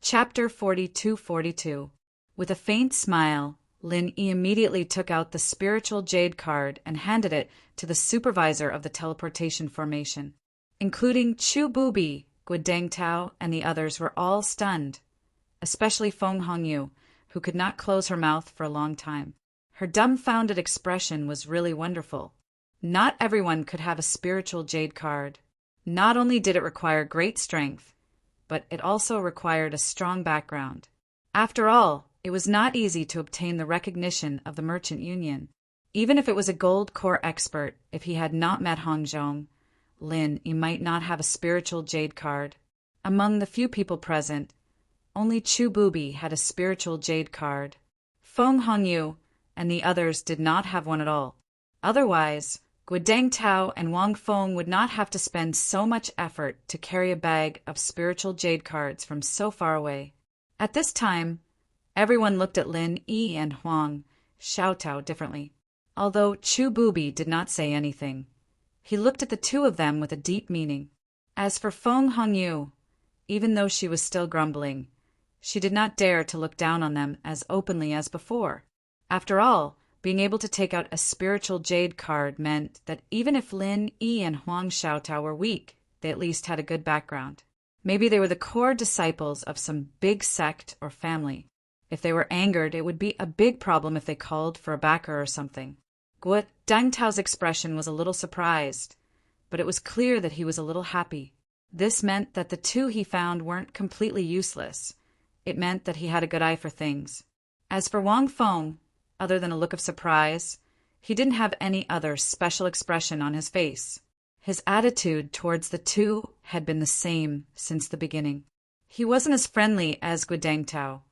Chapter 42. With a faint smile, Lin Yi immediately took out the spiritual jade card and handed it to the supervisor of the teleportation formation. Including Chu Bubi, Guodeng Tao, and the others were all stunned, especially Feng Hongyu, who could not close her mouth for a long time. Her dumbfounded expression was really wonderful. Not everyone could have a spiritual jade card. Not only did it require great strength, but it also required a strong background. After all, it was not easy to obtain the recognition of the Merchant Union. Even if it was a gold core expert, if he had not met Hong Zhong, Lin Yi might not have a spiritual jade card. Among the few people present, only Chu Bubi had a spiritual jade card. Feng Hongyu and the others did not have one at all. Otherwise, Guodeng Tao and Wang Feng would not have to spend so much effort to carry a bag of spiritual jade cards from so far away. At this time, everyone looked at Lin Yi and Huang Xiaotao differently. Although Chu Bubi did not say anything, he looked at the two of them with a deep meaning. As for Feng Hongyu, even though she was still grumbling, she did not dare to look down on them as openly as before. After all, being able to take out a spiritual jade card meant that even if Lin Yi and Huang Xiaotao were weak, they at least had a good background. Maybe they were the core disciples of some big sect or family. If they were angered, it would be a big problem if they called for a backer or something. Guo Dangtao's expression was a little surprised, but it was clear that he was a little happy. This meant that the two he found weren't completely useless. It meant that he had a good eye for things. As for Wang Feng, other than a look of surprise, he didn't have any other special expression on his face. His attitude towards the two had been the same since the beginning. He wasn't as friendly as Guodeng Tao,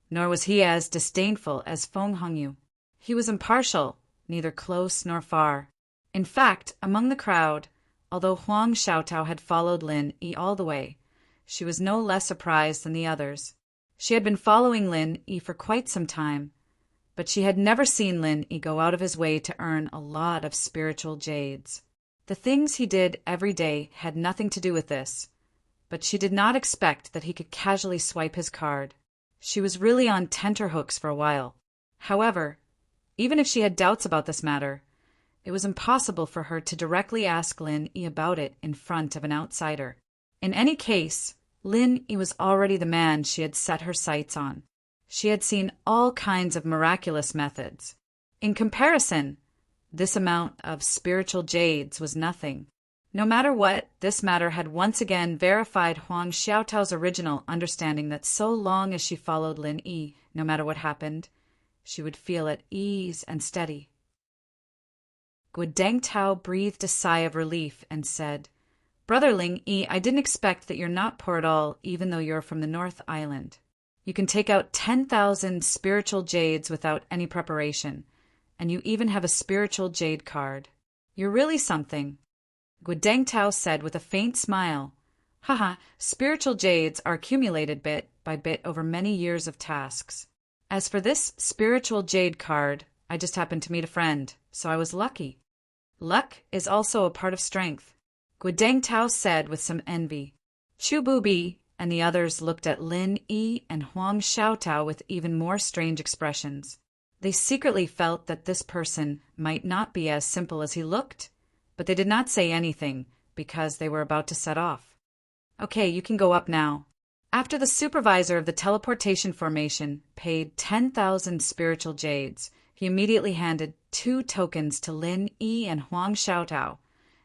nor was he as disdainful as Feng Hongyu. He was impartial, neither close nor far. In fact, among the crowd, although Huang Xiaotao had followed Lin Yi all the way, she was no less surprised than the others. She had been following Lin Yi for quite some time, but she had never seen Lin Yi go out of his way to earn a lot of spiritual jades. The things he did every day had nothing to do with this, but she did not expect that he could casually swipe his card. She was really on tenterhooks for a while. However, even if she had doubts about this matter, it was impossible for her to directly ask Lin Yi about it in front of an outsider. In any case, Lin Yi was already the man she had set her sights on. She had seen all kinds of miraculous methods. In comparison, this amount of spiritual jades was nothing. No matter what, this matter had once again verified Huang Xiaotao's original understanding that so long as she followed Lin Yi, no matter what happened, she would feel at ease and steady. Guodeng Tao breathed a sigh of relief and said, "Brother Ling Yi, I didn't expect that you're not poor at all, even though you're from the North Island. You can take out 10,000 spiritual jades without any preparation, and you even have a spiritual jade card. You're really something." Guodeng Tao said with a faint smile, "Haha, spiritual jades are accumulated bit by bit over many years of tasks. As for this spiritual jade card, I just happened to meet a friend, so I was lucky." "Luck is also a part of strength," Guodeng Tao said with some envy. Chu Bubi and the others looked at Lin Yi and Huang Xiaotao with even more strange expressions. They secretly felt that this person might not be as simple as he looked, but they did not say anything because they were about to set off. "Okay, you can go up now." After the supervisor of the teleportation formation paid 10,000 spiritual jades, he immediately handed 2 tokens to Lin Yi and Huang Xiaotao,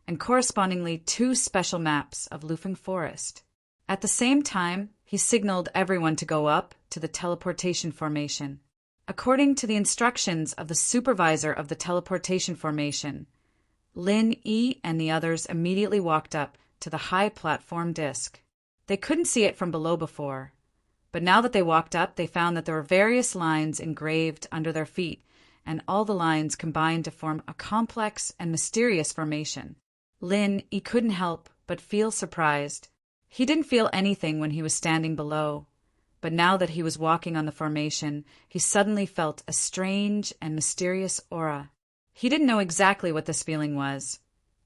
and correspondingly 2 special maps of Lufeng Forest. At the same time, he signaled everyone to go up to the teleportation formation. According to the instructions of the supervisor of the teleportation formation, Lin Yi and the others immediately walked up to the high platform disc. They couldn't see it from below before, but now that they walked up, they found that there were various lines engraved under their feet, and all the lines combined to form a complex and mysterious formation. Lin Yi couldn't help but feel surprised. He didn't feel anything when he was standing below, but now that he was walking on the formation, he suddenly felt a strange and mysterious aura. He didn't know exactly what this feeling was,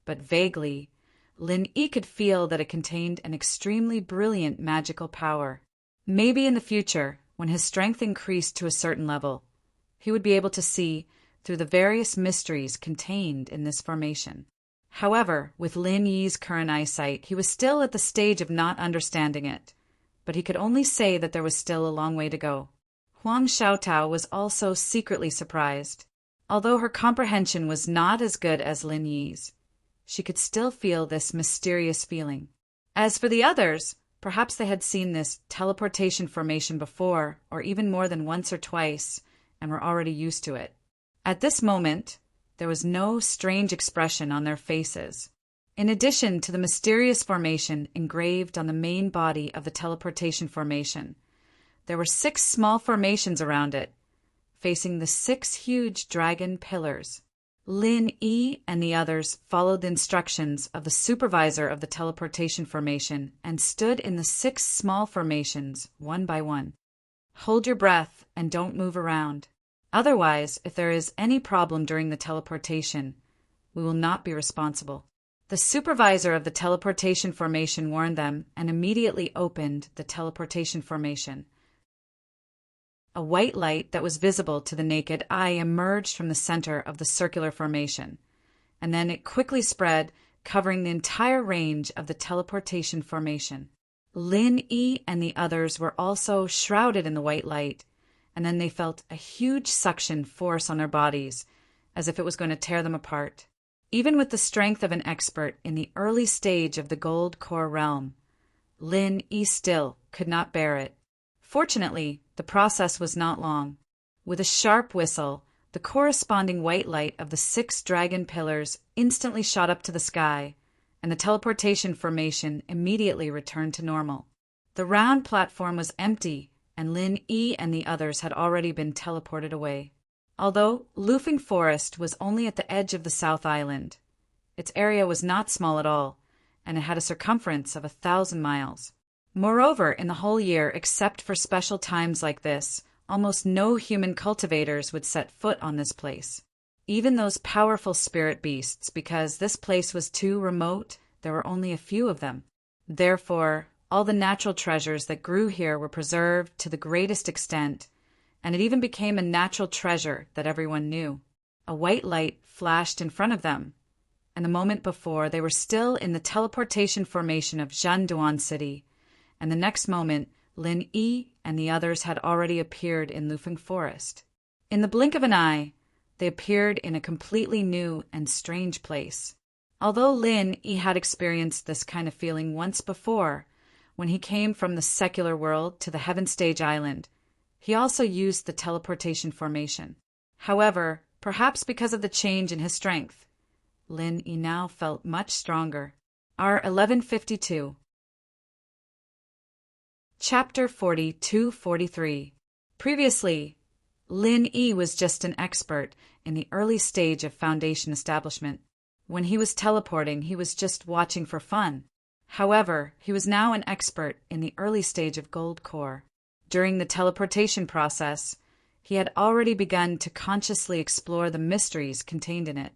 but vaguely, Lin Yi could feel that it contained an extremely brilliant magical power. Maybe in the future, when his strength increased to a certain level, he would be able to see through the various mysteries contained in this formation. However, with Lin Yi's current eyesight, he was still at the stage of not understanding it, but he could only say that there was still a long way to go. Huang Xiaotao was also secretly surprised. Although her comprehension was not as good as Lin Yi's, she could still feel this mysterious feeling. As for the others, perhaps they had seen this teleportation formation before, or even more than once or twice, and were already used to it. At this moment, there was no strange expression on their faces. In addition to the mysterious formation engraved on the main body of the teleportation formation, there were 6 small formations around it, facing the 6 huge dragon pillars. Lin Yi and the others followed the instructions of the supervisor of the teleportation formation and stood in the 6 small formations, one by one. Hold your breath and don't move around. Otherwise, if there is any problem during the teleportation, we will not be responsible. The supervisor of the teleportation formation warned them and immediately opened the teleportation formation. A white light that was visible to the naked eye emerged from the center of the circular formation, and then it quickly spread, covering the entire range of the teleportation formation. Lin Yi and the others were also shrouded in the white light, and then they felt a huge suction force on their bodies, as if it was going to tear them apart. Even with the strength of an expert in the early stage of the gold core realm, Lin Yi still could not bear it. Fortunately, the process was not long. With a sharp whistle, the corresponding white light of the 6 dragon pillars instantly shot up to the sky, and the teleportation formation immediately returned to normal. The round platform was empty, and Lin Yi and the others had already been teleported away. Although Lufeng Forest was only at the edge of the South Island, its area was not small at all, and it had a circumference of 1,000 miles. Moreover, in the whole year, except for special times like this, almost no human cultivators would set foot on this place. Even those powerful spirit beasts, because this place was too remote, there were only a few of them. Therefore, all the natural treasures that grew here were preserved to the greatest extent, and it even became a natural treasure that everyone knew. A white light flashed in front of them, and the moment before they were still in the teleportation formation of Zhanduan City, and the next moment Lin Yi and the others had already appeared in Lufeng Forest. In the blink of an eye, they appeared in a completely new and strange place. Although Lin Yi had experienced this kind of feeling once before, when he came from the secular world to the Heaven Stage Island, he also used the teleportation formation. However, perhaps because of the change in his strength, Lin Yi now felt much stronger. R1152. Chapter 42-43. Previously, Lin Yi was just an expert in the early stage of Foundation establishment. When he was teleporting, he was just watching for fun. However, he was now an expert in the early stage of Gold Core. During the teleportation process, he had already begun to consciously explore the mysteries contained in it.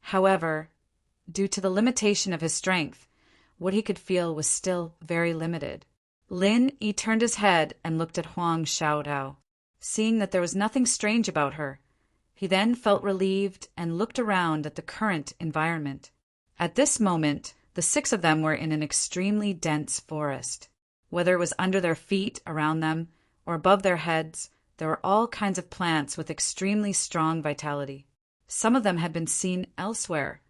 However, due to the limitation of his strength, what he could feel was still very limited. Lin Yi turned his head and looked at Huang Xiaotao. Seeing that there was nothing strange about her, he then felt relieved and looked around at the current environment. At this moment, the 6 of them were in an extremely dense forest. Whether it was under their feet, around them, or above their heads, there were all kinds of plants with extremely strong vitality. Some of them had been seen elsewhere,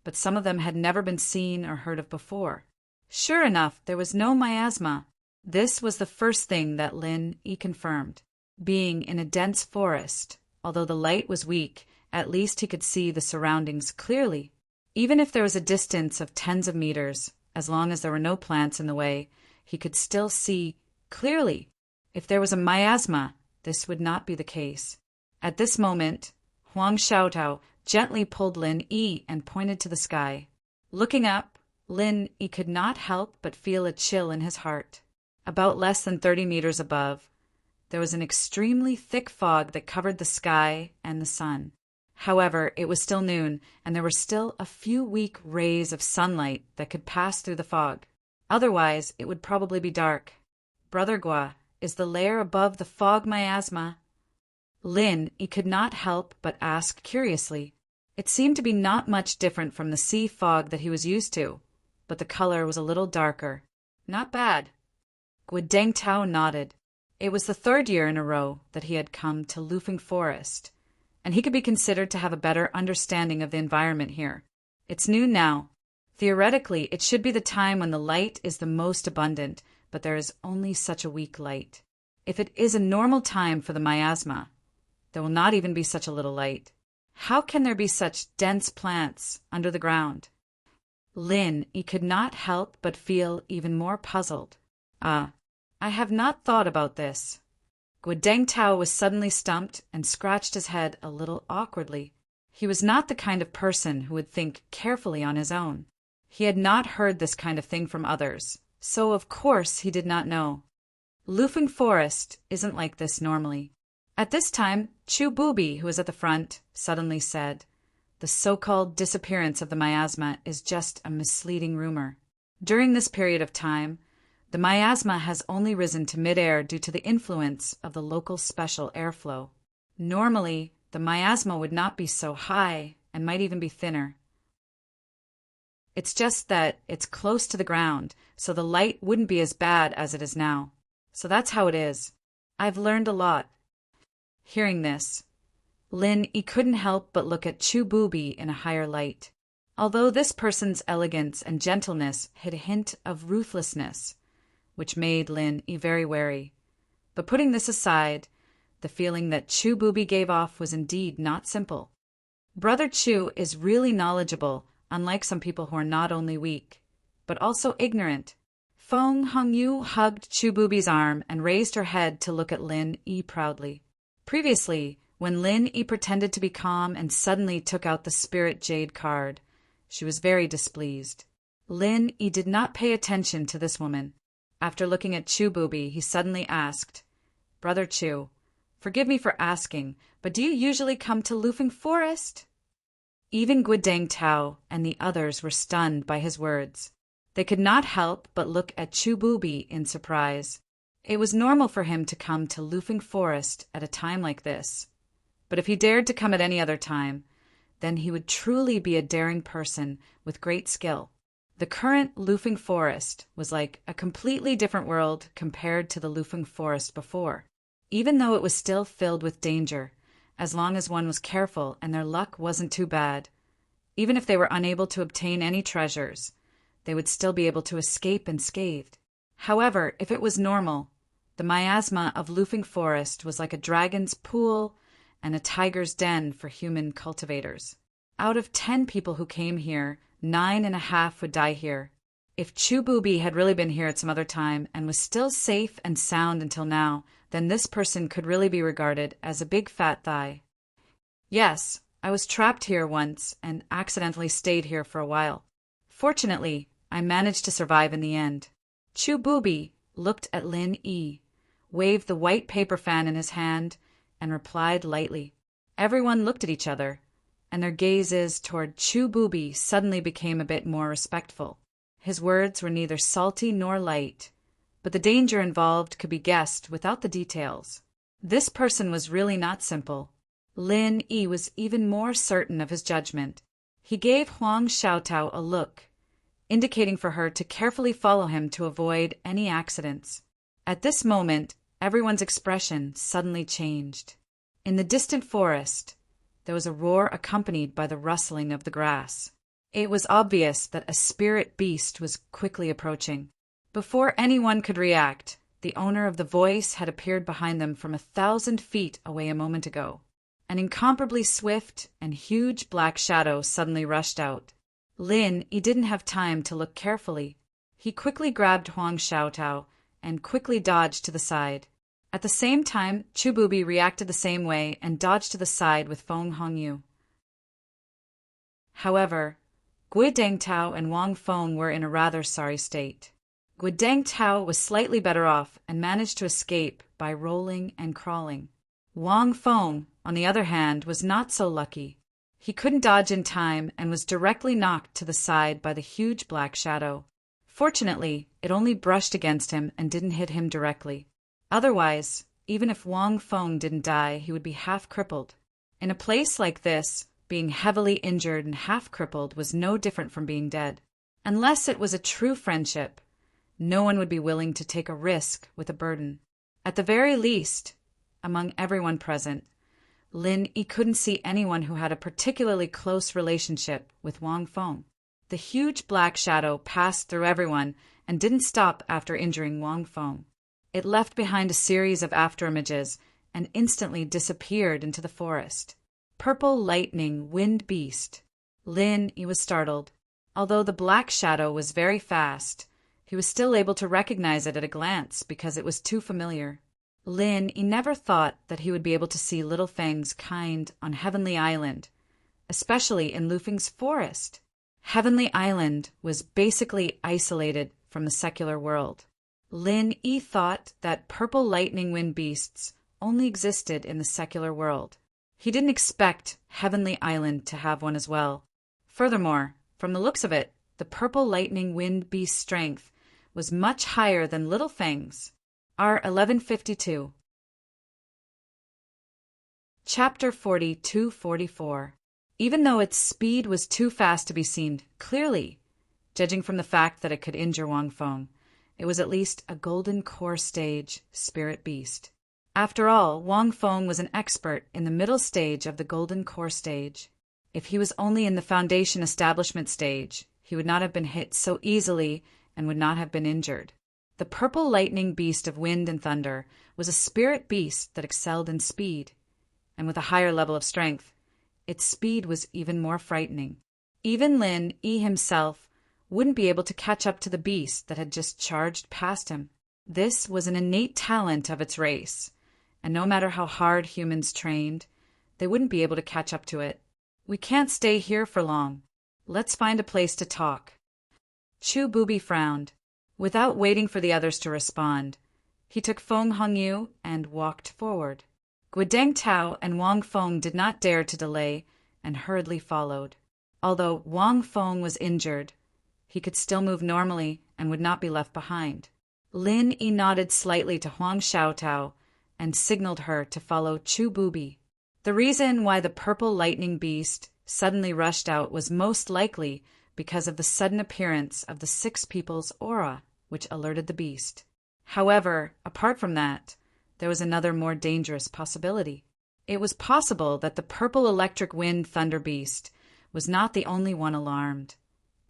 but some of them had never been seen or heard of before. Sure enough, there was no miasma. This was the first thing that Lin Yi confirmed. Being in a dense forest, although the light was weak, at least he could see the surroundings clearly. Even if there was a distance of tens of meters, as long as there were no plants in the way, he could still see clearly. If there was a miasma, this would not be the case. At this moment, Huang Xiaotao gently pulled Lin Yi and pointed to the sky. Looking up, Lin Yi could not help but feel a chill in his heart. About less than 30 meters above, there was an extremely thick fog that covered the sky and the sun. However, it was still noon, and there were still a few weak rays of sunlight that could pass through the fog. Otherwise, it would probably be dark. Brother Gua, is the layer above the fog miasma? Lin he could not help but ask curiously. It seemed to be not much different from the sea fog that he was used to, but the color was a little darker. Not bad. Guideng Tao nodded. It was the 3rd year in a row that he had come to Lufeng Forest, and he could be considered to have a better understanding of the environment here. It's noon now. Theoretically, it should be the time when the light is the most abundant, but there is only such a weak light. If it is a normal time for the miasma, there will not even be such a little light. How can there be such dense plants under the ground? Lin he could not help but feel even more puzzled. I have not thought about this. Guideng Tao was suddenly stumped and scratched his head a little awkwardly. He was not the kind of person who would think carefully on his own. He had not heard this kind of thing from others, so of course he did not know. Lufeng Forest isn't like this normally. At this time, Chu Bubi, who was at the front, suddenly said, "The so-called disappearance of the miasma is just a misleading rumor. During this period of time, the miasma has only risen to mid-air due to the influence of the local special airflow. Normally, the miasma would not be so high and might even be thinner. It's just that it's close to the ground, so the light wouldn't be as bad as it is now. So that's how it is. I've learned a lot." Hearing this, Lin he couldn't help but look at Chu Bubi in a higher light. Although this person's elegance and gentleness hid a hint of ruthlessness, which made Lin he very wary. But putting this aside, the feeling that Chu Bubi gave off was indeed not simple. Brother Chu is really knowledgeable, unlike some people who are not only weak, but also ignorant. Feng Hongyu hugged Chu Bubi's arm and raised her head to look at Lin he proudly. Previously, when Lin he pretended to be calm and suddenly took out the Spirit Jade card, she was very displeased. Lin he did not pay attention to this woman. After looking at Chu Bubi, he suddenly asked, "Brother Chu, forgive me for asking, but do you usually come to Lufeng Forest?" Even Guideng Tao and the others were stunned by his words. They could not help but look at Chu Bubi in surprise. It was normal for him to come to Lufeng Forest at a time like this. But if he dared to come at any other time, then he would truly be a daring person with great skill. The current Lufeng Forest was like a completely different world compared to the Lufeng Forest before. Even though it was still filled with danger, as long as one was careful and their luck wasn't too bad, even if they were unable to obtain any treasures, they would still be able to escape unscathed. However, if it was normal, the miasma of Lufeng Forest was like a dragon's pool and a tiger's den for human cultivators. Out of 10 people who came here, 9.5 would die here. If Chu Bubi had really been here at some other time and was still safe and sound until now, then this person could really be regarded as a big fat thigh. Yes, I was trapped here once and accidentally stayed here for a while. Fortunately, I managed to survive in the end. Chu Bubi looked at Lin Yi, waved the white paper fan in his hand, and replied lightly. Everyone looked at each other, and their gazes toward Chu Bubi suddenly became a bit more respectful. His words were neither salty nor light, but the danger involved could be guessed without the details. This person was really not simple. Lin Yi was even more certain of his judgment. He gave Huang Xiaotao a look, indicating for her to carefully follow him to avoid any accidents. At this moment, everyone's expression suddenly changed. In the distant forest, there was a roar accompanied by the rustling of the grass. It was obvious that a spirit beast was quickly approaching. Before anyone could react, the owner of the voice had appeared behind them from 1,000 feet away a moment ago. An incomparably swift and huge black shadow suddenly rushed out. Lin he didn't have time to look carefully. He quickly grabbed Huang Xiaotao and quickly dodged to the side. At the same time, Chu Bubi reacted the same way and dodged to the side with Feng Hongyu. However, Guideng Tao and Wang Feng were in a rather sorry state. Guideng Tao was slightly better off and managed to escape by rolling and crawling. Wang Feng, on the other hand, was not so lucky. He couldn't dodge in time and was directly knocked to the side by the huge black shadow. Fortunately, it only brushed against him and didn't hit him directly. Otherwise, even if Wang Feng didn't die, he would be half crippled. In a place like this, being heavily injured and half crippled was no different from being dead. Unless it was a true friendship, no one would be willing to take a risk with a burden. At the very least, among everyone present, Lin Yi couldn't see anyone who had a particularly close relationship with Wang Feng. The huge black shadow passed through everyone and didn't stop after injuring Wang Feng. It left behind a series of afterimages and instantly disappeared into the forest. Purple lightning wind beast. Lin Yi was startled. Although the black shadow was very fast, he was still able to recognize it at a glance because it was too familiar. Lin Yi never thought that he would be able to see Little Fang's kind on Heavenly Island, especially in Lufeng's forest. Heavenly Island was basically isolated from the secular world. Lin Yi thought that purple lightning wind beasts only existed in the secular world. He didn't expect Heavenly Island to have one as well. Furthermore, from the looks of it, the purple lightning wind beast's strength was much higher than Little Fang's. R1152. Chapter 42-44. Even though its speed was too fast to be seen clearly, judging from the fact that it could injure Wang Feng, it was at least a golden core stage spirit beast. After all, Wang Feng was an expert in the middle stage of the golden core stage. If he was only in the foundation establishment stage, he would not have been hit so easily and would not have been injured. The purple lightning beast of wind and thunder was a spirit beast that excelled in speed, and with a higher level of strength, its speed was even more frightening. Even Lin Yi himself wouldn't be able to catch up to the beast that had just charged past him. This was an innate talent of its race, and no matter how hard humans trained, they wouldn't be able to catch up to it. We can't stay here for long. Let's find a place to talk. Chu Bubi frowned. Without waiting for the others to respond, he took Feng Hongyu and walked forward. Guideng Tao and Wang Feng did not dare to delay and hurriedly followed. Although Wang Feng was injured, he could still move normally and would not be left behind. Lin Yi nodded slightly to Huang Xiaotao and signaled her to follow Chu Bubi. The reason why the purple lightning beast suddenly rushed out was most likely because of the sudden appearance of the six people's aura, which alerted the beast. However, apart from that, there was another more dangerous possibility. It was possible that the purple electric wind thunder beast was not the only one alarmed,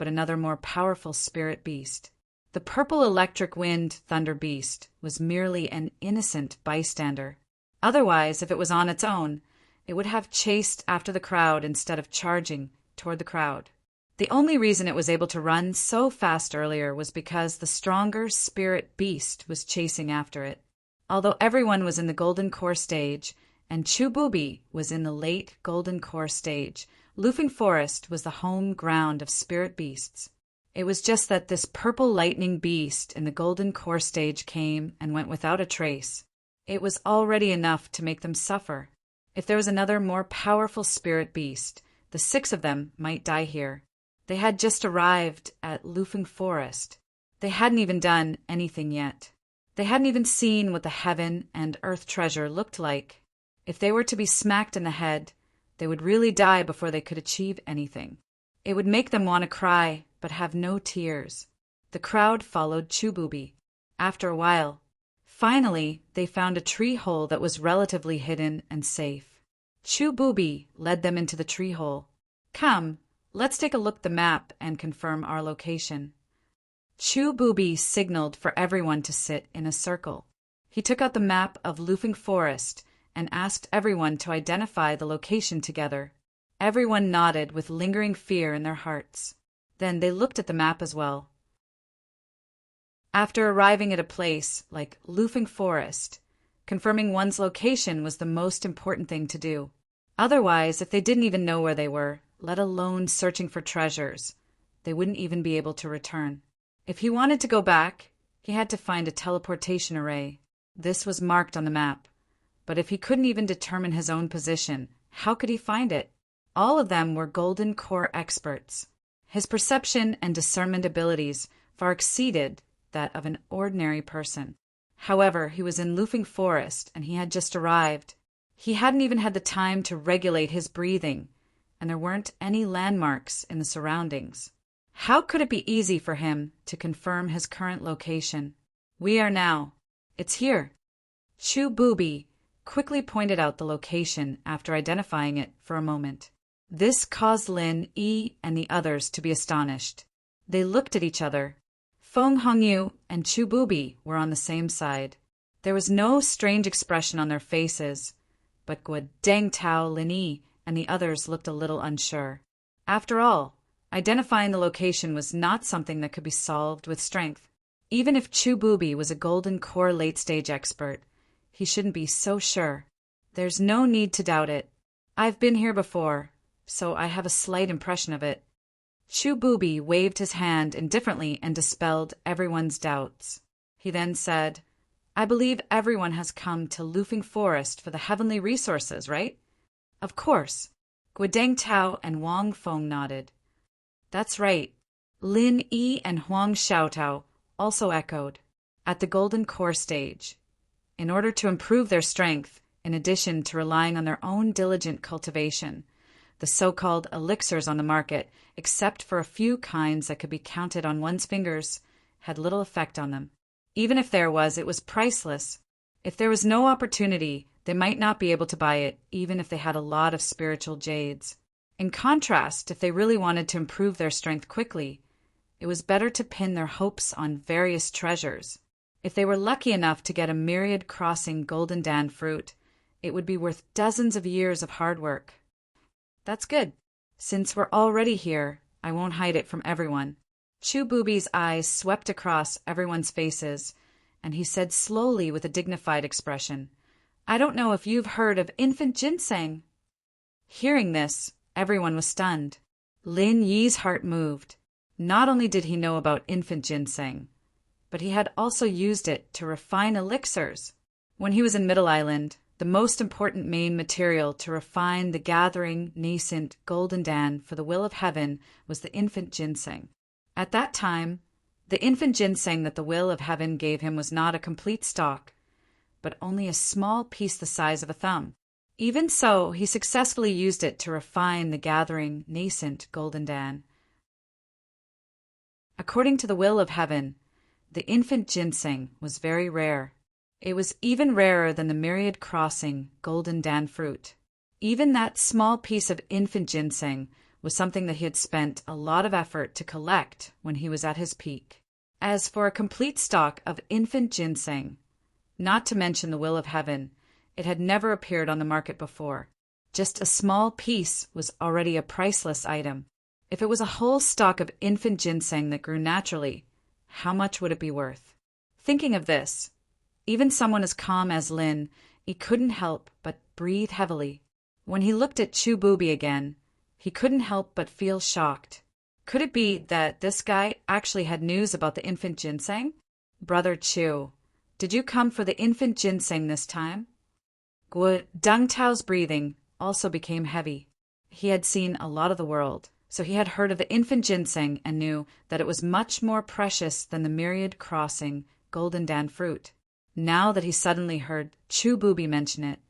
but another more powerful spirit beast. The purple electric wind thunder beast was merely an innocent bystander. Otherwise, if it was on its own, it would have chased after the crowd instead of charging toward the crowd. The only reason it was able to run so fast earlier was because the stronger spirit beast was chasing after it. Although everyone was in the golden core stage, and Chu Bubi was in the late golden core stage, Lufeng Forest was the home ground of spirit beasts. It was just that this purple lightning beast in the golden core stage came and went without a trace. It was already enough to make them suffer. If there was another more powerful spirit beast, the six of them might die here. They had just arrived at Lufeng Forest. They hadn't even done anything yet. They hadn't even seen what the heaven and earth treasure looked like. If they were to be smacked in the head, they would really die before they could achieve anything. It would make them want to cry, but have no tears. The crowd followed Chu Bubi. After a while, finally, they found a tree hole that was relatively hidden and safe. Chu Bubi led them into the tree hole. Come, let's take a look at the map and confirm our location. Chu Bubi signaled for everyone to sit in a circle. He took out the map of Lufeng Forest and asked everyone to identify the location together. Everyone nodded with lingering fear in their hearts. Then they looked at the map as well. After arriving at a place like Lufeng Forest, confirming one's location was the most important thing to do. Otherwise, if they didn't even know where they were, let alone searching for treasures, they wouldn't even be able to return. If he wanted to go back, he had to find a teleportation array. This was marked on the map. But if he couldn't even determine his own position, how could he find it? All of them were golden core experts. His perception and discernment abilities far exceeded that of an ordinary person. However, he was in Lufing Forest and he had just arrived. He hadn't even had the time to regulate his breathing, and there weren't any landmarks in the surroundings. How could it be easy for him to confirm his current location? We are now. It's here. Chu Booby quickly pointed out the location after identifying it for a moment. This caused Lin Yi and the others to be astonished. They looked at each other. Feng Hongyu and Chu Booby were on the same side. There was no strange expression on their faces, but Guo Dengtao, Lin Yi, and the others looked a little unsure. After all, identifying the location was not something that could be solved with strength. Even if Chu Booby was a golden core late-stage expert, he shouldn't be so sure. There's no need to doubt it. I've been here before, so I have a slight impression of it. Chu Booby waved his hand indifferently and dispelled everyone's doubts. He then said, I believe everyone has come to Lufing Forest for the heavenly resources, right? Of course. Guodeng Tao and Wang Feng nodded. That's right. Lin Yi and Huang Xiaotao also echoed. At the Golden Core stage. In order to improve their strength, in addition to relying on their own diligent cultivation, the so-called elixirs on the market, except for a few kinds that could be counted on one's fingers, had little effect on them. Even if there was, it was priceless. If there was no opportunity, they might not be able to buy it, even if they had a lot of spiritual jades. In contrast, if they really wanted to improve their strength quickly, it was better to pin their hopes on various treasures. If they were lucky enough to get a myriad crossing golden dan fruit, it would be worth dozens of years of hard work. That's good. Since we're already here, I won't hide it from everyone. Chu Booby's eyes swept across everyone's faces, and he said slowly with a dignified expression, I don't know if you've heard of infant ginseng. Hearing this, everyone was stunned. Lin Yi's heart moved. Not only did he know about infant ginseng, but he had also used it to refine elixirs. When he was in Middle Island, the most important main material to refine the gathering, nascent golden dan for the will of heaven was the infant ginseng. At that time, the infant ginseng that the will of heaven gave him was not a complete stalk, but only a small piece the size of a thumb. Even so, he successfully used it to refine the gathering, nascent golden dan. According to the will of heaven, the infant ginseng was very rare. It was even rarer than the myriad crossing golden dan fruit. Even that small piece of infant ginseng was something that he had spent a lot of effort to collect when he was at his peak. As for a complete stock of infant ginseng, not to mention the will of heaven, it had never appeared on the market before. Just a small piece was already a priceless item. If it was a whole stalk of infant ginseng that grew naturally, how much would it be worth? Thinking of this, even someone as calm as Lin, he couldn't help but breathe heavily. When he looked at Chu Booby again, he couldn't help but feel shocked. Could it be that this guy actually had news about the infant ginseng? Brother Chu, did you come for the infant ginseng this time? Guo Dengtao's breathing also became heavy. He had seen a lot of the world, so he had heard of the infant ginseng and knew that it was much more precious than the myriad crossing golden dan fruit. Now that he suddenly heard Chu Booby mention it,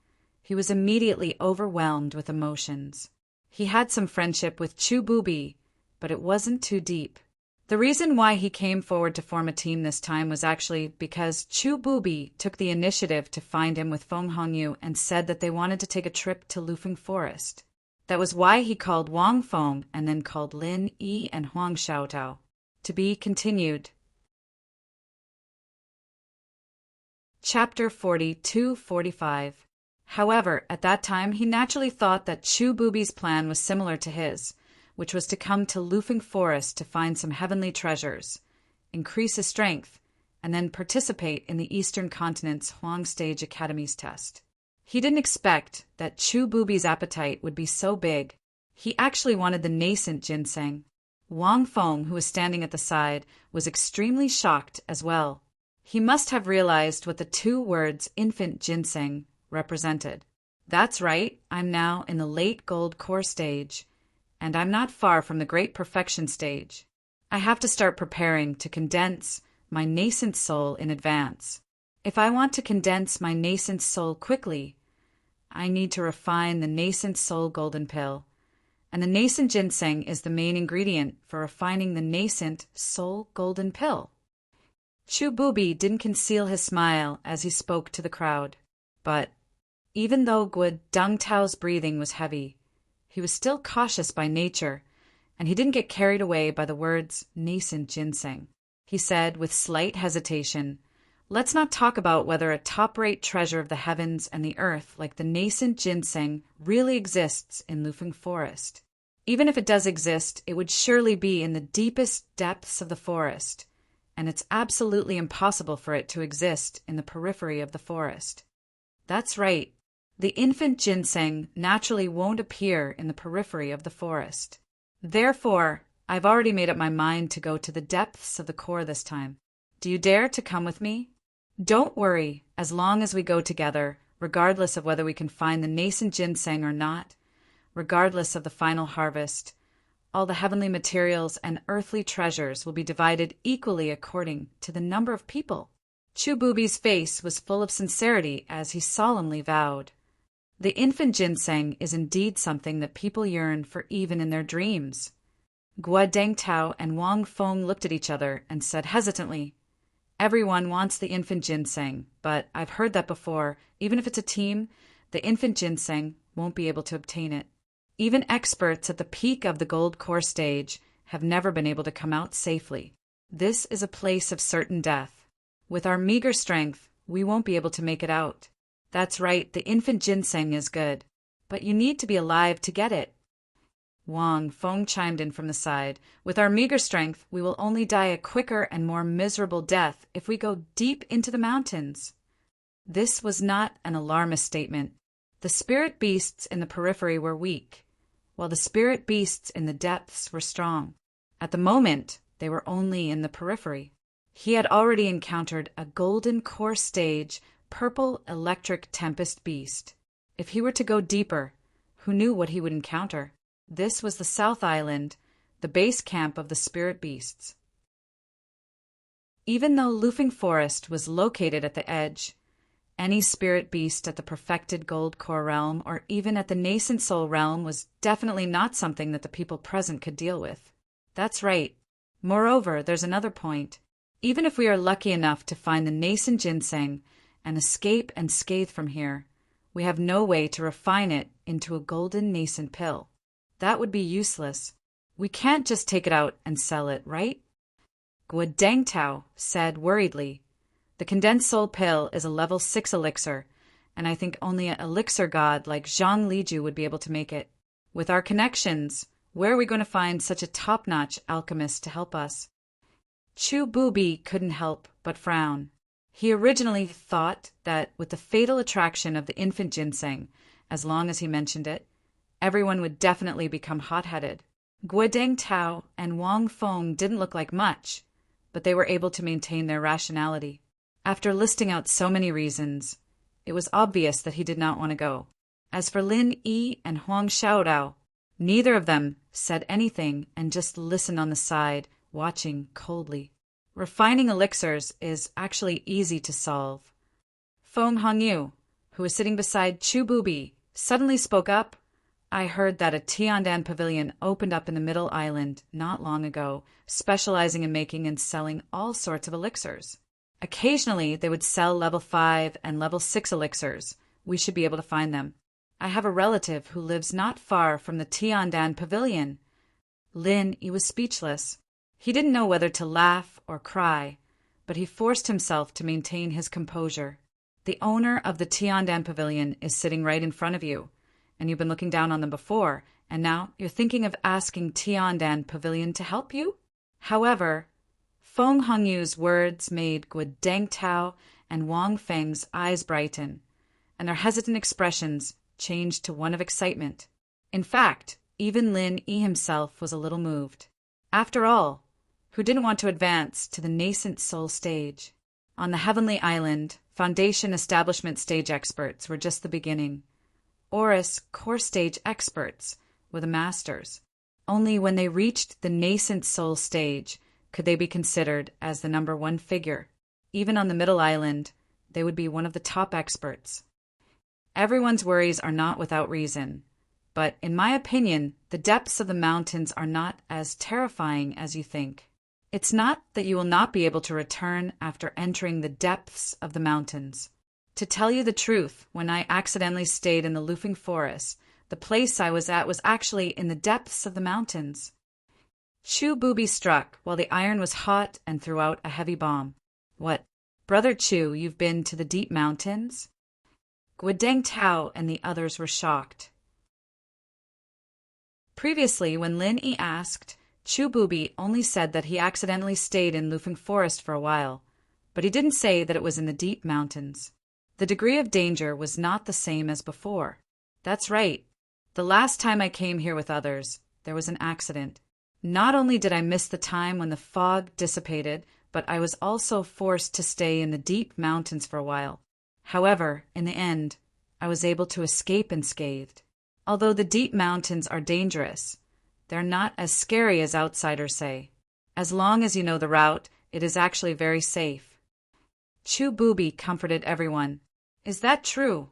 he was immediately overwhelmed with emotions. He had some friendship with Chu Booby, but it wasn't too deep. The reason why he came forward to form a team this time was actually because Chu Booby took the initiative to find him with Feng Hongyu and said that they wanted to take a trip to Lufing Forest. That was why he called Wang Feng and then called Lin Yi and Huang Xiaotao. To be continued. Chapter 42-45. However, at that time he naturally thought that Chu Booby's plan was similar to his, which was to come to Lufing Forest to find some heavenly treasures, increase his strength, and then participate in the Eastern Continent's Huang Stage Academy's test. He didn't expect that Chu Booby's appetite would be so big. He actually wanted the nascent ginseng. Wang Feng, who was standing at the side, was extremely shocked as well. He must have realized what the two words infant ginseng represented. That's right, I'm now in the late gold core stage, and I'm not far from the great perfection stage. I have to start preparing to condense my nascent soul in advance. If I want to condense my nascent soul quickly, I need to refine the nascent soul golden pill. And the nascent ginseng is the main ingredient for refining the nascent soul golden pill. Chu Bubi didn't conceal his smile as he spoke to the crowd. But even though Guo Dengtao's breathing was heavy, he was still cautious by nature, and he didn't get carried away by the words nascent ginseng. He said with slight hesitation, "Let's not talk about whether a top-rate treasure of the heavens and the earth like the nascent ginseng really exists in Lufeng Forest. Even if it does exist, it would surely be in the deepest depths of the forest, and it's absolutely impossible for it to exist in the periphery of the forest." That's right. The infant ginseng naturally won't appear in the periphery of the forest. Therefore, I've already made up my mind to go to the depths of the core this time. Do you dare to come with me? Don't worry, as long as we go together, regardless of whether we can find the nascent ginseng or not, regardless of the final harvest, all the heavenly materials and earthly treasures will be divided equally according to the number of people. Chu Bubi's face was full of sincerity as he solemnly vowed. The infant ginseng is indeed something that people yearn for even in their dreams. Guo Dengtao and Wang Feng looked at each other and said hesitantly, "Everyone wants the infant ginseng, but I've heard that before. Even if it's a team, the infant ginseng won't be able to obtain it. Even experts at the peak of the gold core stage have never been able to come out safely. This is a place of certain death. With our meager strength, we won't be able to make it out. That's right, the infant ginseng is good, but you need to be alive to get it." Wang Feng chimed in from the side. "With our meager strength, we will only die a quicker and more miserable death if we go deep into the mountains." This was not an alarmist statement. The spirit beasts in the periphery were weak, while the spirit beasts in the depths were strong. At the moment, they were only in the periphery. He had already encountered a golden core stage, purple electric tempest beast. If he were to go deeper, who knew what he would encounter? This was the South Island, the base camp of the spirit beasts. Even though Lufeng Forest was located at the edge, any spirit beast at the perfected gold core realm or even at the nascent soul realm was definitely not something that the people present could deal with. That's right. Moreover, there's another point. Even if we are lucky enough to find the nascent ginseng and escape unscathed from here, we have no way to refine it into a golden nascent pill. That would be useless. We can't just take it out and sell it, right? Guo Dengtao said worriedly, "The condensed soul pill is a level 6 elixir, and I think only an elixir god like Zhang Liju would be able to make it. With our connections, where are we going to find such a top-notch alchemist to help us?" Chu Bubi couldn't help but frown. He originally thought that with the fatal attraction of the infant ginseng, as long as he mentioned it, everyone would definitely become hot-headed. Guo Dengtao and Wang Feng didn't look like much, but they were able to maintain their rationality. After listing out so many reasons, it was obvious that he did not want to go. As for Lin Yi and Huang Xiaodao, neither of them said anything and just listened on the side, watching coldly. Refining elixirs is actually easy to solve. Feng Hongyu, who was sitting beside Chu Bubi, suddenly spoke up. "I heard that a Tiandan pavilion opened up in the Middle Island not long ago, specializing in making and selling all sorts of elixirs. Occasionally, they would sell level 5 and level 6 elixirs. We should be able to find them. I have a relative who lives not far from the Tiandan pavilion." Lin Yi was speechless. He didn't know whether to laugh or cry, but he forced himself to maintain his composure. "The owner of the Tiandan pavilion is sitting right in front of you, and you've been looking down on them before, and now you're thinking of asking Tiandan pavilion to help you?" However, Feng Hongyu's words made Guo Dengtao and Wang Feng's eyes brighten, and their hesitant expressions changed to one of excitement. In fact, even Lin Yi himself was a little moved. After all, who didn't want to advance to the nascent soul stage? On the heavenly island, foundation establishment stage experts were just the beginning. Oris core stage experts were the masters. Only when they reached the nascent soul stage could they be considered as the number one figure. Even on the middle island, they would be one of the top experts. Everyone's worries are not without reason, but in my opinion, the depths of the mountains are not as terrifying as you think. It's not that you will not be able to return after entering the depths of the mountains. To tell you the truth, when I accidentally stayed in the Loofing Forest, the place I was at was actually in the depths of the mountains. Chu Booby struck while the iron was hot and threw out a heavy bomb. What, Brother Chu, you've been to the deep mountains? Guodeng Tao and the others were shocked. Previously, when Lin Yi asked, Chu Booby only said that he accidentally stayed in Loofing Forest for a while, but he didn't say that it was in the deep mountains. The degree of danger was not the same as before. That's right. The last time I came here with others, there was an accident. Not only did I miss the time when the fog dissipated, but I was also forced to stay in the deep mountains for a while. However, in the end, I was able to escape unscathed. Although the deep mountains are dangerous, they're not as scary as outsiders say. As long as you know the route, it is actually very safe. Chu Booby comforted everyone. Is that true?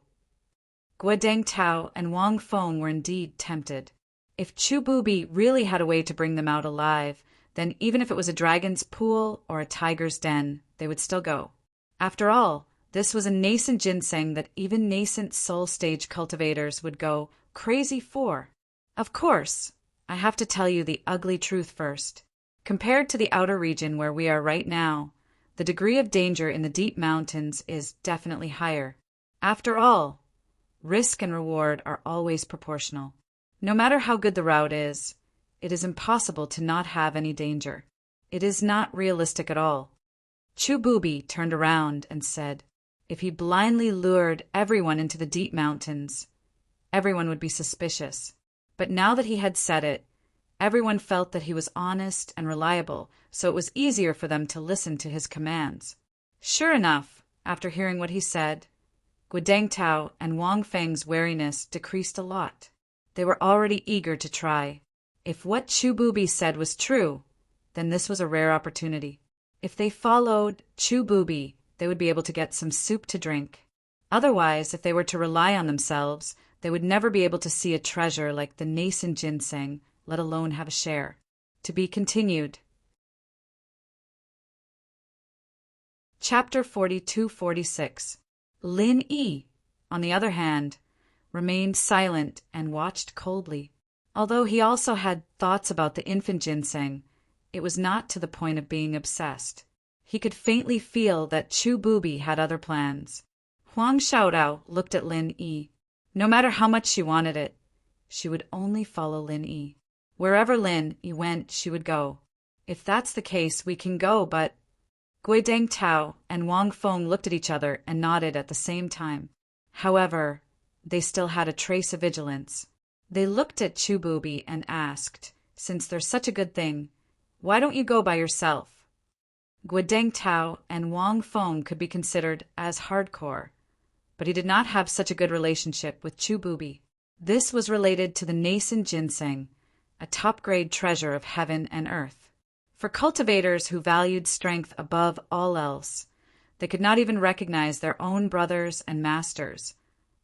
Guodeng Tao and Wang Feng were indeed tempted. If Chu Booby really had a way to bring them out alive, then even if it was a dragon's pool or a tiger's den, they would still go. After all, this was a nascent ginseng that even nascent soul stage cultivators would go crazy for. Of course, I have to tell you the ugly truth first. Compared to the outer region where we are right now, the degree of danger in the deep mountains is definitely higher. After all, risk and reward are always proportional. No matter how good the route is, it is impossible to not have any danger. It is not realistic at all. Chu Booby turned around and said, if he blindly lured everyone into the deep mountains, everyone would be suspicious. But now that he had said it, everyone felt that he was honest and reliable, so it was easier for them to listen to his commands. Sure enough, after hearing what he said, Guodeng Tao and Wang Feng's wariness decreased a lot. They were already eager to try. If what Chu Booby said was true, then this was a rare opportunity. If they followed Chu Booby, they would be able to get some soup to drink. Otherwise, if they were to rely on themselves, they would never be able to see a treasure like the nascent ginseng, let alone have a share. To be continued. Chapter 42-46. Lin Yi, on the other hand, remained silent and watched coldly. Although he also had thoughts about the infant ginseng, it was not to the point of being obsessed. He could faintly feel that Chu Booby had other plans. Huang Xiaodao looked at Lin Yi. No matter how much she wanted it, she would only follow Lin Yi. Wherever Lin Yi went, she would go. If that's the case, we can go, but... Guodeng Tao and Wang Feng looked at each other and nodded at the same time. However, they still had a trace of vigilance. They looked at Chu Booby and asked, since there's such a good thing, why don't you go by yourself? Guodeng Tao and Wang Feng could be considered as hardcore, but he did not have such a good relationship with Chu Booby. This was related to the nascent ginseng, a top-grade treasure of heaven and earth. For cultivators who valued strength above all else, they could not even recognize their own brothers and masters,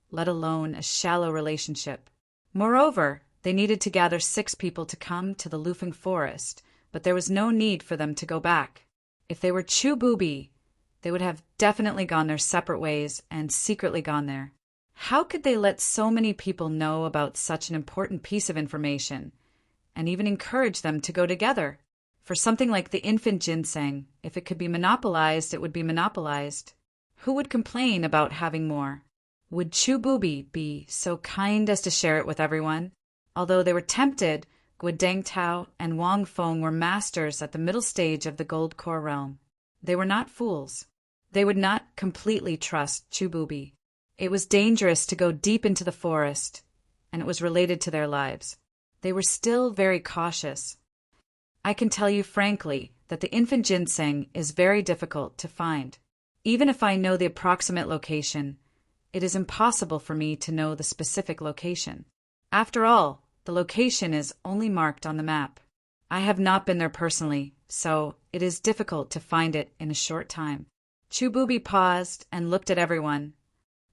let alone a shallow relationship. Moreover, they needed to gather 6 people to come to the Loofing Forest, but there was no need for them to go back. If they were Chu Booby, they would have definitely gone their separate ways and secretly gone there. How could they let so many people know about such an important piece of information, and even encourage them to go together? For something like the infant ginseng, if it could be monopolized, it would be monopolized. Who would complain about having more? Would Chu Booby be so kind as to share it with everyone? Although they were tempted, Guodeng Tao and Wang Feng were masters at the middle stage of the Gold Core realm. They were not fools. They would not completely trust Chu Booby. It was dangerous to go deep into the forest, and it was related to their lives. They were still very cautious. I can tell you frankly that the infant ginseng is very difficult to find. Even if I know the approximate location, it is impossible for me to know the specific location. After all, the location is only marked on the map. I have not been there personally, so it is difficult to find it in a short time. Chububi paused and looked at everyone.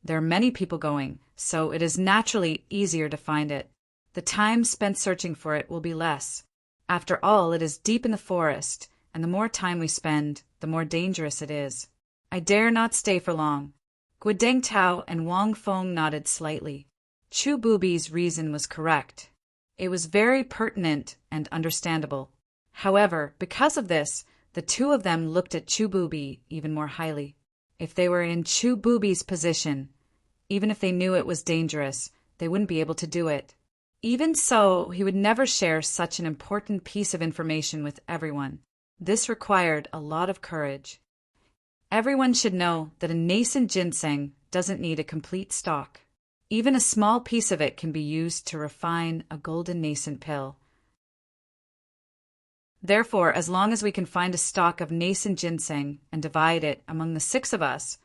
There are many people going, so it is naturally easier to find it. The time spent searching for it will be less. After all, it is deep in the forest, and the more time we spend, the more dangerous it is. I dare not stay for long. Guodeng Tao and Wang Feng nodded slightly. Chububi's reason was correct. It was very pertinent and understandable. However, because of this, the two of them looked at Chububi even more highly. If they were in Chububi's position, even if they knew it was dangerous, they wouldn't be able to do it. Even so, he would never share such an important piece of information with everyone. This required a lot of courage. Everyone should know that a nascent ginseng doesn't need a complete stalk. Even a small piece of it can be used to refine a golden nascent pill. Therefore, as long as we can find a stalk of nascent ginseng and divide it among the 6 of us,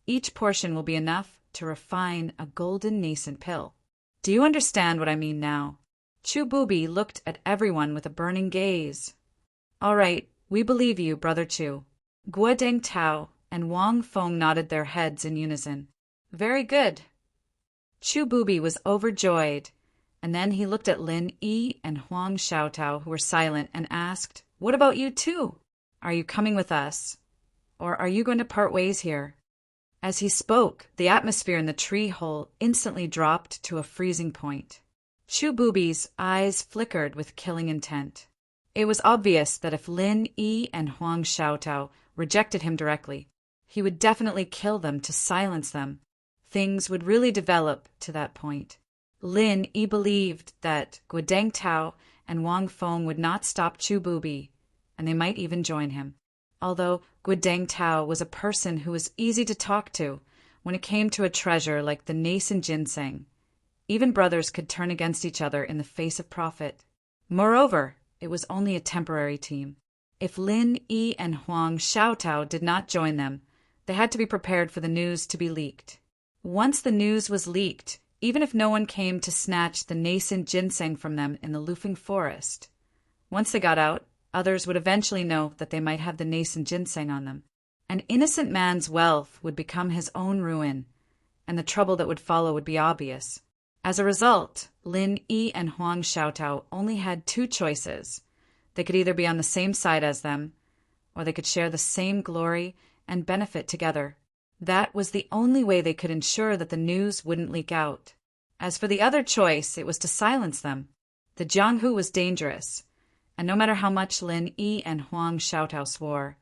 each portion will be enough to refine a golden nascent pill. Do you understand what I mean now? Chububi looked at everyone with a burning gaze. All right, we believe you, Brother Chu. Guodeng Tao and Wang Feng nodded their heads in unison. Very good. Chububi was overjoyed, and then he looked at Lin Yi and Huang Xiaotao, who were silent, and asked, What about you too? Are you coming with us? Or are you going to part ways here? As he spoke, the atmosphere in the tree hole instantly dropped to a freezing point. Chububi's eyes flickered with killing intent. It was obvious that if Lin Yi and Huang Xiaotao rejected him directly, he would definitely kill them to silence them. Things would really develop to that point. Lin Yi believed that Guodeng Tao and Wang Feng would not stop Chububi, and they might even join him. Although Guodeng Tao was a person who was easy to talk to when it came to a treasure like the nascent ginseng, even brothers could turn against each other in the face of profit. Moreover, it was only a temporary team. If Lin Yi and Huang Xiaotao did not join them, they had to be prepared for the news to be leaked. Once the news was leaked, even if no one came to snatch the nascent ginseng from them in the Lufeng forest, once they got out, others would eventually know that they might have the nascent ginseng on them. An innocent man's wealth would become his own ruin, and the trouble that would follow would be obvious. As a result, Lin Yi and Huang Xiaotao only had 2 choices. They could either be on the same side as them, or they could share the same glory and benefit together. That was the only way they could ensure that the news wouldn't leak out. As for the other choice, it was to silence them. The Jianghu was dangerous, and no matter how much Lin Yi and Huang Xiaotao swore,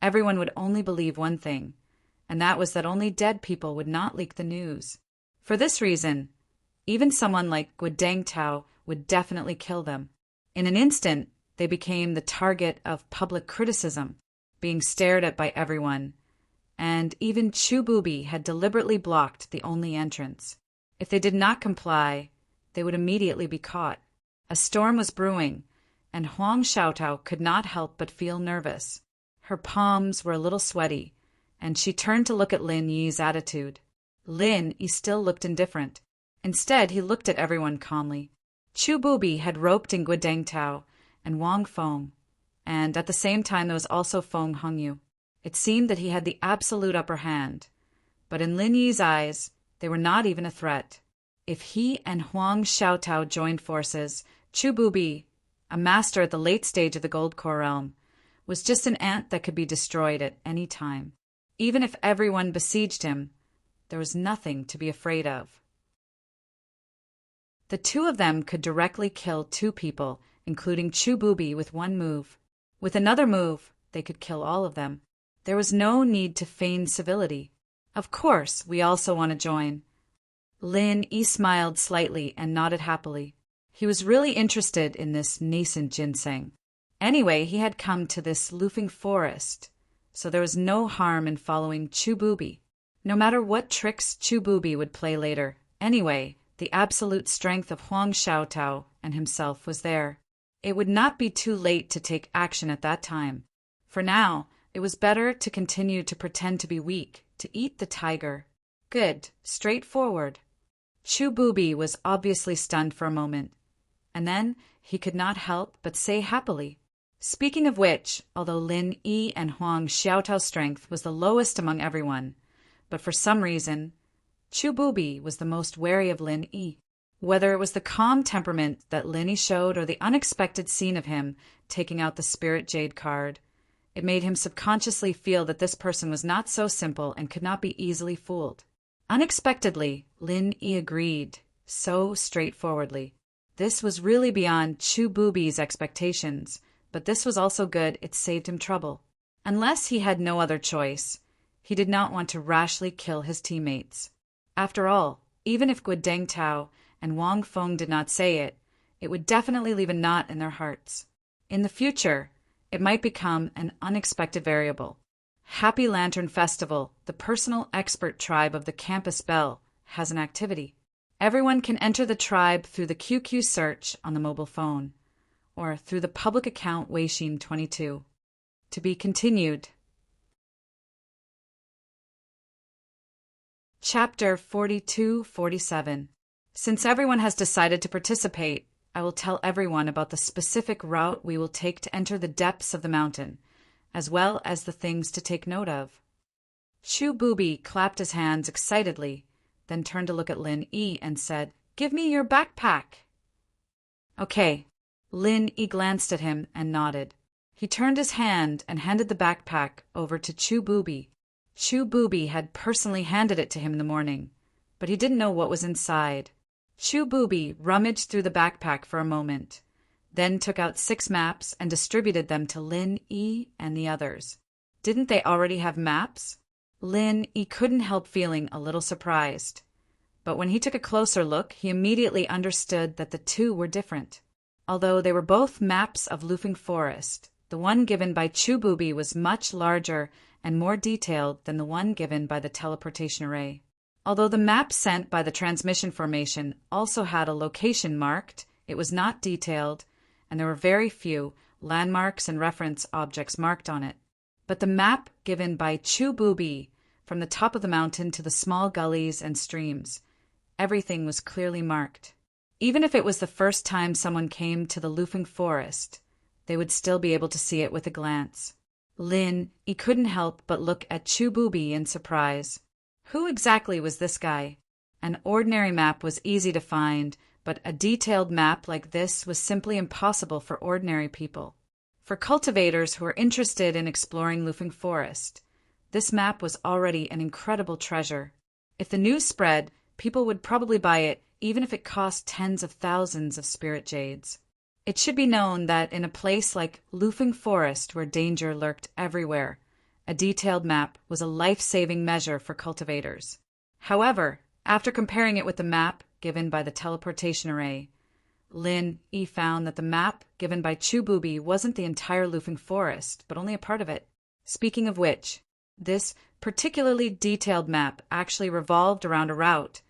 everyone would only believe one thing, and that was that only dead people would not leak the news. For this reason, even someone like Guodeng Tao would definitely kill them. In an instant, they became the target of public criticism, being stared at by everyone, and even Chububi had deliberately blocked the only entrance. If they did not comply, they would immediately be caught. A storm was brewing, and Huang Xiaotao could not help but feel nervous. Her palms were a little sweaty, and she turned to look at Lin Yi's attitude. Lin Yi still looked indifferent. Instead, he looked at everyone calmly. Chububi had roped in Guodeng Tao and Wang Feng, and at the same time there was also Feng Hongyu. It seemed that he had the absolute upper hand, but in Lin Yi's eyes, they were not even a threat. If he and Huang Xiaotao joined forces, Chububi, a master at the late stage of the Gold Core realm, was just an ant that could be destroyed at any time. Even if everyone besieged him, there was nothing to be afraid of. The 2 of them could directly kill 2 people, including Chububi, with one move. With another move, they could kill all of them. There was no need to feign civility. Of course, we also want to join. Lin Yi smiled slightly and nodded happily. He was really interested in this nascent ginseng. Anyway, he had come to this Lufeng forest, so there was no harm in following Chububi, no matter what tricks Chububi would play later. Anyway, the absolute strength of Huang Xiaotao and himself was there. It would not be too late to take action at that time. For now, it was better to continue to pretend to be weak, to eat the tiger. Good, straightforward. Chububi was obviously stunned for a moment, and then he could not help but say happily, Speaking of which, although Lin Yi and Huang Xiaotao's strength was the lowest among everyone, but for some reason, Chu Bubi was the most wary of Lin Yi. Whether it was the calm temperament that Lin Yi showed or the unexpected scene of him taking out the Spirit Jade card, it made him subconsciously feel that this person was not so simple and could not be easily fooled. Unexpectedly, Lin Yi agreed, so straightforwardly. This was really beyond Chu Bubi's expectations, but this was also good, it saved him trouble. Unless he had no other choice, he did not want to rashly kill his teammates. After all, even if Guodeng Tao and Wang Feng did not say it, it would definitely leave a knot in their hearts. In the future, it might become an unexpected variable. Happy Lantern Festival, the personal expert tribe of the Campus Bell, has an activity. Everyone can enter the tribe through the QQ search on the mobile phone, or through the public account Weixin 22. To be continued. Chapter 42-47. Since everyone has decided to participate, I will tell everyone about the specific route we will take to enter the depths of the mountain, as well as the things to take note of. Chu Bubi clapped his hands excitedly, then turned to look at Lin Yi and said, "Give me your backpack." Okay. Lin Yi glanced at him and nodded. He turned his hand and handed the backpack over to Chu Bubi. Chu Bubi had personally handed it to him in the morning, but he didn't know what was inside. Chu Bubi rummaged through the backpack for a moment, then took out 6 maps and distributed them to Lin Yi and the others. Didn't they already have maps? Lin Yi couldn't help feeling a little surprised, but when he took a closer look, he immediately understood that the two were different. Although they were both maps of Lufeng Forest, the one given by Chu Bubi was much larger and more detailed than the one given by the teleportation array. Although the map sent by the transmission formation also had a location marked, it was not detailed, and there were very few landmarks and reference objects marked on it. But the map given by Chu Bubi, from the top of the mountain to the small gullies and streams, everything was clearly marked. Even if it was the first time someone came to the Lufeng Forest, they would still be able to see it with a glance. Lin Yi couldn't help but look at Chu Bubi in surprise. Who exactly was this guy? An ordinary map was easy to find, but a detailed map like this was simply impossible for ordinary people. For cultivators who were interested in exploring Lufeng Forest, this map was already an incredible treasure. If the news spread, people would probably buy it, even if it cost tens of thousands of spirit jades. It should be known that in a place like Lufeng Forest, where danger lurked everywhere, a detailed map was a life-saving measure for cultivators. However, after comparing it with the map given by the teleportation array, Lin Yi found that the map given by Chu Bubi wasn't the entire Lufeng Forest, but only a part of it. Speaking of which, this particularly detailed map actually revolved around a route,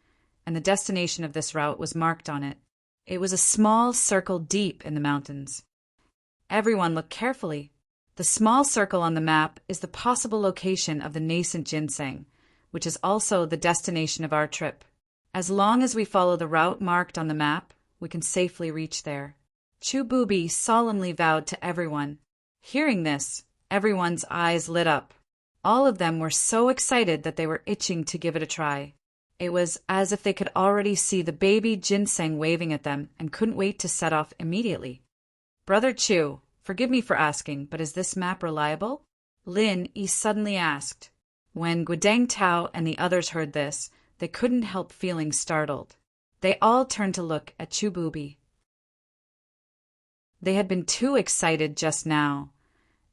and the destination of this route was marked on it. It was a small circle deep in the mountains. Everyone looked carefully. The small circle on the map is the possible location of the nascent ginseng, which is also the destination of our trip. As long as we follow the route marked on the map, we can safely reach there. Chu Bubi solemnly vowed to everyone. Hearing this, everyone's eyes lit up. All of them were so excited that they were itching to give it a try. It was as if they could already see the baby ginseng waving at them and couldn't wait to set off immediately. "Brother Chu, forgive me for asking, but is this map reliable?" Lin Yi suddenly asked. When Guodeng Tao and the others heard this, they couldn't help feeling startled. They all turned to look at Chu Bubi. They had been too excited just now,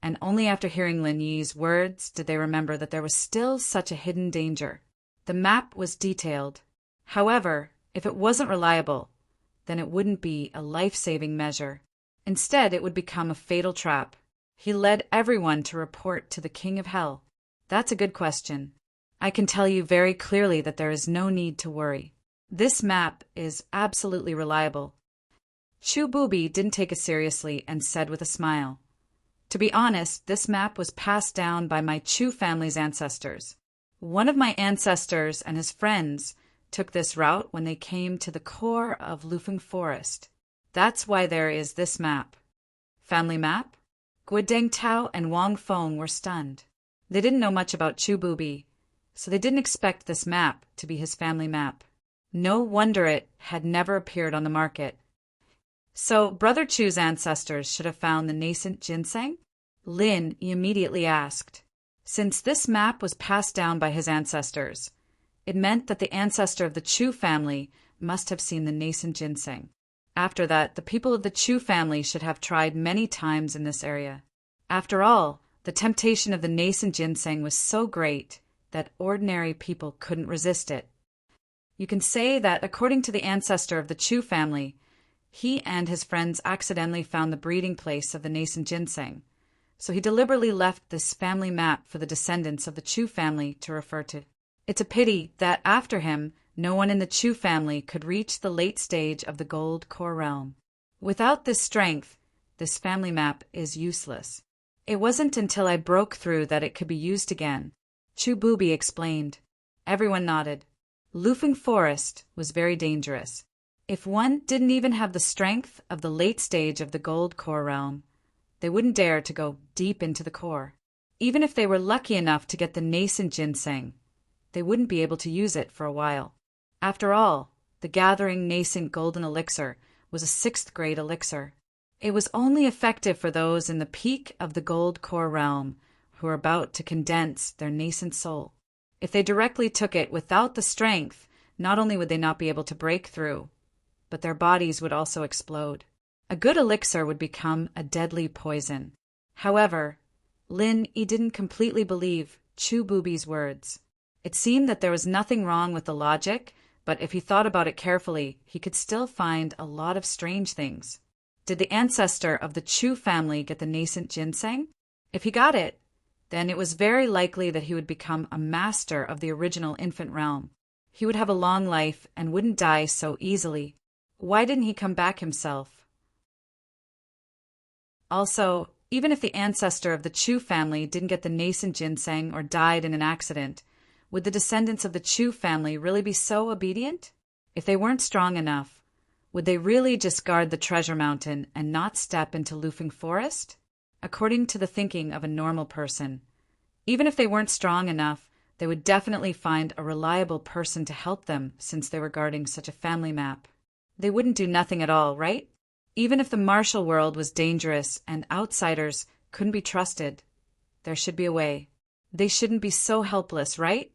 and only after hearing Lin Yi's words did they remember that there was still such a hidden danger. The map was detailed. However, if it wasn't reliable, then it wouldn't be a life-saving measure. Instead, it would become a fatal trap. He led everyone to report to the King of Hell. That's a good question. I can tell you very clearly that there is no need to worry. This map is absolutely reliable. Chu Bubi didn't take it seriously and said with a smile, "To be honest, this map was passed down by my Chu family's ancestors. One of my ancestors and his friends took this route when they came to the core of Lufeng Forest. That's why there is this map." "Family map?" Guodeng Tao and Wang Feng were stunned. They didn't know much about Chu Bubi, so they didn't expect this map to be his family map. No wonder it had never appeared on the market. So, Brother Chu's ancestors should have found the nascent ginseng? Lin immediately asked. Since this map was passed down by his ancestors, it meant that the ancestor of the Chu family must have seen the nascent ginseng. After that, the people of the Chu family should have tried many times in this area. After all, the temptation of the nascent ginseng was so great that ordinary people couldn't resist it. You can say that according to the ancestor of the Chu family, he and his friends accidentally found the breeding place of the nascent ginseng, so he deliberately left this family map for the descendants of the Chu family to refer to. It's a pity that after him, no one in the Chu family could reach the late stage of the gold core realm. Without this strength, this family map is useless. It wasn't until I broke through that it could be used again, Chu Bubi explained. Everyone nodded. Lufeng Forest was very dangerous. If one didn't even have the strength of the late stage of the gold core realm, they wouldn't dare to go deep into the core. Even if they were lucky enough to get the nascent ginseng, they wouldn't be able to use it for a while. After all, the gathering nascent golden elixir was a 6th grade elixir. It was only effective for those in the peak of the gold core realm who were about to condense their nascent soul. If they directly took it without the strength, not only would they not be able to break through, but their bodies would also explode. A good elixir would become a deadly poison. However, Lin Yi didn't completely believe Chu Bubi's words. It seemed that there was nothing wrong with the logic, but if he thought about it carefully, he could still find a lot of strange things. Did the ancestor of the Chu family get the nascent ginseng? If he got it, then it was very likely that he would become a master of the original infant realm. He would have a long life and wouldn't die so easily. Why didn't he come back himself? Also, even if the ancestor of the Chu family didn't get the nascent ginseng or died in an accident, would the descendants of the Chu family really be so obedient? If they weren't strong enough, would they really just guard the treasure mountain and not step into Lufeng Forest? According to the thinking of a normal person, even if they weren't strong enough, they would definitely find a reliable person to help them since they were guarding such a family map. They wouldn't do nothing at all, right? Even if the martial world was dangerous and outsiders couldn't be trusted, there should be a way. They shouldn't be so helpless, right?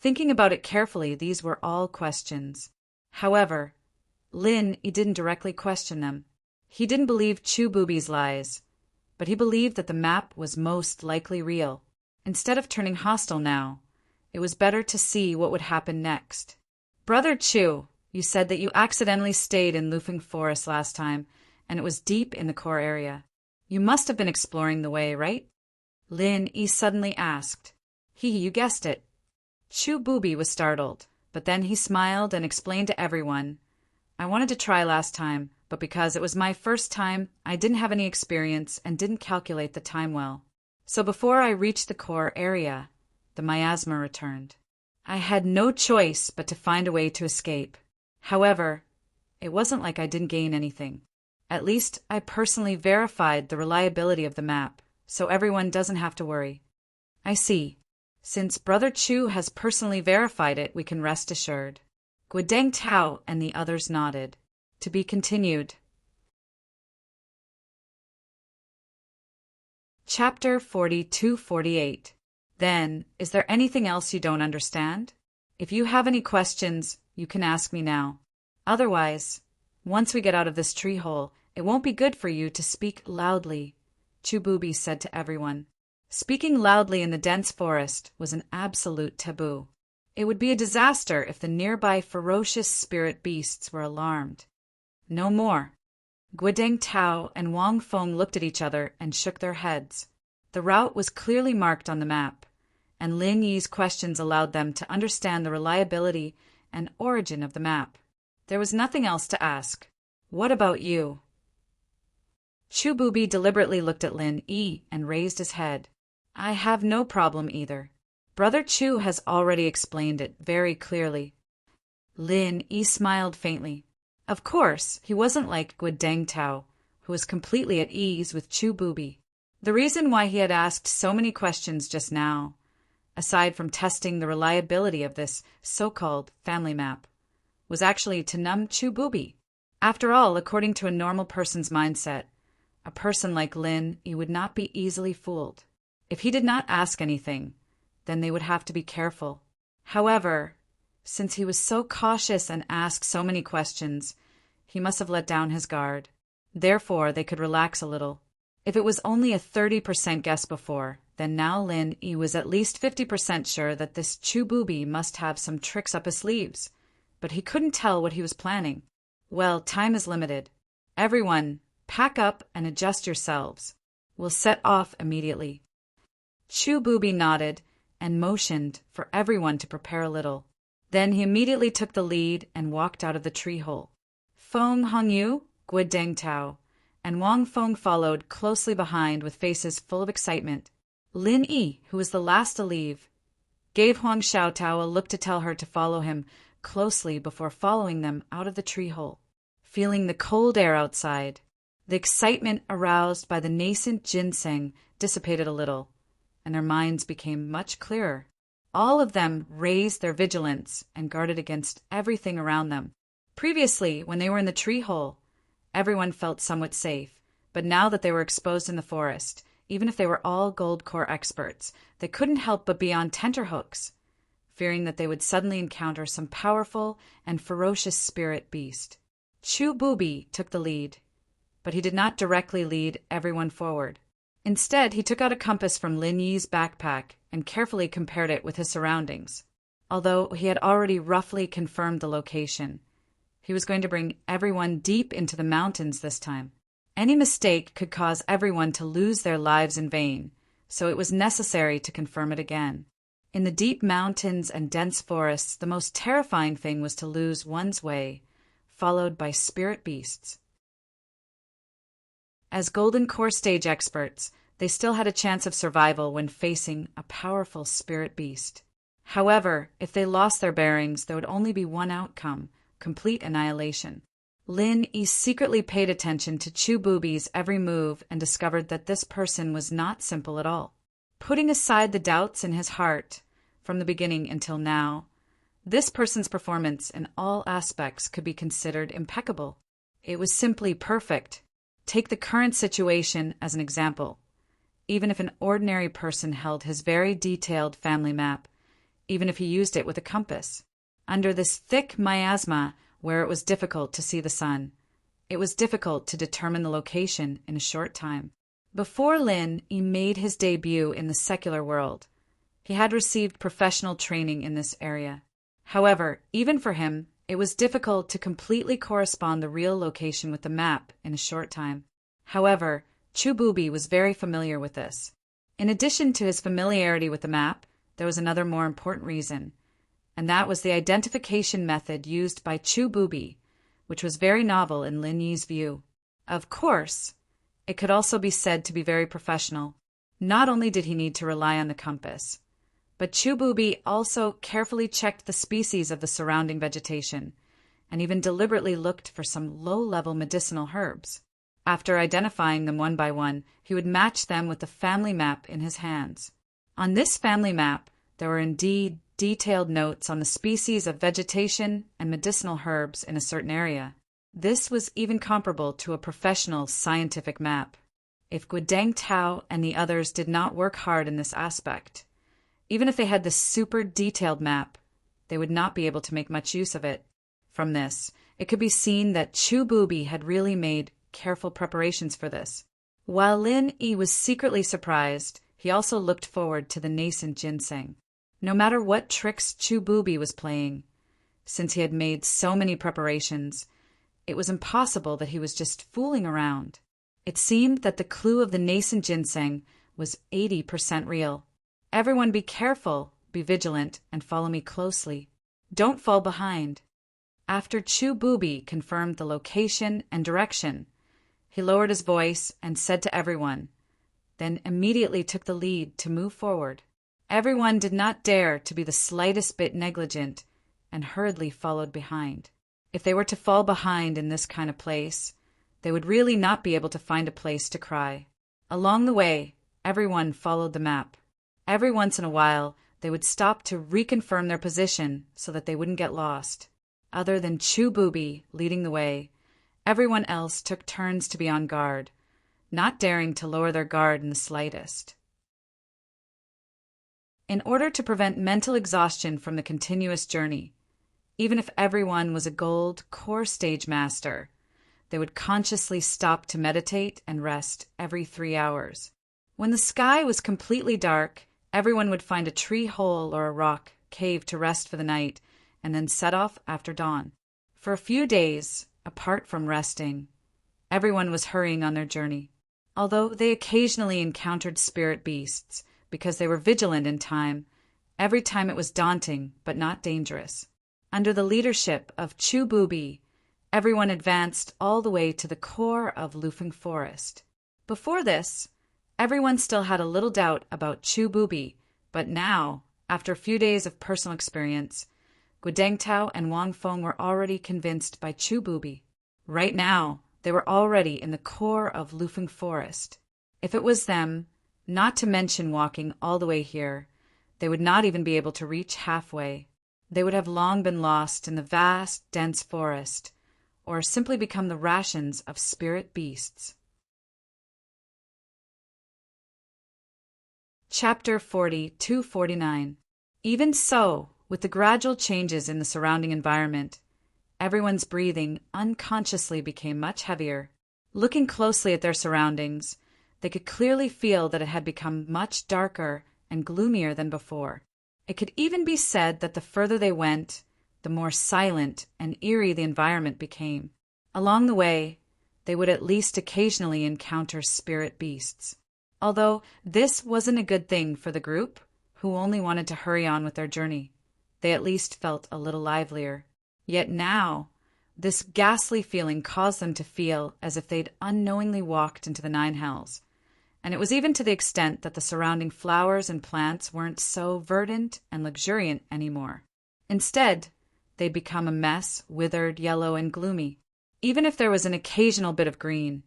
Thinking about it carefully, these were all questions. However, Lin Yi didn't directly question them. He didn't believe Chu Bubi's lies, but he believed that the map was most likely real. Instead of turning hostile now, it was better to see what would happen next. Brother Chu, you said that you accidentally stayed in Lufeng Forest last time, and it was deep in the core area. You must have been exploring the way, right? Lin Yi suddenly asked. You guessed it. Chu Bubi was startled, but then he smiled and explained to everyone. I wanted to try last time, but because it was my first time, I didn't have any experience and didn't calculate the time well. So before I reached the core area, the miasma returned. I had no choice but to find a way to escape. However, it wasn't like I didn't gain anything. At least I personally verified the reliability of the map, so everyone doesn't have to worry. I see. Since Brother Chu has personally verified it, we can rest assured. Guodeng Tao and the others nodded. To be continued. Chapter 42-48. Then, is there anything else you don't understand? If you have any questions, you can ask me now. Otherwise, once we get out of this tree hole, it won't be good for you to speak loudly, Chu Bubi said to everyone. Speaking loudly in the dense forest was an absolute taboo. It would be a disaster if the nearby ferocious spirit beasts were alarmed. No more. Guodeng Tao and Wang Feng looked at each other and shook their heads. The route was clearly marked on the map, and Lin Yi's questions allowed them to understand the reliability and origin of the map. There was nothing else to ask. What about you? Chu Bubi deliberately looked at Lin Yi and raised his head. I have no problem either. Brother Chu has already explained it very clearly. Lin Yi smiled faintly. Of course, he wasn't like Guodeng Tao, who was completely at ease with Chu Bubi. The reason why he had asked so many questions just now, aside from testing the reliability of this so-called family map, was actually to numb Chu Booby. After all, according to a normal person's mindset, a person like Lin Yi would not be easily fooled. If he did not ask anything, then they would have to be careful. However, since he was so cautious and asked so many questions, he must have let down his guard. Therefore, they could relax a little. If it was only a 30% guess before, then now Lin Yi was at least 50% sure that this Chu Booby must have some tricks up his sleeves, but he couldn't tell what he was planning. Well, time is limited. Everyone, pack up and adjust yourselves. We'll set off immediately. Chu Booby nodded and motioned for everyone to prepare a little. Then he immediately took the lead and walked out of the tree hole. Feng Hongyu, Gui Deng Tao, and Wang Feng followed closely behind with faces full of excitement. Lin Yi, who was the last to leave, gave Huang Xiaotao a look to tell her to follow him closely before following them out of the tree hole. Feeling the cold air outside, the excitement aroused by the nascent ginseng dissipated a little, and their minds became much clearer. All of them raised their vigilance and guarded against everything around them. Previously, when they were in the tree hole, everyone felt somewhat safe, but now that they were exposed in the forest, even if they were all gold core experts, they couldn't help but be on tenterhooks, fearing that they would suddenly encounter some powerful and ferocious spirit beast. Chu Booby took the lead, but he did not directly lead everyone forward. Instead, he took out a compass from Lin Yi's backpack and carefully compared it with his surroundings. Although he had already roughly confirmed the location, he was going to bring everyone deep into the mountains this time. Any mistake could cause everyone to lose their lives in vain, so it was necessary to confirm it again. In the deep mountains and dense forests, the most terrifying thing was to lose one's way, followed by spirit beasts. As Golden Core stage experts, they still had a chance of survival when facing a powerful spirit beast. However, if they lost their bearings, there would only be one outcome: complete annihilation. Lin Yi secretly paid attention to Chu Booby's every move and discovered that this person was not simple at all. Putting aside the doubts in his heart from the beginning until now, this person's performance in all aspects could be considered impeccable. It was simply perfect. Take the current situation as an example. Even if an ordinary person held his very detailed family map, even if he used it with a compass, under this thick miasma where it was difficult to see the sun, it was difficult to determine the location in a short time. Before Lin Yi made his debut in the secular world, he had received professional training in this area. However, even for him, it was difficult to completely correspond the real location with the map in a short time. However, Chu Booby was very familiar with this. In addition to his familiarity with the map, there was another more important reason, and that was the identification method used by Chu Booby, which was very novel in Lin Yi's view. Of course, it could also be said to be very professional. Not only did he need to rely on the compass, but Chu Booby also carefully checked the species of the surrounding vegetation, and even deliberately looked for some low-level medicinal herbs. After identifying them one by one, he would match them with the family map in his hands. On this family map, there were indeed detailed notes on the species of vegetation and medicinal herbs in a certain area. This was even comparable to a professional scientific map. If Gui Deng Tao and the others did not work hard in this aspect, even if they had the super detailed map, they would not be able to make much use of it. From this, it could be seen that Chu Booby had really made careful preparations for this. While Lin Yi was secretly surprised, he also looked forward to the nascent ginseng. No matter what tricks Chu Booby was playing, since he had made so many preparations, it was impossible that he was just fooling around. It seemed that the clue of the nascent ginseng was 80% real. Everyone be careful, be vigilant, and follow me closely. Don't fall behind. After Chu Booby confirmed the location and direction, he lowered his voice and said to everyone, then immediately took the lead to move forward. Everyone did not dare to be the slightest bit negligent and hurriedly followed behind. If they were to fall behind in this kind of place, they would really not be able to find a place to cry. Along the way, everyone followed the map. Every once in a while, they would stop to reconfirm their position so that they wouldn't get lost. Other than Chu Booby leading the way, everyone else took turns to be on guard, not daring to lower their guard in the slightest. In order to prevent mental exhaustion from the continuous journey, even if everyone was a gold core stage master, they would consciously stop to meditate and rest every 3 hours. When the sky was completely dark, everyone would find a tree hole or a rock cave to rest for the night and then set off after dawn. For a few days, apart from resting, everyone was hurrying on their journey. Although they occasionally encountered spirit beasts because they were vigilant in time, every time it was daunting but not dangerous. Under the leadership of Chu Booby, everyone advanced all the way to the core of Lufeng Forest. Before this, everyone still had a little doubt about Chu Booby, but now, after a few days of personal experience, Guodengtao and Wang Feng were already convinced by Chu Booby. Right now, they were already in the core of Lufeng Forest. If it was them, not to mention walking all the way here, they would not even be able to reach halfway. They would have long been lost in the vast, dense forest, or simply become the rations of spirit beasts. Chapter 40-49. Even so, with the gradual changes in the surrounding environment, everyone's breathing unconsciously became much heavier. Looking closely at their surroundings, they could clearly feel that it had become much darker and gloomier than before. It could even be said that the further they went, the more silent and eerie the environment became. Along the way, they would at least occasionally encounter spirit beasts. Although this wasn't a good thing for the group, who only wanted to hurry on with their journey, they at least felt a little livelier. Yet now, this ghastly feeling caused them to feel as if they'd unknowingly walked into the nine hells. And it was even to the extent that the surrounding flowers and plants weren't so verdant and luxuriant anymore. Instead, they'd become a mess, withered, yellow, and gloomy. Even if there was an occasional bit of green,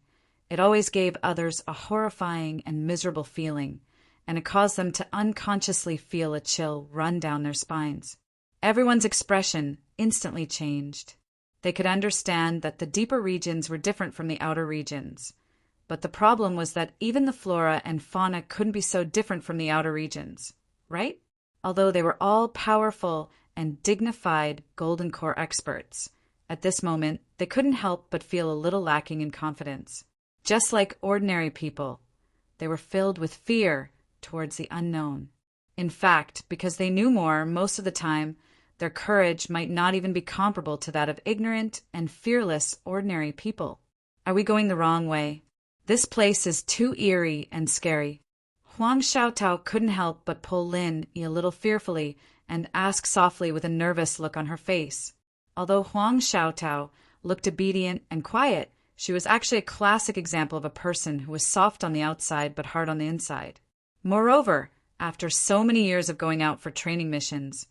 it always gave others a horrifying and miserable feeling, and it caused them to unconsciously feel a chill run down their spines. Everyone's expression instantly changed. They could understand that the deeper regions were different from the outer regions, but the problem was that even the flora and fauna couldn't be so different from the outer regions, right? Although they were all powerful and dignified Golden Core experts, at this moment they couldn't help but feel a little lacking in confidence. Just like ordinary people, they were filled with fear towards the unknown. In fact, because they knew more most of the time, their courage might not even be comparable to that of ignorant and fearless ordinary people. Are we going the wrong way? This place is too eerie and scary. Huang Xiaotao couldn't help but pull Lin a little fearfully and ask softly with a nervous look on her face. Although Huang Xiaotao looked obedient and quiet, she was actually a classic example of a person who was soft on the outside but hard on the inside. Moreover, after so many years of going out for training missions,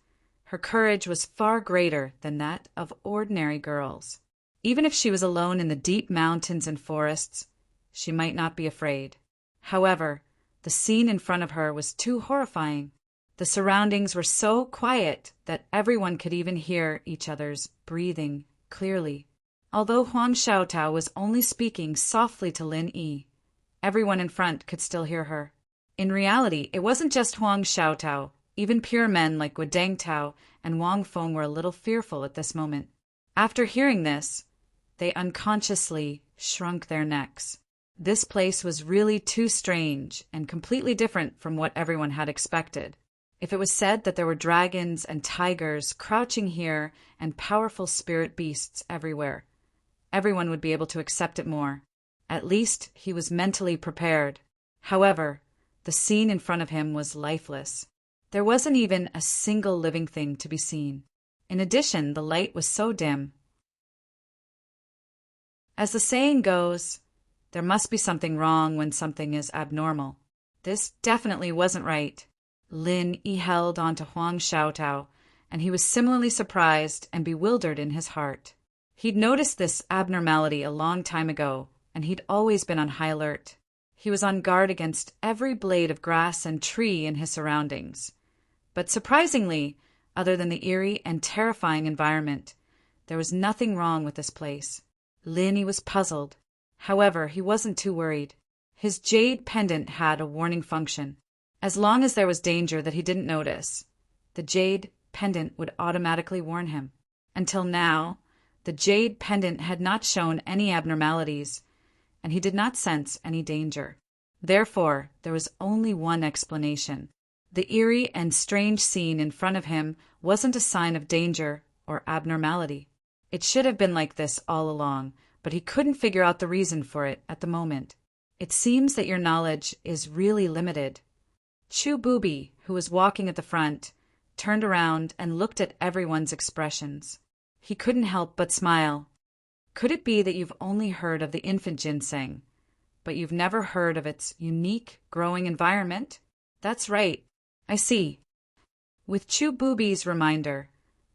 her courage was far greater than that of ordinary girls. Even if she was alone in the deep mountains and forests, she might not be afraid. However, the scene in front of her was too horrifying. The surroundings were so quiet that everyone could even hear each other's breathing clearly. Although Huang Xiaotao was only speaking softly to Lin Yi, everyone in front could still hear her. In reality, it wasn't just Huang Xiaotao. Even pure men like Guodengtao and Wang Feng were a little fearful at this moment. After hearing this, they unconsciously shrunk their necks. This place was really too strange and completely different from what everyone had expected. If it was said that there were dragons and tigers crouching here and powerful spirit beasts everywhere, everyone would be able to accept it more. At least he was mentally prepared. However, the scene in front of him was lifeless. There wasn't even a single living thing to be seen. In addition, the light was so dim. As the saying goes, there must be something wrong when something is abnormal. This definitely wasn't right. Lin Yi held onto Huang Xiaotao, and he was similarly surprised and bewildered in his heart. He'd noticed this abnormality a long time ago, and he'd always been on high alert. He was on guard against every blade of grass and tree in his surroundings. But surprisingly, other than the eerie and terrifying environment, there was nothing wrong with this place. Linny was puzzled. However, he wasn't too worried. His jade pendant had a warning function. As long as there was danger that he didn't notice, the jade pendant would automatically warn him. Until now, the jade pendant had not shown any abnormalities, and he did not sense any danger. Therefore, there was only one explanation. The eerie and strange scene in front of him wasn't a sign of danger or abnormality. It should have been like this all along, but he couldn't figure out the reason for it at the moment. It seems that your knowledge is really limited. Chu Booby, who was walking at the front, turned around and looked at everyone's expressions. He couldn't help but smile. Could it be that you've only heard of the infant ginseng, but you've never heard of its unique growing environment? That's right. I see. With Chu Booby's reminder,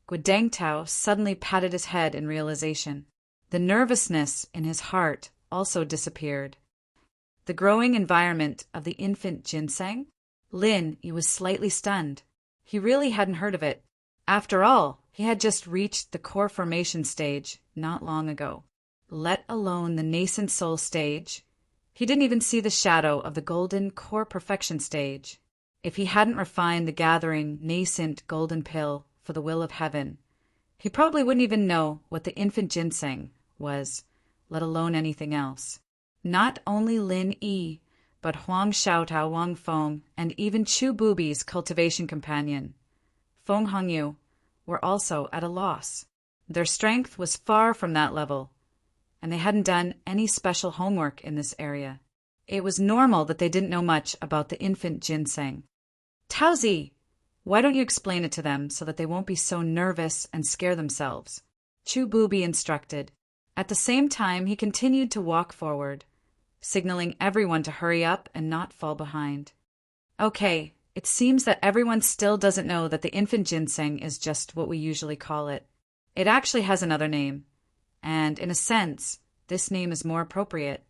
Guadangtao suddenly patted his head in realization. The nervousness in his heart also disappeared. The growing environment of the infant ginseng? Lin was slightly stunned. He really hadn't heard of it. After all, he had just reached the core formation stage not long ago, let alone the nascent soul stage. He didn't even see the shadow of the golden core perfection stage. If he hadn't refined the gathering nascent golden pill for the will of heaven, he probably wouldn't even know what the infant ginseng was, let alone anything else. Not only Lin Yi, but Huang Xiaotao Wang Feng and even Chu Booby's cultivation companion, Feng Hongyu, were also at a loss. Their strength was far from that level, and they hadn't done any special homework in this area. It was normal that they didn't know much about the infant ginseng. Taozi, why don't you explain it to them so that they won't be so nervous and scare themselves? Chu Booby instructed. At the same time, he continued to walk forward, signaling everyone to hurry up and not fall behind. Okay, it seems that everyone still doesn't know that the infant ginseng is just what we usually call it. It actually has another name, and in a sense, this name is more appropriate.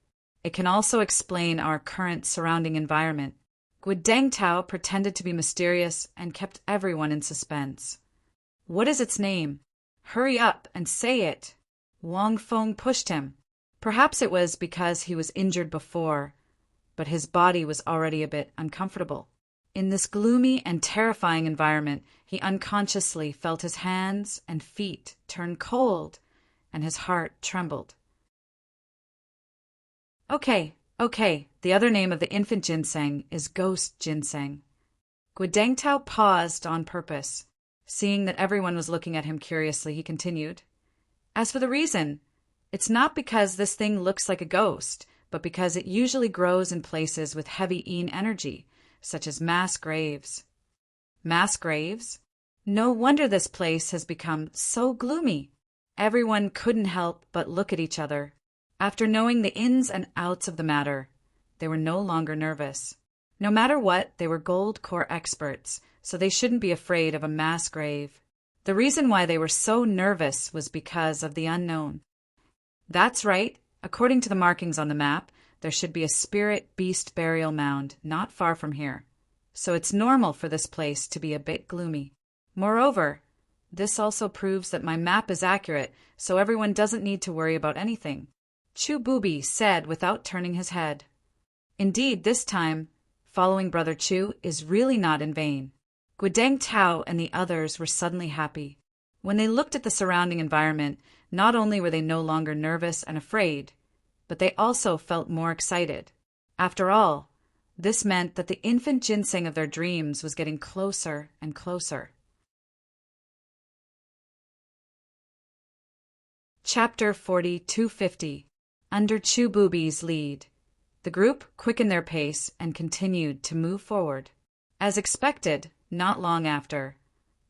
It can also explain our current surrounding environment. Guadangtao pretended to be mysterious and kept everyone in suspense. What is its name? Hurry up and say it. Wang Feng pushed him. Perhaps it was because he was injured before, but his body was already a bit uncomfortable. In this gloomy and terrifying environment, he unconsciously felt his hands and feet turn cold, and his heart trembled. Okay, the other name of the infant ginseng is ghost ginseng. Guadangtao paused on purpose. Seeing that everyone was looking at him curiously, he continued. As for the reason, it's not because this thing looks like a ghost, but because it usually grows in places with heavy yin energy, such as mass graves. Mass graves? No wonder this place has become so gloomy. Everyone couldn't help but look at each other. After knowing the ins and outs of the matter, they were no longer nervous. No matter what, they were gold core experts, so they shouldn't be afraid of a mass grave. The reason why they were so nervous was because of the unknown. That's right. According to the markings on the map, there should be a spirit beast burial mound not far from here, so it's normal for this place to be a bit gloomy. Moreover, this also proves that my map is accurate, so everyone doesn't need to worry about anything, Chu Booby said without turning his head. Indeed, this time, following Brother Chu is really not in vain. Guadangtao and the others were suddenly happy. When they looked at the surrounding environment, not only were they no longer nervous and afraid, but they also felt more excited. After all, this meant that the infant ginseng of their dreams was getting closer and closer. Chapter 4250. Under Chu Booby's lead, the group quickened their pace and continued to move forward. As expected, not long after,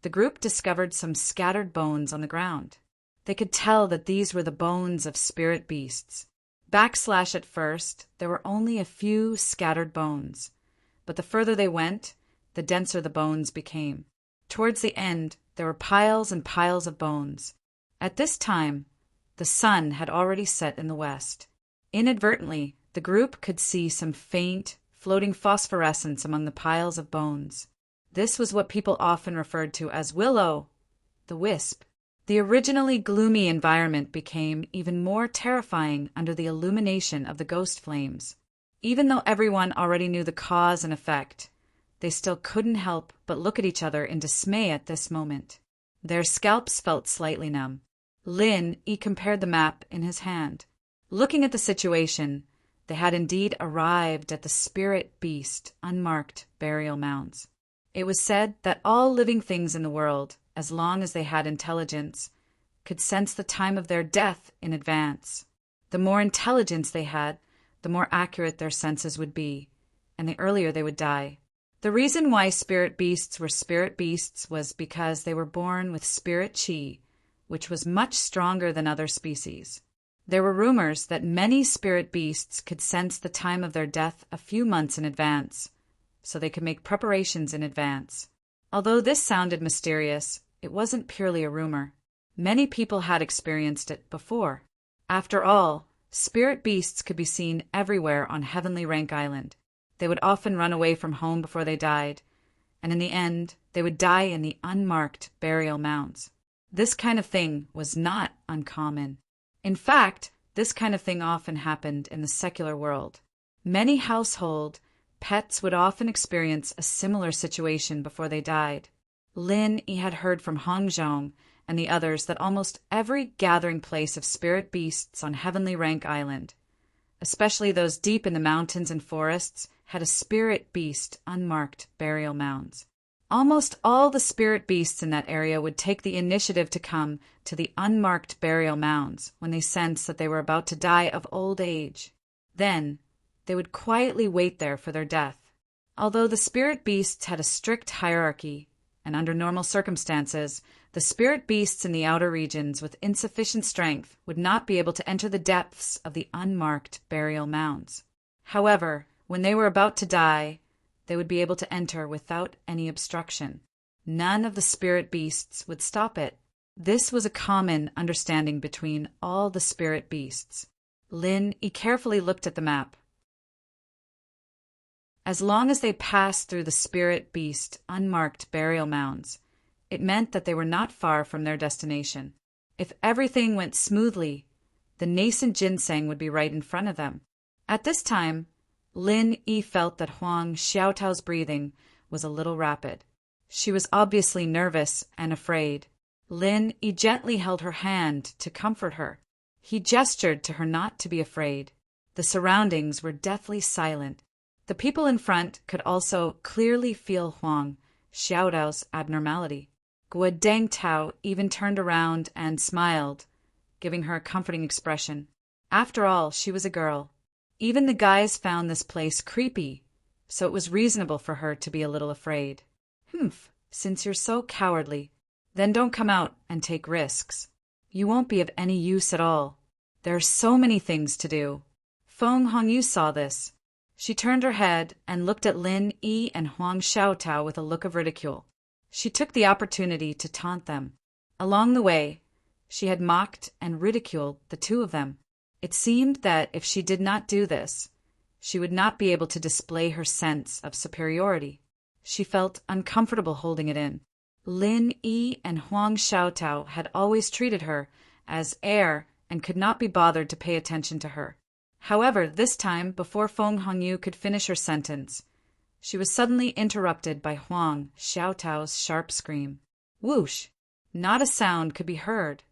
the group discovered some scattered bones on the ground. They could tell that these were the bones of spirit beasts. At first, there were only a few scattered bones, but the further they went, the denser the bones became. Towards the end, there were piles and piles of bones. At this time, the sun had already set in the west. Inadvertently, the the group could see some faint, floating phosphorescence among the piles of bones. This was what people often referred to as Willow, the wisp. The originally gloomy environment became even more terrifying under the illumination of the ghost flames. Even though everyone already knew the cause and effect, they still couldn't help but look at each other in dismay at this moment. Their scalps felt slightly numb. Lin compared the map in his hand. Looking at the situation, they had indeed arrived at the spirit beast unmarked burial mounds. It was said that all living things in the world, as long as they had intelligence, could sense the time of their death in advance. The more intelligence they had, the more accurate their senses would be, and the earlier they would die. The reason why spirit beasts were spirit beasts was because they were born with spirit chi, which was much stronger than other species. There were rumors that many spirit beasts could sense the time of their death a few months in advance, so they could make preparations in advance. Although this sounded mysterious, it wasn't purely a rumor. Many people had experienced it before. After all, spirit beasts could be seen everywhere on Heavenly Rank Island. They would often run away from home before they died, and in the end, they would die in the unmarked burial mounds. This kind of thing was not uncommon. In fact, this kind of thing often happened in the secular world. Many household pets would often experience a similar situation before they died. Lin had heard from Hongzhong and the others that almost every gathering place of spirit beasts on Heavenly Rank Island, especially those deep in the mountains and forests, had a spirit beast unmarked burial mounds. Almost all the spirit beasts in that area would take the initiative to come to the unmarked burial mounds when they sensed that they were about to die of old age. Then, they would quietly wait there for their death. Although the spirit beasts had a strict hierarchy, and under normal circumstances, the spirit beasts in the outer regions with insufficient strength would not be able to enter the depths of the unmarked burial mounds. However, when they were about to die, they would be able to enter without any obstruction. None of the spirit beasts would stop it. This was a common understanding between all the spirit beasts. Lin carefully looked at the map. As long as they passed through the spirit beast unmarked burial mounds, it meant that they were not far from their destination. If everything went smoothly, the nascent ginseng would be right in front of them. At this time, Lin felt that Huang Xiaotao's breathing was a little rapid. She was obviously nervous and afraid. Lin gently held her hand to comfort her. He gestured to her not to be afraid. The surroundings were deathly silent. The people in front could also clearly feel Huang Xiaotao's abnormality. Guo Dengtao even turned around and smiled, giving her a comforting expression. After all, she was a girl. Even the guys found this place creepy, so it was reasonable for her to be a little afraid. Since you're so cowardly, then don't come out and take risks. You won't be of any use at all. There are so many things to do. Feng Hongyu saw this. She turned her head and looked at Lin and Huang Xiaotao with a look of ridicule. She took the opportunity to taunt them. Along the way, she had mocked and ridiculed the two of them. It seemed that if she did not do this, she would not be able to display her sense of superiority. She felt uncomfortable holding it in. Lin and Huang Xiaotao had always treated her as heir and could not be bothered to pay attention to her. However, this time, before Feng Hongyu could finish her sentence, she was suddenly interrupted by Huang Xiaotao's sharp scream. Whoosh! Not a sound could be heard.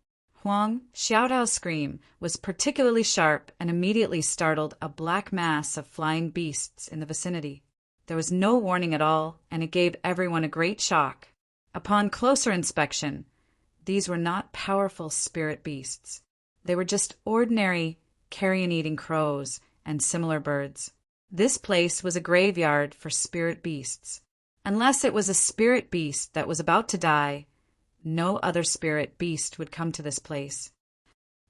Huang Xiaotao's scream was particularly sharp and immediately startled a black mass of flying beasts in the vicinity. There was no warning at all, and it gave everyone a great shock. Upon closer inspection, these were not powerful spirit beasts. They were just ordinary carrion-eating crows and similar birds. This place was a graveyard for spirit beasts. Unless it was a spirit beast that was about to die, no other spirit beast would come to this place.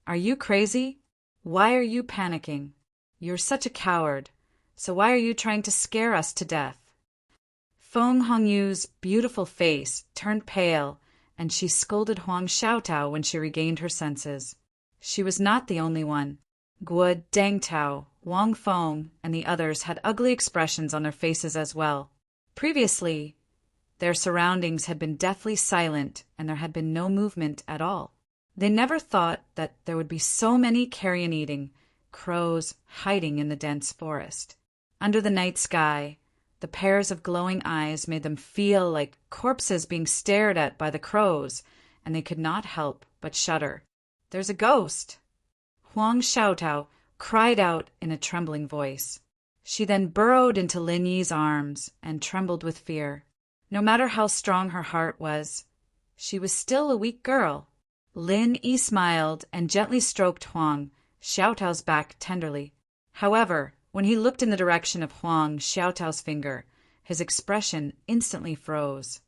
Are you crazy? Why are you panicking? You're such a coward, so why are you trying to scare us to death? Feng Hongyu's beautiful face turned pale, and she scolded Huang Xiaotao when she regained her senses. She was not the only one. Guo Dengtao Wang Feng and the others had ugly expressions on their faces as well. Previously, their surroundings had been deathly silent and there had been no movement at all. They never thought that there would be so many carrion-eating crows hiding in the dense forest. Under the night sky, the pairs of glowing eyes made them feel like corpses being stared at by the crows, and they could not help but shudder. "There's a ghost!" Huang Xiaotao cried out in a trembling voice. She then burrowed into Lin Yi's arms and trembled with fear. No matter how strong her heart was, she was still a weak girl. Lin Yi smiled and gently stroked Huang Xiaotao's back tenderly. However, when he looked in the direction of Huang Xiaotao's finger, his expression instantly froze.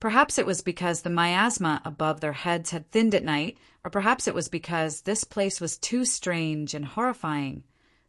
Perhaps it was because the miasma above their heads had thinned at night, or perhaps it was because this place was too strange and horrifying.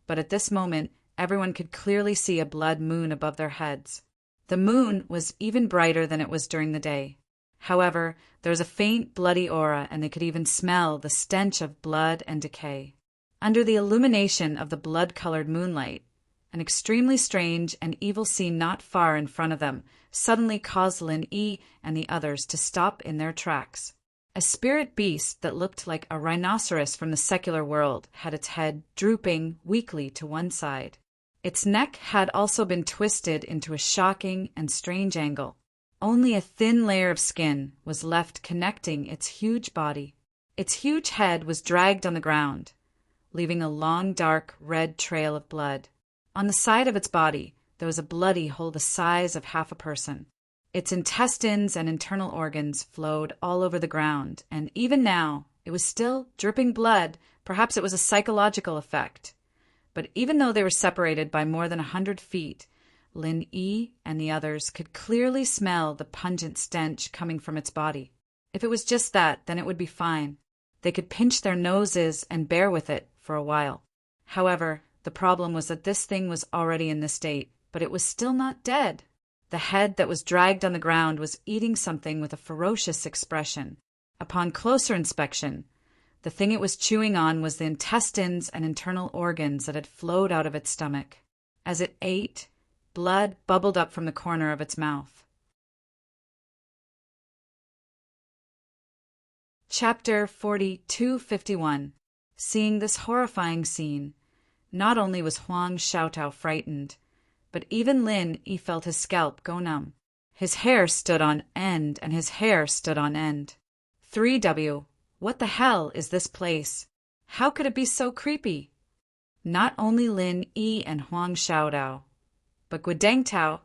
But at this moment, everyone could clearly see a blood moon above their heads. The moon was even brighter than it was during the day. However, there was a faint bloody aura, and they could even smell the stench of blood and decay. Under the illumination of the blood-colored moonlight, an extremely strange and evil scene not far in front of them suddenly caused Lin Yi and the others to stop in their tracks. A spirit beast that looked like a rhinoceros from the secular world had its head drooping weakly to one side. Its neck had also been twisted into a shocking and strange angle. Only a thin layer of skin was left connecting its huge body. Its huge head was dragged on the ground, leaving a long, dark, red trail of blood. On the side of its body, there was a bloody hole the size of half a person. Its intestines and internal organs flowed all over the ground, and even now, it was still dripping blood. Perhaps it was a psychological effect. But even though they were separated by more than 100 feet, Lin Yi and the others could clearly smell the pungent stench coming from its body. If it was just that, then it would be fine. They could pinch their noses and bear with it for a while. However, the problem was that this thing was already in this state, but it was still not dead. The head that was dragged on the ground was eating something with a ferocious expression. Upon closer inspection, the thing it was chewing on was the intestines and internal organs that had flowed out of its stomach. As it ate, blood bubbled up from the corner of its mouth. Chapter 4251. Seeing this horrifying scene, not only was Huang Xiaotao frightened, but even Lin Yi felt his scalp go numb. His hair stood on end, and his hair stood on end. 3W, what the hell is this place? How could it be so creepy? Not only Lin Yi and Huang Xiaotao, but Guidangtao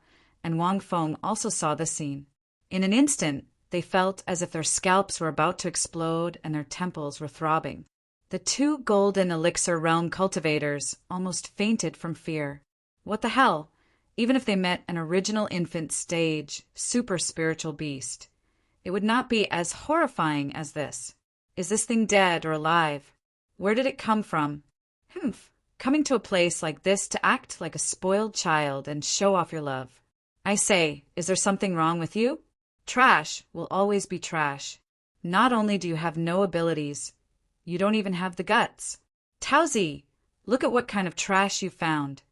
and Wang Feng also saw the scene. In an instant, they felt as if their scalps were about to explode and their temples were throbbing. The two golden elixir realm cultivators almost fainted from fear. What the hell? Even if they met an original infant stage, super spiritual beast, it would not be as horrifying as this. Is this thing dead or alive? Where did it come from? Coming to a place like this to act like a spoiled child and show off your love. I say, is there something wrong with you? Trash will always be trash. Not only do you have no abilities, you don't even have the guts. Taozi, look at what kind of trash you found.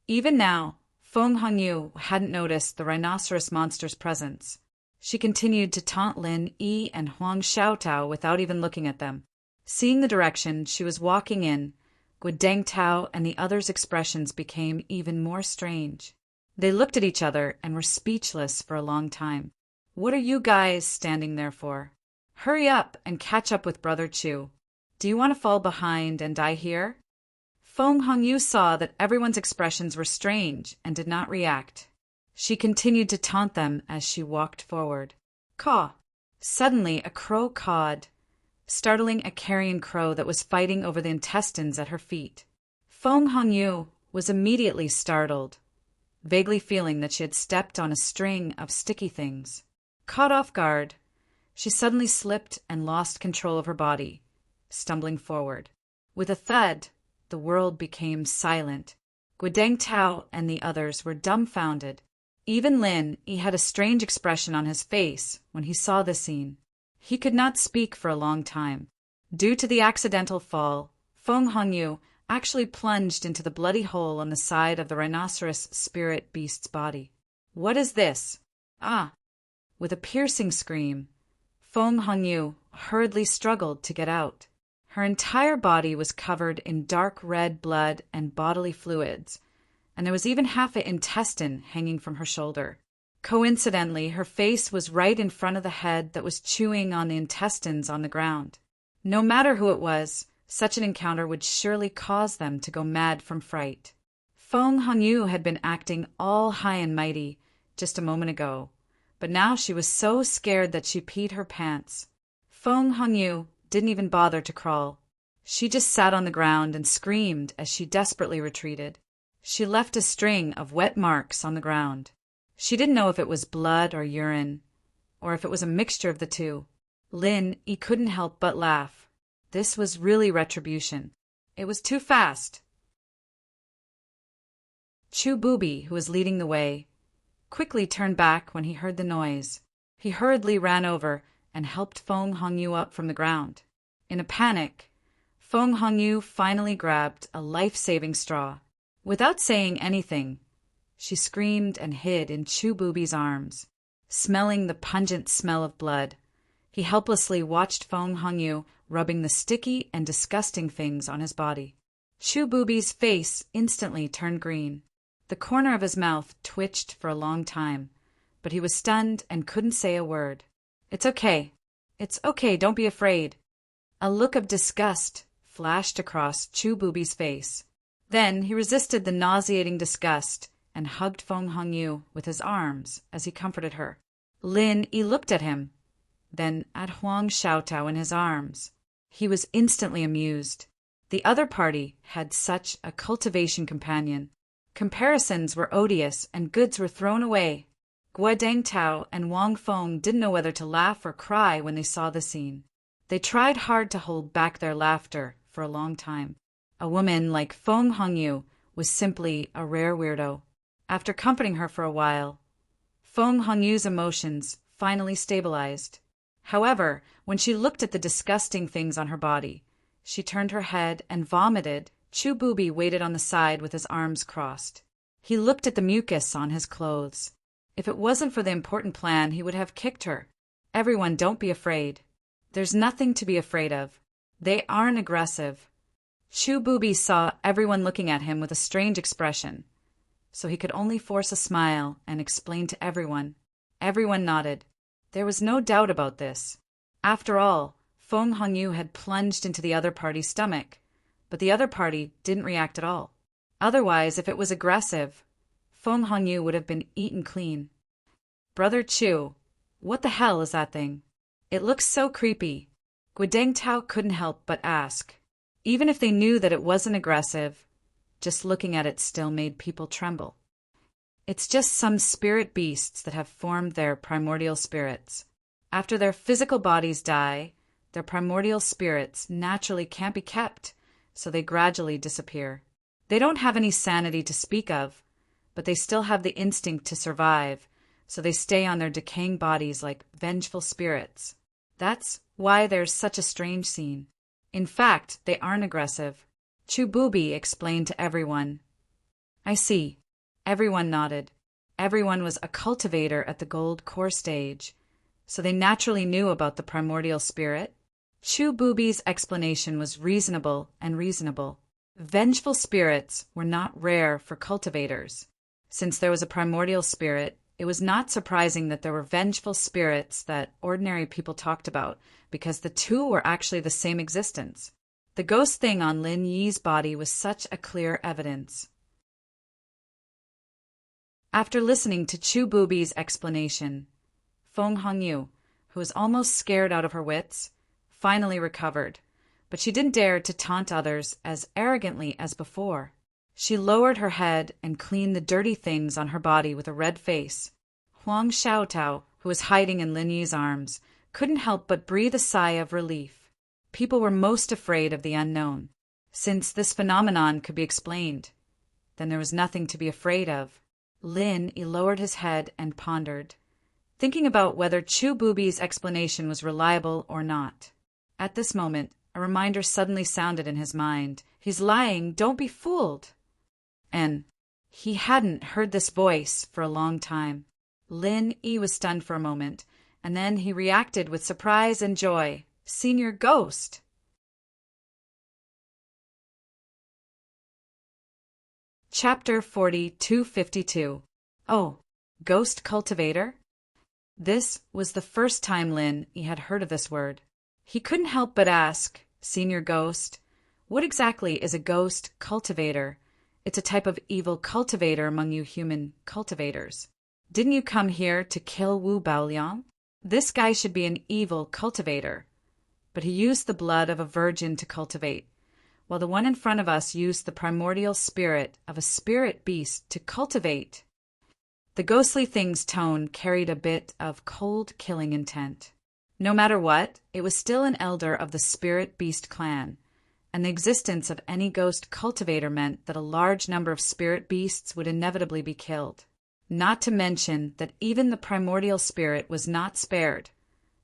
Even now, Feng Hongyu hadn't noticed the rhinoceros monster's presence. She continued to taunt Lin Yi and Huang Xiaotao without even looking at them. Seeing the direction she was walking in, Guidangtao and the others' expressions became even more strange. They looked at each other and were speechless for a long time. What are you guys standing there for? Hurry up and catch up with Brother Chu. Do you want to fall behind and die here? Feng Hongyu saw that everyone's expressions were strange and did not react. She continued to taunt them as she walked forward. Caw! Suddenly a crow cawed, startling a carrion crow that was fighting over the intestines at her feet. Feng Hongyu was immediately startled, vaguely feeling that she had stepped on a string of sticky things. Caught off guard, she suddenly slipped and lost control of her body, stumbling forward. With a thud, the world became silent. Guidangtao and the others were dumbfounded. Even Lin Yi had a strange expression on his face when he saw the scene. He could not speak for a long time. Due to the accidental fall, Feng Hongyu actually plunged into the bloody hole on the side of the rhinoceros spirit beast's body. "What is this? Ah!" With a piercing scream, Feng Hongyu hurriedly struggled to get out. Her entire body was covered in dark red blood and bodily fluids, and there was even half an intestine hanging from her shoulder. Coincidentally, her face was right in front of the head that was chewing on the intestines on the ground. No matter who it was, such an encounter would surely cause them to go mad from fright. Feng Hongyu had been acting all high and mighty just a moment ago, but now she was so scared that she peed her pants. Feng Hongyu didn't even bother to crawl. She just sat on the ground and screamed as she desperately retreated. She left a string of wet marks on the ground. She didn't know if it was blood or urine, or if it was a mixture of the two. Lin Yi couldn't help but laugh. This was really retribution. It was too fast. Chu Bubi, who was leading the way, quickly turned back when he heard the noise. He hurriedly ran over and helped Feng Hongyu up from the ground. In a panic, Feng Hongyu finally grabbed a life-saving straw. Without saying anything, she screamed and hid in Chu Bubi's arms. Smelling the pungent smell of blood, he helplessly watched Feng Hongyu rubbing the sticky and disgusting things on his body. Chu Bubi's face instantly turned green. The corner of his mouth twitched for a long time, but he was stunned and couldn't say a word. "It's okay. It's okay, don't be afraid." A look of disgust flashed across Chu Bubi's face. Then he resisted the nauseating disgust and hugged Feng Hongyu with his arms as he comforted her. Lin Yi looked at him, then at Huang Xiaotao in his arms. He was instantly amused. The other party had such a cultivation companion. Comparisons were odious and goods were thrown away. Guo Dengtao and Wang Feng didn't know whether to laugh or cry when they saw the scene. They tried hard to hold back their laughter for a long time. A woman like Feng Hongyu was simply a rare weirdo. After comforting her for a while, Feng Hongyu's emotions finally stabilized. However, when she looked at the disgusting things on her body, she turned her head and vomited. Chu Bubi waited on the side with his arms crossed. He looked at the mucus on his clothes. If it wasn't for the important plan, he would have kicked her. "Everyone, don't be afraid. There's nothing to be afraid of. They aren't aggressive." Chu Bubi saw everyone looking at him with a strange expression, so he could only force a smile and explain to everyone. Everyone nodded. There was no doubt about this. After all, Feng Hongyu had plunged into the other party's stomach, but the other party didn't react at all. Otherwise, if it was aggressive, Feng Hongyu would have been eaten clean. "Brother Chu, what the hell is that thing? It looks so creepy." Guo Dengtao couldn't help but ask. Even if they knew that it wasn't aggressive, just looking at it still made people tremble. "It's just some spirit beasts that have formed their primordial spirits. After their physical bodies die, their primordial spirits naturally can't be kept, so they gradually disappear. They don't have any sanity to speak of, but they still have the instinct to survive, so they stay on their decaying bodies like vengeful spirits. That's why there's such a strange scene. In fact, they aren't aggressive." Chu Bubi explained to everyone. "I see." Everyone nodded. Everyone was a cultivator at the gold core stage, so they naturally knew about the primordial spirit. Chu Bubi's explanation was reasonable and reasonable. Vengeful spirits were not rare for cultivators. Since there was a primordial spirit, it was not surprising that there were vengeful spirits that ordinary people talked about, because the two were actually the same existence. The ghost thing on Lin Yi's body was such a clear evidence. After listening to Chu Bubi's explanation, Feng Hongyu, who was almost scared out of her wits, finally recovered, but she didn't dare to taunt others as arrogantly as before. She lowered her head and cleaned the dirty things on her body with a red face. Huang Xiaotao, who was hiding in Lin Yi's arms, couldn't help but breathe a sigh of relief. People were most afraid of the unknown. Since this phenomenon could be explained, then there was nothing to be afraid of. Lin Yi lowered his head and pondered, thinking about whether Chu Bubi's explanation was reliable or not. At this moment, A reminder suddenly sounded in his mind. He's lying, don't be fooled. And he hadn't heard this voice for a long time. Lin Yi was stunned for a moment, and then he reacted with surprise and joy. Senior Ghost! Chapter 4252. Oh, Ghost Cultivator? This was the first time Lin Yi had heard of this word. He couldn't help but ask, Senior Ghost, what exactly is a ghost cultivator? It's a type of evil cultivator among you human cultivators. Didn't you come here to kill Wu Baoliang? This guy should be an evil cultivator. But he used the blood of a virgin to cultivate, while the one in front of us used the primordial spirit of a spirit beast to cultivate. The ghostly thing's tone carried a bit of cold killing intent. No matter what, it was still an elder of the spirit beast clan, and the existence of any ghost cultivator meant that a large number of spirit beasts would inevitably be killed. Not to mention that even the primordial spirit was not spared,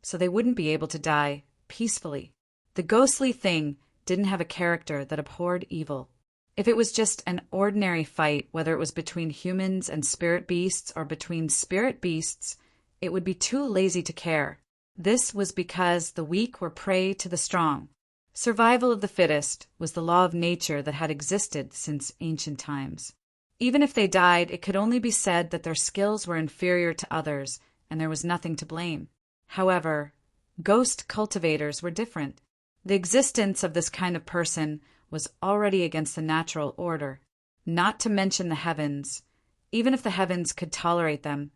so they wouldn't be able to die peacefully. The ghostly thing didn't have a character that abhorred evil. If it was just an ordinary fight, whether it was between humans and spirit beasts or between spirit beasts, it would be too lazy to care. This was because the weak were prey to the strong. Survival of the fittest was the law of nature that had existed since ancient times. Even if they died, it could only be said that their skills were inferior to others, and there was nothing to blame. However, ghost cultivators were different. The existence of this kind of person was already against the natural order, not to mention the heavens. Even if the heavens could tolerate them,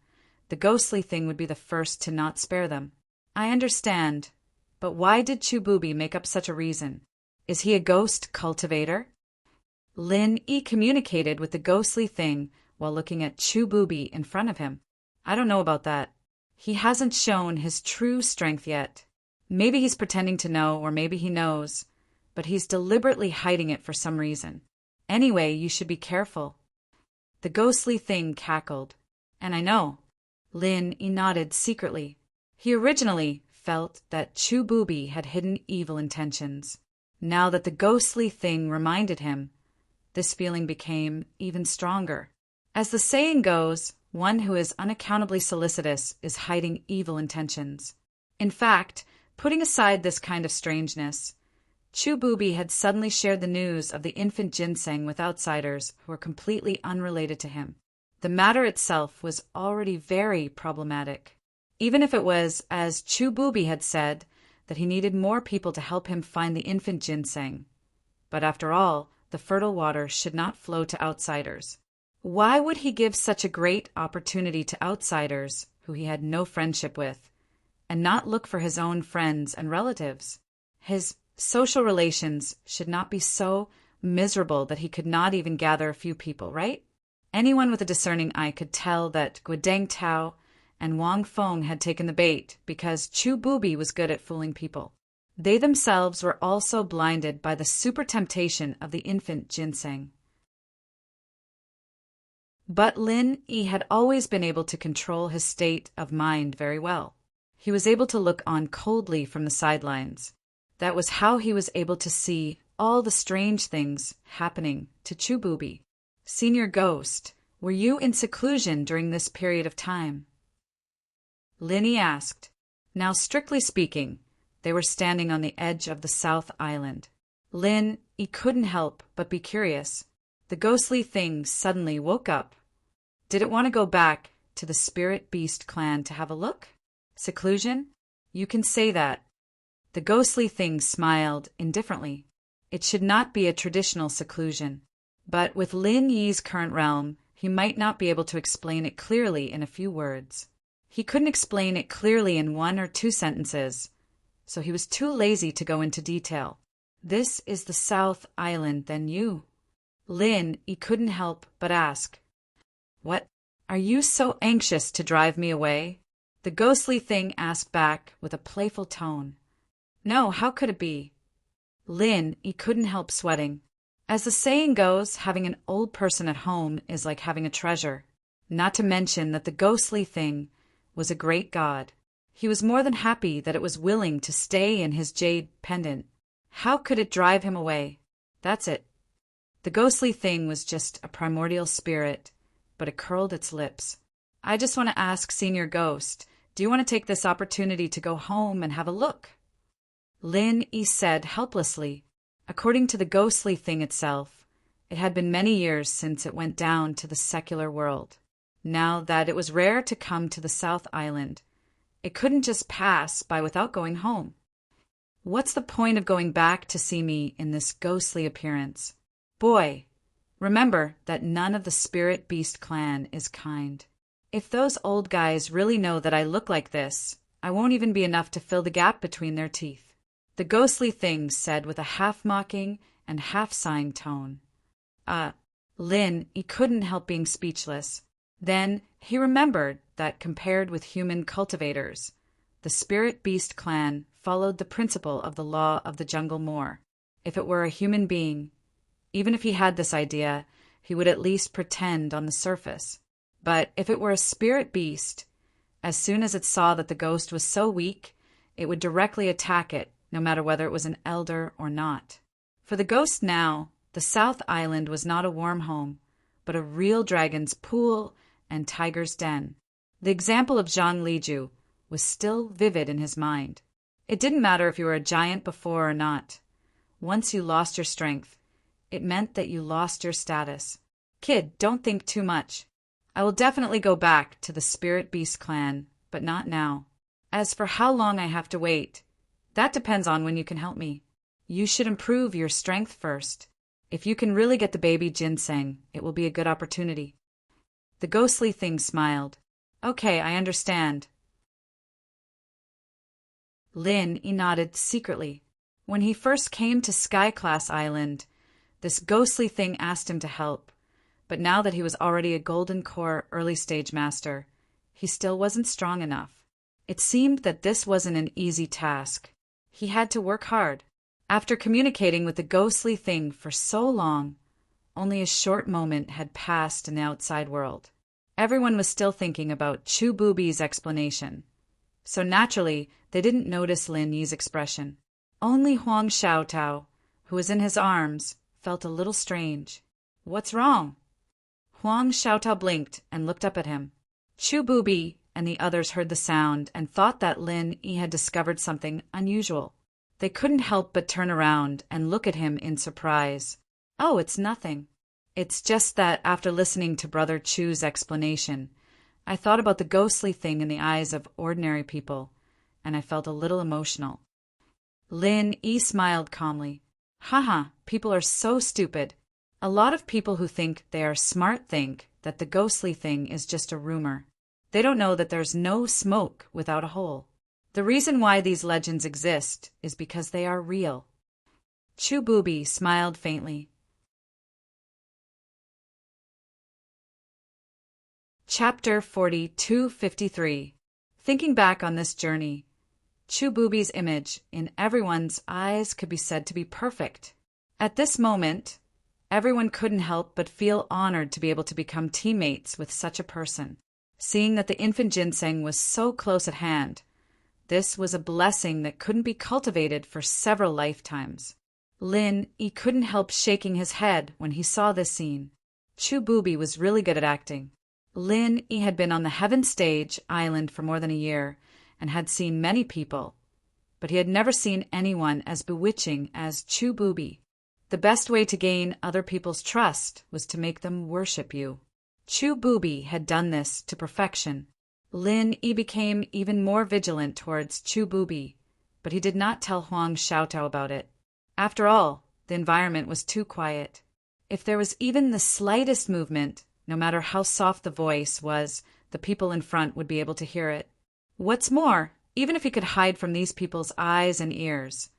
the ghostly thing would be the first to not spare them. I understand, but why did Chu Bubi make up such a reason? Is he a ghost cultivator? Lin Yi communicated with the ghostly thing while looking at Chu Bubi in front of him. I don't know about that. He hasn't shown his true strength yet. Maybe he's pretending to know, or maybe he knows, but he's deliberately hiding it for some reason. Anyway, you should be careful. The ghostly thing cackled. And I know. Lin Yi nodded secretly. He originally felt that Chu Bubi had hidden evil intentions. Now that the ghostly thing reminded him, this feeling became even stronger. As the saying goes, one who is unaccountably solicitous is hiding evil intentions. In fact, putting aside this kind of strangeness, Chu Bubi had suddenly shared the news of the infant ginseng with outsiders who were completely unrelated to him. The matter itself was already very problematic. Even if it was, as Chu Bubi had said, that he needed more people to help him find the infant ginseng. But after all, the fertile water should not flow to outsiders. Why would he give such a great opportunity to outsiders who he had no friendship with, and not look for his own friends and relatives? His social relations should not be so miserable that he could not even gather a few people, right? Anyone with a discerning eye could tell that Guodeng Tao and Wang Feng had taken the bait because Chu Bubi was good at fooling people. They themselves were also blinded by the super temptation of the infant ginseng. But Lin Yi had always been able to control his state of mind very well. He was able to look on coldly from the sidelines. That was how he was able to see all the strange things happening to Chu Bubi. Senior Ghost, were you in seclusion during this period of time? Lin Yi asked. Now, strictly speaking, they were standing on the edge of the South Island. Lin Yi couldn't help but be curious. The ghostly thing suddenly woke up. Did it want to go back to the Spirit Beast clan to have a look? Seclusion? You can say that. The ghostly thing smiled indifferently. It should not be a traditional seclusion. But with Lin Yi's current realm, he might not be able to explain it clearly in a few words. He couldn't explain it clearly in 1 or 2 sentences, so he was too lazy to go into detail. This is the South Island, then you? Lin Yi couldn't help but ask. What? Are you so anxious to drive me away? The ghostly thing asked back with a playful tone. No, how could it be? Lin Yi couldn't help sweating. As the saying goes, having an old person at home is like having a treasure. Not to mention that the ghostly thing was a great god. He was more than happy that it was willing to stay in his jade pendant. How could it drive him away? That's it. The ghostly thing was just a primordial spirit, but it curled its lips. I just want to ask Senior Ghost, do you want to take this opportunity to go home and have a look? Lin Yi said helplessly. According to the ghostly thing itself, it had been many years since it went down to the secular world. Now that it was rare to come to the South Island, it couldn't just pass by without going home. What's the point of going back to see me in this ghostly appearance? Boy, remember that none of the Spirit Beast clan is kind. If those old guys really know that I look like this, I won't even be enough to fill the gap between their teeth. The ghostly thing said with a half-mocking and half-sighing tone. Lin, he couldn't help being speechless. Then he remembered that compared with human cultivators, the Spirit Beast clan followed the principle of the law of the jungle more. If it were a human being, even if he had this idea, he would at least pretend on the surface. But if it were a spirit beast, as soon as it saw that the ghost was so weak, it would directly attack it, no matter whether it was an elder or not. For the ghost now, the South Island was not a warm home, but a real dragon's pool and tiger's den. The example of Zhang Liju was still vivid in his mind. It didn't matter if you were a giant before or not. Once you lost your strength, it meant that you lost your status. Kid, don't think too much. I will definitely go back to the Spirit Beast clan, but not now. As for how long I have to wait, that depends on when you can help me. You should improve your strength first. If you can really get the baby ginseng, it will be a good opportunity. The ghostly thing smiled. Okay, I understand. Lin nodded secretly. When he first came to Sky-Class Island, this ghostly thing asked him to help, but now that he was already a Golden Core early-stage master, he still wasn't strong enough. It seemed that this wasn't an easy task. He had to work hard. After communicating with the ghostly thing for so long, only a short moment had passed in the outside world. Everyone was still thinking about Chu Bubi's explanation, so naturally they didn't notice Lin Yi's expression. Only Huang Xiaotao, who was in his arms, felt a little strange. What's wrong? Huang Xiaotao blinked and looked up at him. Chu Bubi and the others heard the sound and thought that Lin Yi had discovered something unusual. They couldn't help but turn around and look at him in surprise. Oh, it's nothing. It's just that after listening to Brother Chu's explanation, I thought about the ghostly thing in the eyes of ordinary people, and I felt a little emotional. Lin Yi smiled calmly. Haha, people are so stupid. A lot of people who think they are smart think that the ghostly thing is just a rumor. They don't know that there's no smoke without a hole. The reason why these legends exist is because they are real. Chu Bubi smiled faintly. Chapter 4253. Thinking back on this journey, Chu Bubi's image in everyone's eyes could be said to be perfect. At this moment, everyone couldn't help but feel honored to be able to become teammates with such a person. Seeing that the infant ginseng was so close at hand, this was a blessing that couldn't be cultivated for several lifetimes. Lin Yi couldn't help shaking his head when he saw this scene. Chu Bubi was really good at acting. Lin Yi had been on the Heaven Stage Island for more than a year and had seen many people, but he had never seen anyone as bewitching as Chu Bubi. The best way to gain other people's trust was to make them worship you. Chu Bubi had done this to perfection. Lin Yi became even more vigilant towards Chu Bubi, but he did not tell Huang Xiaotao about it. After all, the environment was too quiet. If there was even the slightest movement, no matter how soft the voice was, the people in front would be able to hear it. What's more, even if he could hide from these people's eyes and ears,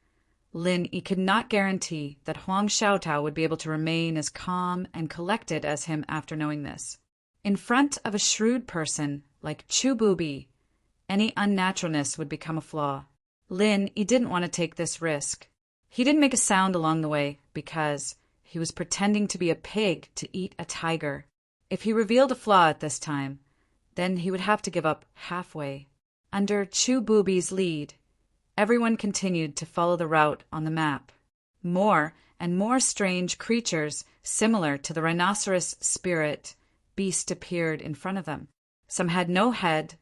Lin Yi could not guarantee that Huang Xiaotao would be able to remain as calm and collected as him after knowing this. In front of a shrewd person like Chu Bubi, any unnaturalness would become a flaw. Lin Yi didn't want to take this risk. He didn't make a sound along the way because he was pretending to be a pig to eat a tiger. If he revealed a flaw at this time, then he would have to give up halfway. Under Chu Bubi's lead, everyone continued to follow the route on the map. More and more strange creatures, similar to the rhinoceros spirit beast, appeared in front of them. Some had no head,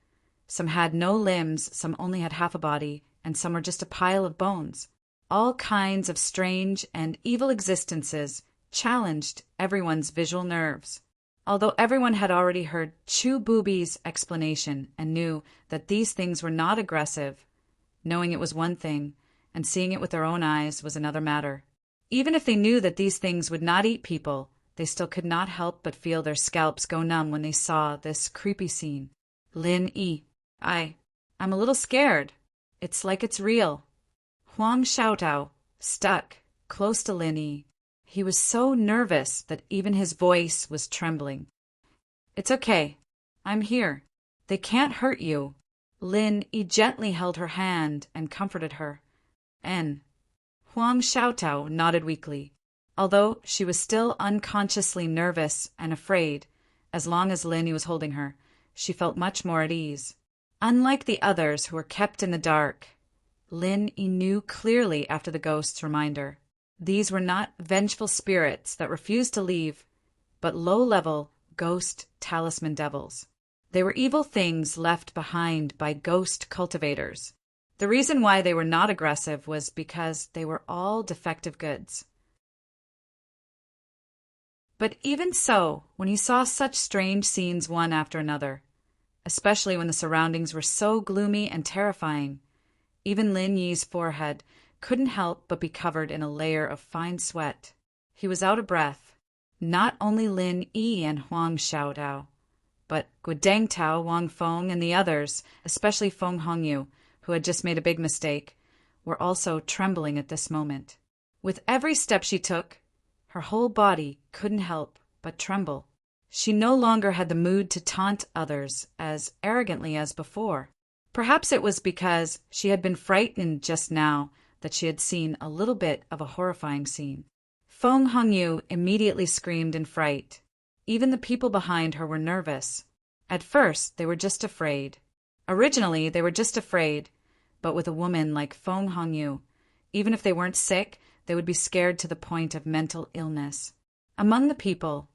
some had no limbs, some only had half a body, and some were just a pile of bones. All kinds of strange and evil existences challenged everyone's visual nerves. Although everyone had already heard Chu Booby's explanation and knew that these things were not aggressive, knowing it was one thing, and seeing it with their own eyes was another matter. Even if they knew that these things would not eat people, they still could not help but feel their scalps go numb when they saw this creepy scene. Lin Yi. I'm a little scared. It's like it's real. Huang Xiaotao stuck close to Lin Yi. He was so nervous that even his voice was trembling. It's okay. I'm here. They can't hurt you. Lin Yi gently held her hand and comforted her. Huang Xiaotao nodded weakly. Although she was still unconsciously nervous and afraid, as long as Lin Yi was holding her, she felt much more at ease. Unlike the others who were kept in the dark, Lin Yi knew clearly after the ghost's reminder. These were not vengeful spirits that refused to leave, but low-level ghost talisman devils. They were evil things left behind by ghost cultivators. The reason why they were not aggressive was because they were all defective goods. But even so, when he saw such strange scenes one after another, especially when the surroundings were so gloomy and terrifying, even Lin Yi's forehead couldn't help but be covered in a layer of fine sweat. He was out of breath. Not only Lin Yi and Huang Xiaodao, but Guodeng Tao, Wang Feng, and the others, especially Feng Hongyu, who had just made a big mistake, were also trembling at this moment. With every step she took, her whole body couldn't help but tremble. She no longer had the mood to taunt others as arrogantly as before. Perhaps it was because she had been frightened just now that she had seen a little bit of a horrifying scene. Feng Hongyu immediately screamed in fright. Even the people behind her were nervous. At first, they were just afraid. Originally, they were just afraid, but with a woman like Feng Hongyu, even if they weren't sick, they would be scared to the point of mental illness. Among the people,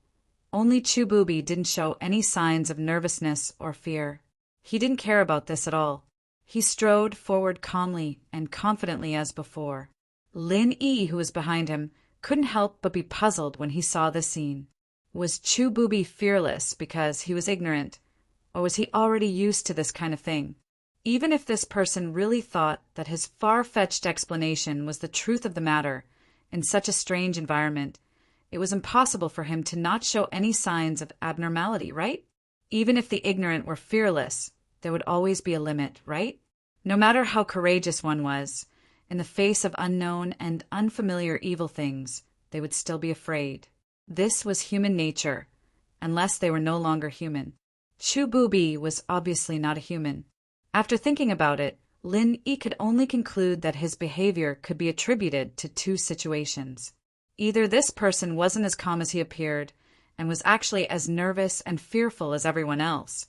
only Chu Booby didn't show any signs of nervousness or fear. He didn't care about this at all. He strode forward calmly and confidently as before. Lin Yi, who was behind him, couldn't help but be puzzled when he saw the scene. Was Chu Booby fearless because he was ignorant, or was he already used to this kind of thing? Even if this person really thought that his far-fetched explanation was the truth of the matter, in such a strange environment, it was impossible for him to not show any signs of abnormality, right? Even if the ignorant were fearless, there would always be a limit, right? No matter how courageous one was, in the face of unknown and unfamiliar evil things, they would still be afraid. This was human nature, unless they were no longer human. Chu Booby was obviously not a human. After thinking about it, Lin Yi could only conclude that his behavior could be attributed to two situations. Either this person wasn't as calm as he appeared, and was actually as nervous and fearful as everyone else,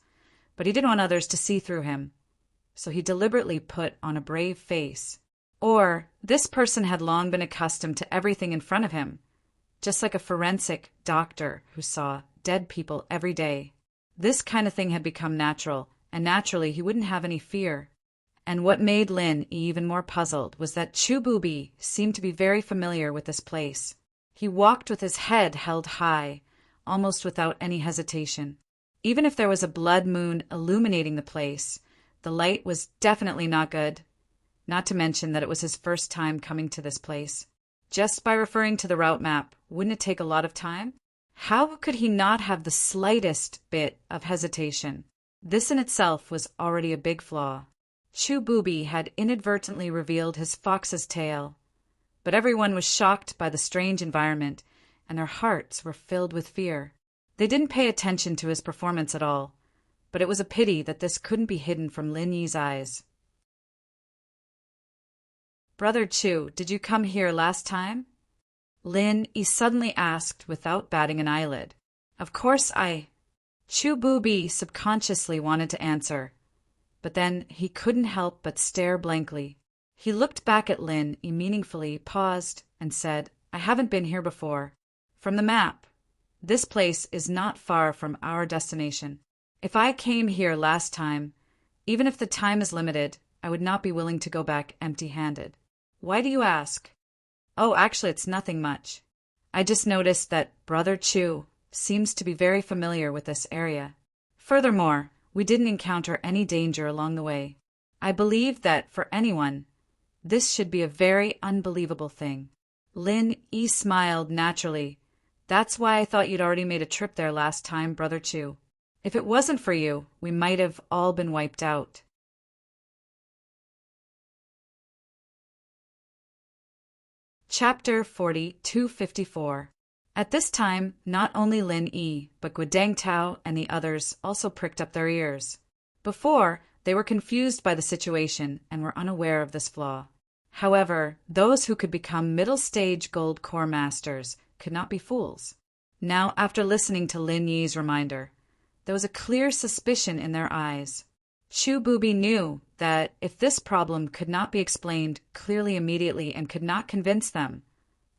but he didn't want others to see through him, so he deliberately put on a brave face. Or this person had long been accustomed to everything in front of him, just like a forensic doctor who saw dead people every day. This kind of thing had become natural, and naturally he wouldn't have any fear. And what made Lin even more puzzled was that Chu Booby seemed to be very familiar with this place. He walked with his head held high, almost without any hesitation. Even if there was a blood moon illuminating the place, the light was definitely not good. Not to mention that it was his first time coming to this place. Just by referring to the route map, wouldn't it take a lot of time? How could he not have the slightest bit of hesitation? This in itself was already a big flaw. Chu Booby had inadvertently revealed his fox's tail, but everyone was shocked by the strange environment, and their hearts were filled with fear. They didn't pay attention to his performance at all, but it was a pity that this couldn't be hidden from Lin Yi's eyes. "Brother Chu, did you come here last time?" Lin Yi suddenly asked without batting an eyelid. Of course Chu Booby subconsciously wanted to answer, but then he couldn't help but stare blankly. He looked back at Lin meaningfully, paused, and said, I haven't been here before. From the map, this place is not far from our destination. If I came here last time, even if the time is limited, I would not be willing to go back empty-handed. Why do you ask? Oh, actually, it's nothing much. I just noticed that Brother Chu seems to be very familiar with this area. Furthermore, we didn't encounter any danger along the way. I believe that for anyone, this should be a very unbelievable thing. Lin Yi smiled naturally. That's why I thought you'd already made a trip there last time, Brother Chu. If it wasn't for you, we might have all been wiped out. Chapter 40-254. At this time, not only Lin Yi, but Guodeng Tao and the others also pricked up their ears. Before, they were confused by the situation and were unaware of this flaw. However, those who could become middle-stage gold core masters could not be fools. Now, after listening to Lin Yi's reminder, there was a clear suspicion in their eyes. Chu Bubi knew that if this problem could not be explained clearly immediately and could not convince them,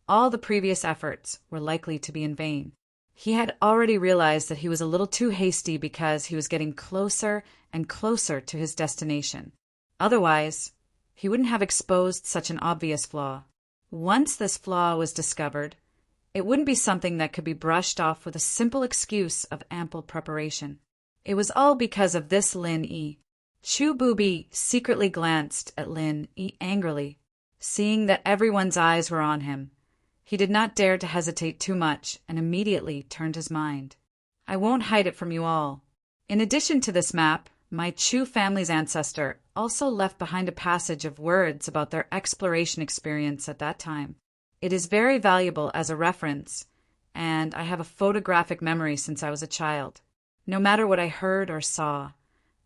all the previous efforts were likely to be in vain. He had already realized that he was a little too hasty because he was getting closer and closer to his destination. Otherwise, he wouldn't have exposed such an obvious flaw. Once this flaw was discovered, it wouldn't be something that could be brushed off with a simple excuse of ample preparation. It was all because of this Lin Yi. Chu Bubi secretly glanced at Lin Yi angrily. Seeing that everyone's eyes were on him, he did not dare to hesitate too much and immediately turned his mind. I won't hide it from you all. In addition to this map, my Chu family's ancestor also left behind a passage of words about their exploration experience at that time. It is very valuable as a reference, and I have a photographic memory since I was a child. No matter what I heard or saw,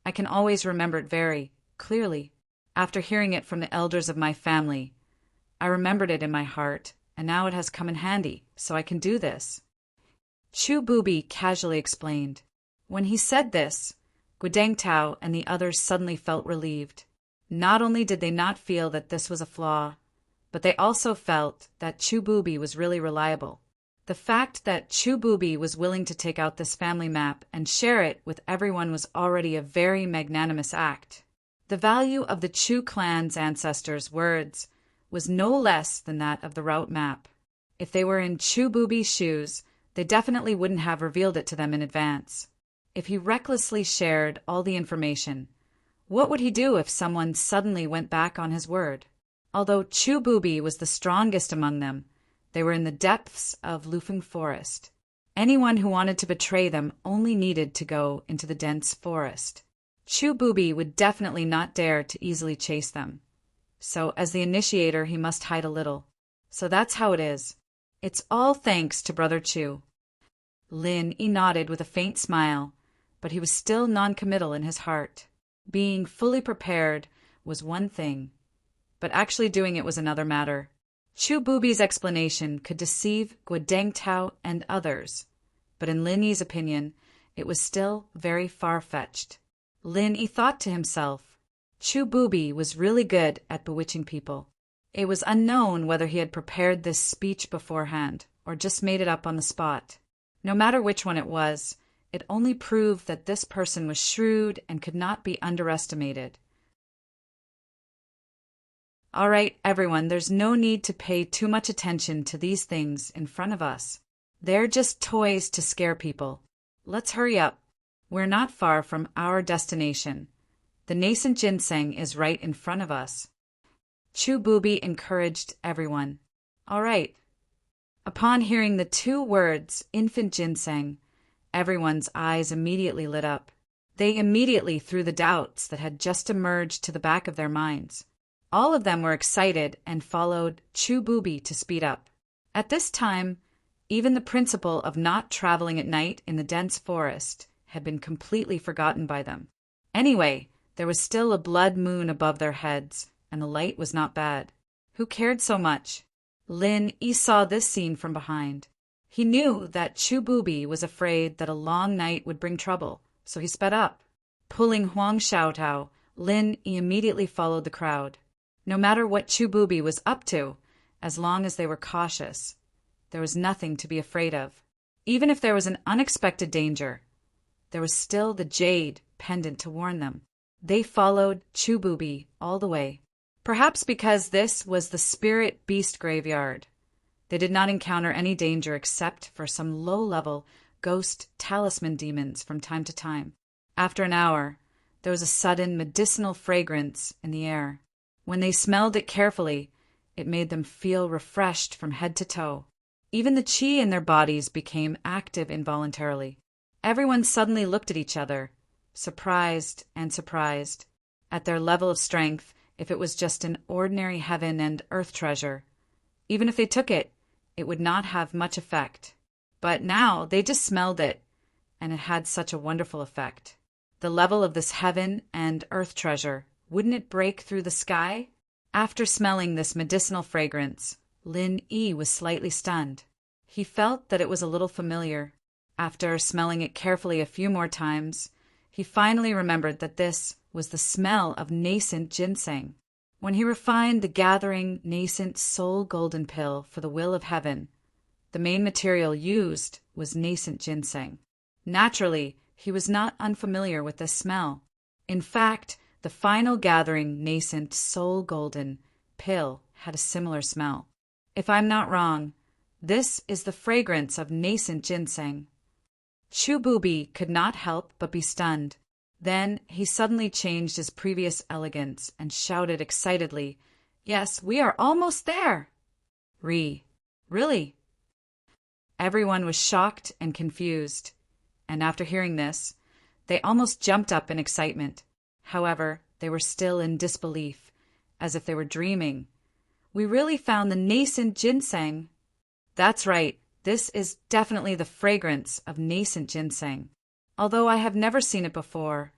I can always remember it very clearly. After hearing it from the elders of my family, I remembered it in my heart, and now it has come in handy, so I can do this. Chu Bubi casually explained. When he said this, Guodeng Tao and the others suddenly felt relieved. Not only did they not feel that this was a flaw, but they also felt that Chu Bubi was really reliable. The fact that Chu Bubi was willing to take out this family map and share it with everyone was already a very magnanimous act. The value of the Chu clan's ancestors' words was no less than that of the route map. If they were in Chu Bubi's shoes, they definitely wouldn't have revealed it to them in advance. If he recklessly shared all the information, what would he do if someone suddenly went back on his word? Although Chu Bubi was the strongest among them, they were in the depths of Lufeng Forest. Anyone who wanted to betray them only needed to go into the dense forest. Chu Bubi would definitely not dare to easily chase them. So, as the initiator, he must hide a little. So that's how it is. It's all thanks to Brother Chu. Lin Yi nodded with a faint smile, but he was still non-committal in his heart. Being fully prepared was one thing, but actually doing it was another matter. Chu Bubi's explanation could deceive Guodeng Tao and others, but in Lin Yi's opinion, it was still very far-fetched. Lin Yi thought to himself, Chu Bubi was really good at bewitching people. It was unknown whether he had prepared this speech beforehand or just made it up on the spot. No matter which one it was, it only proved that this person was shrewd and could not be underestimated. All right, everyone, there's no need to pay too much attention to these things in front of us. They're just toys to scare people. Let's hurry up. We're not far from our destination. The nascent ginseng is right in front of us. Chu Bubi encouraged everyone. All right. Upon hearing the two words, infant ginseng, everyone's eyes immediately lit up. They immediately threw the doubts that had just emerged to the back of their minds. All of them were excited and followed Chu Bubi to speed up. At this time, even the principle of not traveling at night in the dense forest had been completely forgotten by them. Anyway, there was still a blood moon above their heads, and the light was not bad. Who cared so much? Lin Yi saw this scene from behind. He knew that Chu Bubi was afraid that a long night would bring trouble, so he sped up. Pulling Huang Xiaotao, Lin Yi immediately followed the crowd. No matter what Chububi was up to, as long as they were cautious, there was nothing to be afraid of. Even if there was an unexpected danger, there was still the jade pendant to warn them. They followed Chububi all the way. Perhaps because this was the spirit beast graveyard, they did not encounter any danger except for some low-level ghost talisman demons from time to time. After an hour, there was a sudden medicinal fragrance in the air. When they smelled it carefully, it made them feel refreshed from head to toe. Even the chi in their bodies became active involuntarily. Everyone suddenly looked at each other, surprised at their level of strength. If it was just an ordinary heaven and earth treasure, even if they took it, it would not have much effect. But now they just smelled it, and it had such a wonderful effect. The level of this heaven and earth treasure, wouldn't it break through the sky? After smelling this medicinal fragrance, Lin Yi was slightly stunned. He felt that it was a little familiar. After smelling it carefully a few more times, he finally remembered that this was the smell of nascent ginseng. When he refined the gathering nascent soul golden pill for the will of heaven, the main material used was nascent ginseng. Naturally, he was not unfamiliar with this smell. In fact, the final gathering nascent soul golden pill had a similar smell. If I'm not wrong, this is the fragrance of nascent ginseng. Chububi could not help but be stunned. Then he suddenly changed his previous elegance and shouted excitedly, "Yes, we are almost there!" Really? Everyone was shocked and confused, and after hearing this, they almost jumped up in excitement. However, they were still in disbelief, as if they were dreaming. "We really found the nascent ginseng." "That's right, this is definitely the fragrance of nascent ginseng. Although I have never seen it before,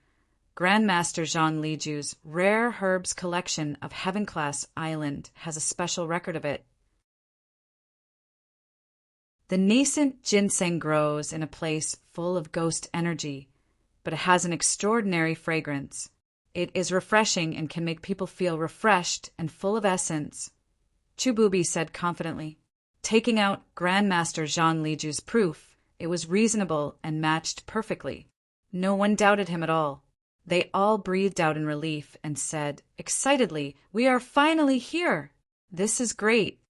Grandmaster Zhang Liju's rare herbs collection of Heaven-class Island has a special record of it. The nascent ginseng grows in a place full of ghost energy, but it has an extraordinary fragrance. It is refreshing and can make people feel refreshed and full of essence," Chububi said confidently. Taking out Grandmaster Zhang Liju's proof, it was reasonable and matched perfectly. No one doubted him at all. They all breathed out in relief and said excitedly, "We are finally here! This is great!"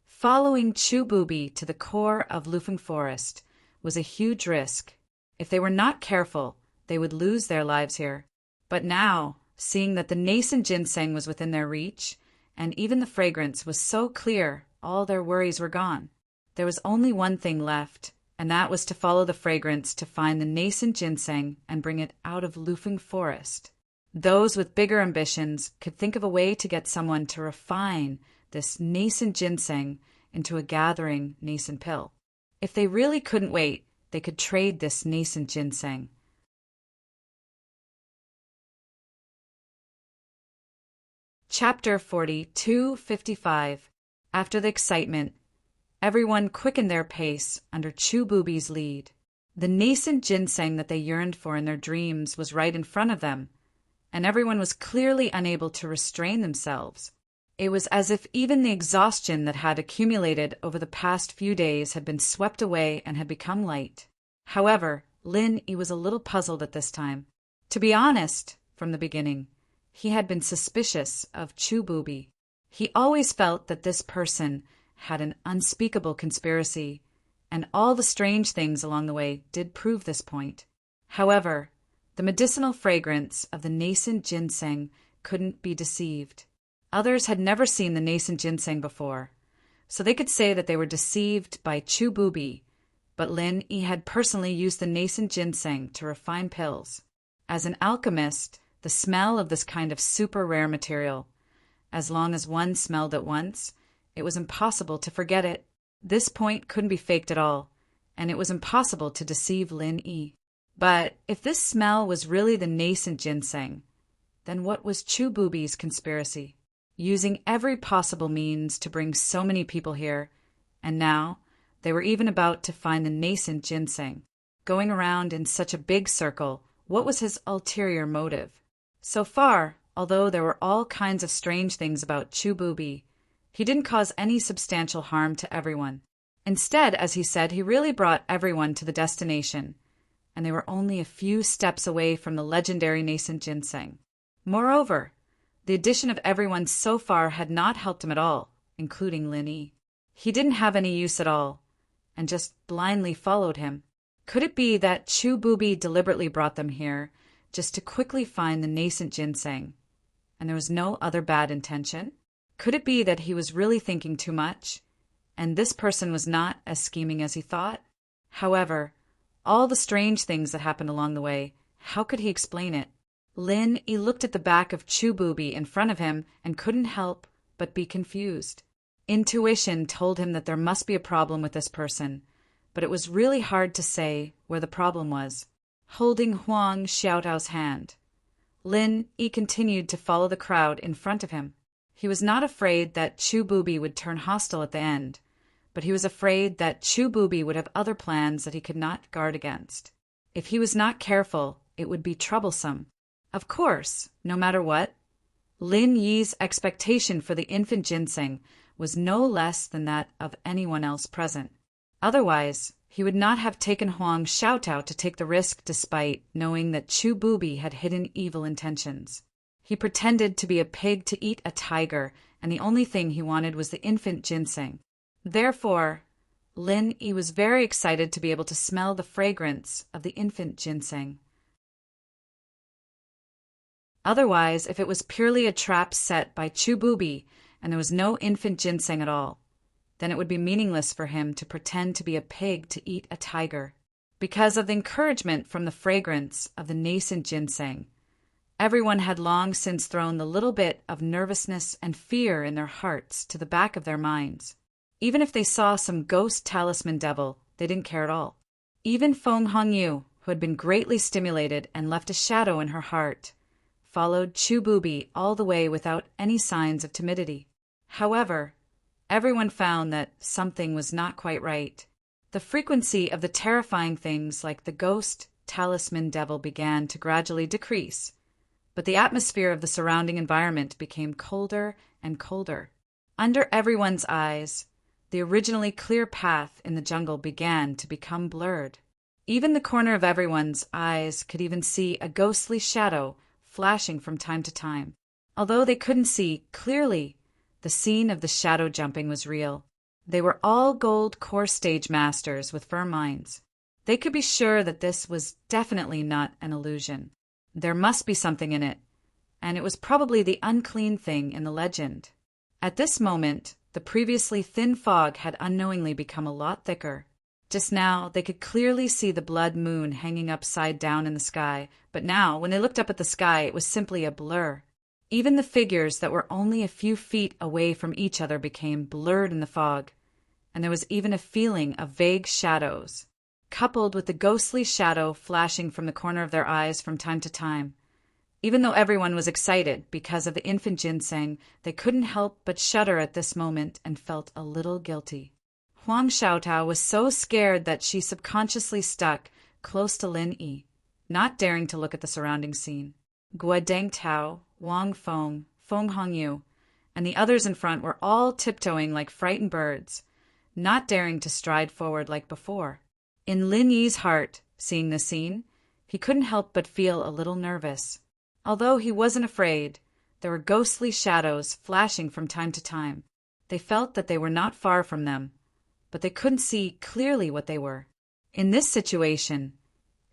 Following Chububi to the core of Lufeng Forest was a huge risk. If they were not careful, they would lose their lives here. But now, seeing that the nascent ginseng was within their reach, and even the fragrance was so clear, all their worries were gone. There was only one thing left, and that was to follow the fragrance to find the nascent ginseng and bring it out of Lufeng Forest. Those with bigger ambitions could think of a way to get someone to refine this nascent ginseng into a gathering nascent pill. If they really couldn't wait, they could trade this nascent ginseng. Chapter 42:55. After the excitement, everyone quickened their pace under Chububi's lead. The nascent ginseng that they yearned for in their dreams was right in front of them, and everyone was clearly unable to restrain themselves. It was as if even the exhaustion that had accumulated over the past few days had been swept away and had become light. However, Lin Yi was a little puzzled at this time. To be honest, from the beginning, he had been suspicious of Chububi. He always felt that this person had an unspeakable conspiracy, and all the strange things along the way did prove this point. However, the medicinal fragrance of the nascent ginseng couldn't be deceived. Others had never seen the nascent ginseng before, so they could say that they were deceived by Chububi, but Lin Yi had personally used the nascent ginseng to refine pills. As an alchemist, the smell of this kind of super rare material, as long as one smelled it once, it was impossible to forget it. This point couldn't be faked at all, and it was impossible to deceive Lin Yi. But if this smell was really the nascent ginseng, then what was Chububi's conspiracy? Using every possible means to bring so many people here, and now they were even about to find the nascent ginseng. Going around in such a big circle, what was his ulterior motive? So far, although there were all kinds of strange things about Chu Booby. He didn't cause any substantial harm to everyone. Instead, as he said, he really brought everyone to the destination, and they were only a few steps away from the legendary nascent ginseng. Moreover, the addition of everyone so far had not helped him at all, including Lin Yi. He didn't have any use at all, and just blindly followed him. Could it be that Chu Booby deliberately brought them here, just to quickly find the nascent ginseng, and there was no other bad intention? Could it be that he was really thinking too much, and this person was not as scheming as he thought? However, all the strange things that happened along the way, how could he explain it? Lin Yi looked at the back of Chu Booby in front of him and couldn't help but be confused. Intuition told him that there must be a problem with this person, but it was really hard to say where the problem was. Holding Huang Xiaotao's hand, Lin Yi continued to follow the crowd in front of him. He was not afraid that Chu Booby would turn hostile at the end, but he was afraid that Chu Booby would have other plans that he could not guard against. If he was not careful, it would be troublesome. Of course, no matter what, Lin Yi's expectation for the infant ginseng was no less than that of anyone else present. Otherwise, he would not have taken Huang Xiaotao to take the risk despite knowing that Chu Booby had hidden evil intentions. He pretended to be a pig to eat a tiger, and the only thing he wanted was the infant ginseng. Therefore, Lin Yi was very excited to be able to smell the fragrance of the infant ginseng. Otherwise, if it was purely a trap set by Chu Booby and there was no infant ginseng at all, then it would be meaningless for him to pretend to be a pig to eat a tiger. Because of the encouragement from the fragrance of the nascent ginseng, everyone had long since thrown the little bit of nervousness and fear in their hearts to the back of their minds. Even if they saw some ghost talisman devil, they didn't care at all. Even Feng Hongyu, who had been greatly stimulated and left a shadow in her heart, followed Chu Booby all the way without any signs of timidity. However, everyone found that something was not quite right. The frequency of the terrifying things like the ghost talisman devil began to gradually decrease, but the atmosphere of the surrounding environment became colder and colder. Under everyone's eyes, the originally clear path in the jungle began to become blurred. Even the corner of everyone's eyes could even see a ghostly shadow flashing from time to time. Although they couldn't see clearly, the scene of the shadow jumping was real. They were all gold core stage masters with firm minds. They could be sure that this was definitely not an illusion. There must be something in it, and it was probably the unclean thing in the legend. At this moment, the previously thin fog had unknowingly become a lot thicker. Just now, they could clearly see the blood moon hanging upside down in the sky, but now, when they looked up at the sky, it was simply a blur. Even the figures that were only a few feet away from each other became blurred in the fog, and there was even a feeling of vague shadows, coupled with the ghostly shadow flashing from the corner of their eyes from time to time. Even though everyone was excited because of the infant ginseng, they couldn't help but shudder at this moment and felt a little guilty. Huang Xiaotao was so scared that she subconsciously stuck close to Lin Yi, not daring to look at the surrounding scene. Guo Dengtao, Wang Feng, Feng Hongyu, and the others in front were all tiptoeing like frightened birds, not daring to stride forward like before. In Lin Yi's heart, seeing the scene, he couldn't help but feel a little nervous. Although he wasn't afraid, there were ghostly shadows flashing from time to time. They felt that they were not far from them, but they couldn't see clearly what they were. In this situation,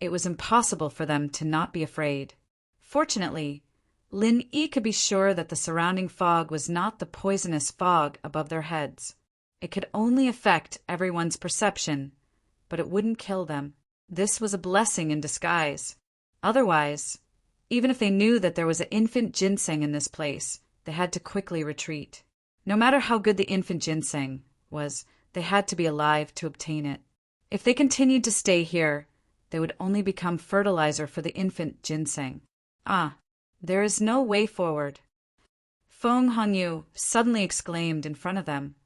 it was impossible for them to not be afraid. Fortunately, Lin Yi could be sure that the surrounding fog was not the poisonous fog above their heads. It could only affect everyone's perception, but it wouldn't kill them. This was a blessing in disguise. Otherwise, even if they knew that there was an infant ginseng in this place, they had to quickly retreat. No matter how good the infant ginseng was, they had to be alive to obtain it. If they continued to stay here, they would only become fertilizer for the infant ginseng. There is no way forward. Feng Hongyu suddenly exclaimed in front of them.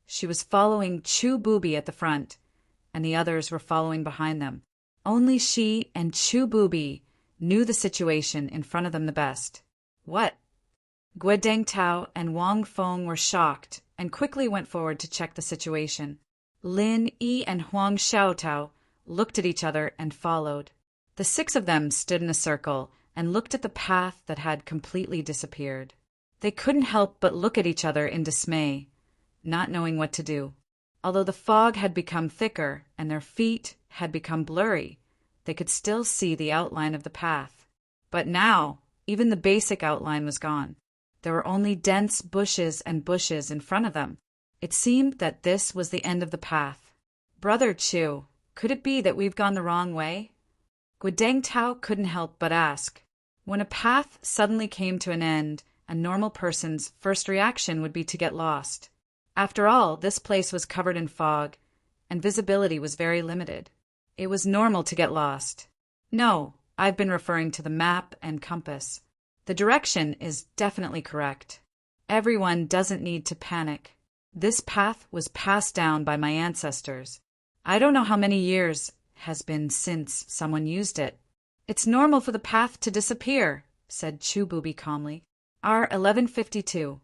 She was following Chu Booby at the front, and the others were following behind them. Only she and Chu Booby knew the situation in front of them the best. What? Guodeng Tao and Wang Feng were shocked and quickly went forward to check the situation. Lin Yi and Huang Xiaotao looked at each other and followed. The six of them stood in a circle and looked at the path that had completely disappeared. They couldn't help but look at each other in dismay, not knowing what to do. Although the fog had become thicker and their feet had become blurry, they could still see the outline of the path. But now, even the basic outline was gone. There were only dense bushes and bushes in front of them. It seemed that this was the end of the path. Brother Chu, could it be that we've gone the wrong way? Guodeng Tao couldn't help but ask. When a path suddenly came to an end, a normal person's first reaction would be to get lost. After all, this place was covered in fog, and visibility was very limited. It was normal to get lost. No, I've been referring to the map and compass. The direction is definitely correct. Everyone doesn't need to panic. This path was passed down by my ancestors. I don't know how many years has been since someone used it. It's normal for the path to disappear, said Chu Bubi calmly. R1152.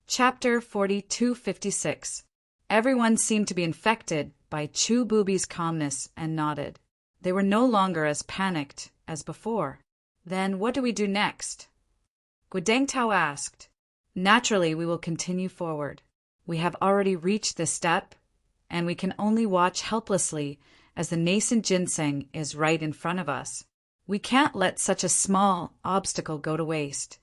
Chapter 4256. Everyone seemed to be infected by Chu Bubi's calmness and nodded. They were no longer as panicked as before. Then what do we do next? Guodeng Tao asked. Naturally, we will continue forward. We have already reached this step, and we can only watch helplessly as the nascent ginseng is right in front of us. We can't let such a small obstacle go to waste.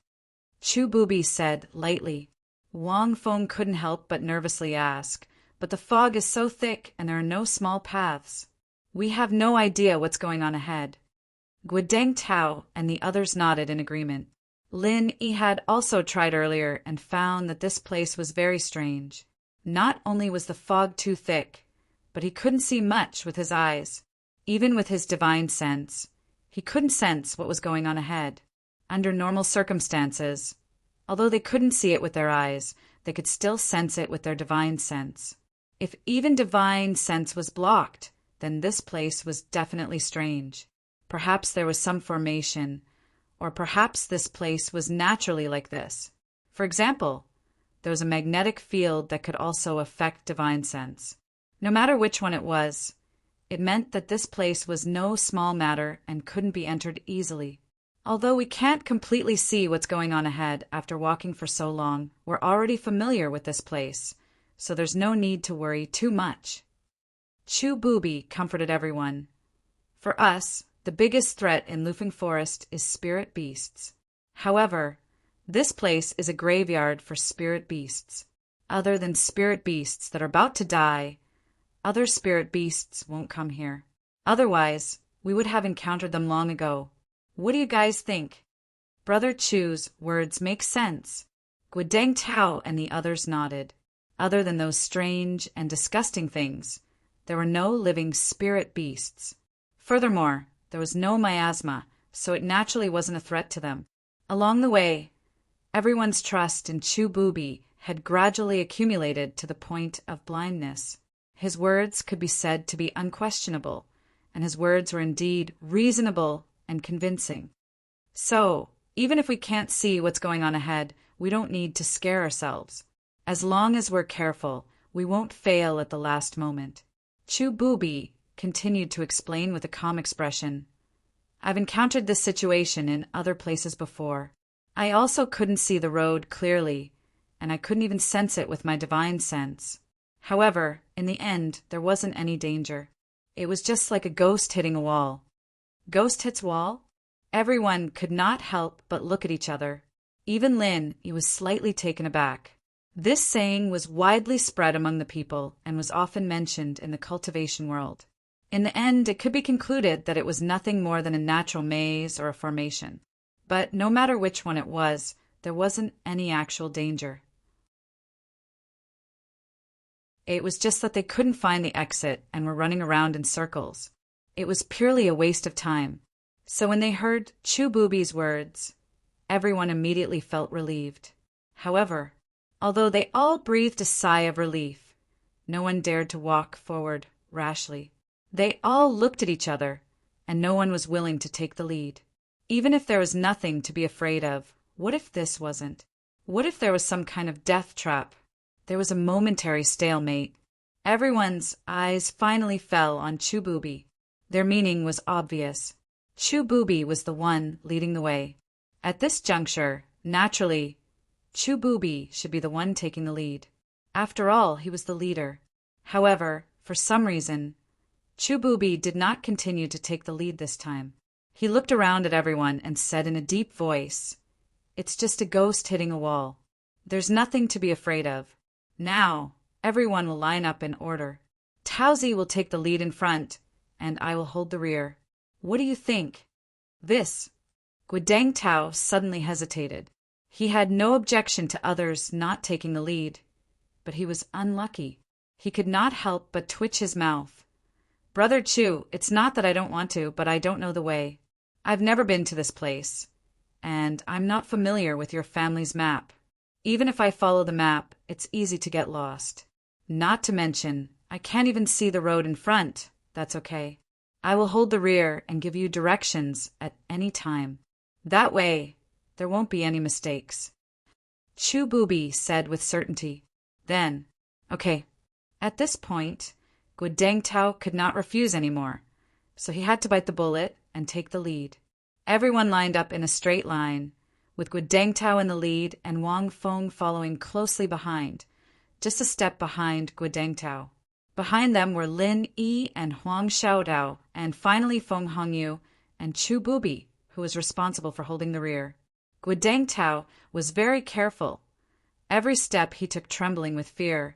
Chu Bubi said lightly. Wang Feng couldn't help but nervously ask, but the fog is so thick and there are no small paths. We have no idea what's going on ahead. Guodeng Tao and the others nodded in agreement. Lin Yi had also tried earlier and found that this place was very strange. Not only was the fog too thick, but he couldn't see much with his eyes. Even with his divine sense, he couldn't sense what was going on ahead. Under normal circumstances, although they couldn't see it with their eyes, they could still sense it with their divine sense. If even divine sense was blocked, then this place was definitely strange. Perhaps there was some formation, or perhaps this place was naturally like this. For example, there was a magnetic field that could also affect divine sense. No matter which one it was, it meant that this place was no small matter and couldn't be entered easily. Although we can't completely see what's going on ahead after walking for so long, we're already familiar with this place, so there's no need to worry too much. Chu Bubi comforted everyone. For us, the biggest threat in Lufeng Forest is spirit beasts. However, this place is a graveyard for spirit beasts. Other than spirit beasts that are about to die, other spirit beasts won't come here. Otherwise, we would have encountered them long ago. What do you guys think? Brother Chu's words make sense. Guodeng Tao and the others nodded. Other than those strange and disgusting things, there were no living spirit beasts. Furthermore, there was no miasma, so it naturally wasn't a threat to them. Along the way, everyone's trust in Chu Bubi had gradually accumulated to the point of blindness. His words could be said to be unquestionable, and his words were indeed reasonable and convincing. So, even if we can't see what's going on ahead, we don't need to scare ourselves. As long as we're careful, we won't fail at the last moment. Chu Bubi continued to explain with a calm expression. I've encountered this situation in other places before. I also couldn't see the road clearly, and I couldn't even sense it with my divine sense. However, in the end, there wasn't any danger. It was just like a ghost hitting a wall. Ghost hits wall? Everyone could not help but look at each other. Even Lin, he was slightly taken aback. This saying was widely spread among the people and was often mentioned in the cultivation world. In the end, it could be concluded that it was nothing more than a natural maze or a formation. But no matter which one it was, there wasn't any actual danger. It was just that they couldn't find the exit and were running around in circles. It was purely a waste of time. So when they heard Chu Bubi's words, everyone immediately felt relieved. However, although they all breathed a sigh of relief, no one dared to walk forward rashly. They all looked at each other, and no one was willing to take the lead. Even if there was nothing to be afraid of, what if this wasn't? What if there was some kind of death trap? There was a momentary stalemate. Everyone's eyes finally fell on Chububi. Their meaning was obvious. Chububi was the one leading the way. At this juncture, naturally, Chububi should be the one taking the lead. After all, he was the leader. However, for some reason, Chububi did not continue to take the lead this time. He looked around at everyone and said in a deep voice, "It's just a ghost hitting a wall. There's nothing to be afraid of. Now, everyone will line up in order. Taozi will take the lead in front, and I will hold the rear. What do you think?" This. Guidang Tao suddenly hesitated. He had no objection to others not taking the lead, but he was unlucky. He could not help but twitch his mouth. "Brother Chu, it's not that I don't want to, but I don't know the way. I've never been to this place, and I'm not familiar with your family's map. Even if I follow the map, it's easy to get lost. Not to mention, I can't even see the road in front. That's okay. I will hold the rear and give you directions at any time. That way, there won't be any mistakes." Chububi said with certainty. Then, "Okay." At this point, Guidang Tao could not refuse anymore, so he had to bite the bullet and take the lead. Everyone lined up in a straight line, with Guidang Tao in the lead and Wang Feng following closely behind, just a step behind Guidang Tao. Behind them were Lin Yi and Huang Xiaodao, and finally Feng Hongyu and Chububi, who was responsible for holding the rear. Guidang Tao was very careful. Every step he took trembling with fear,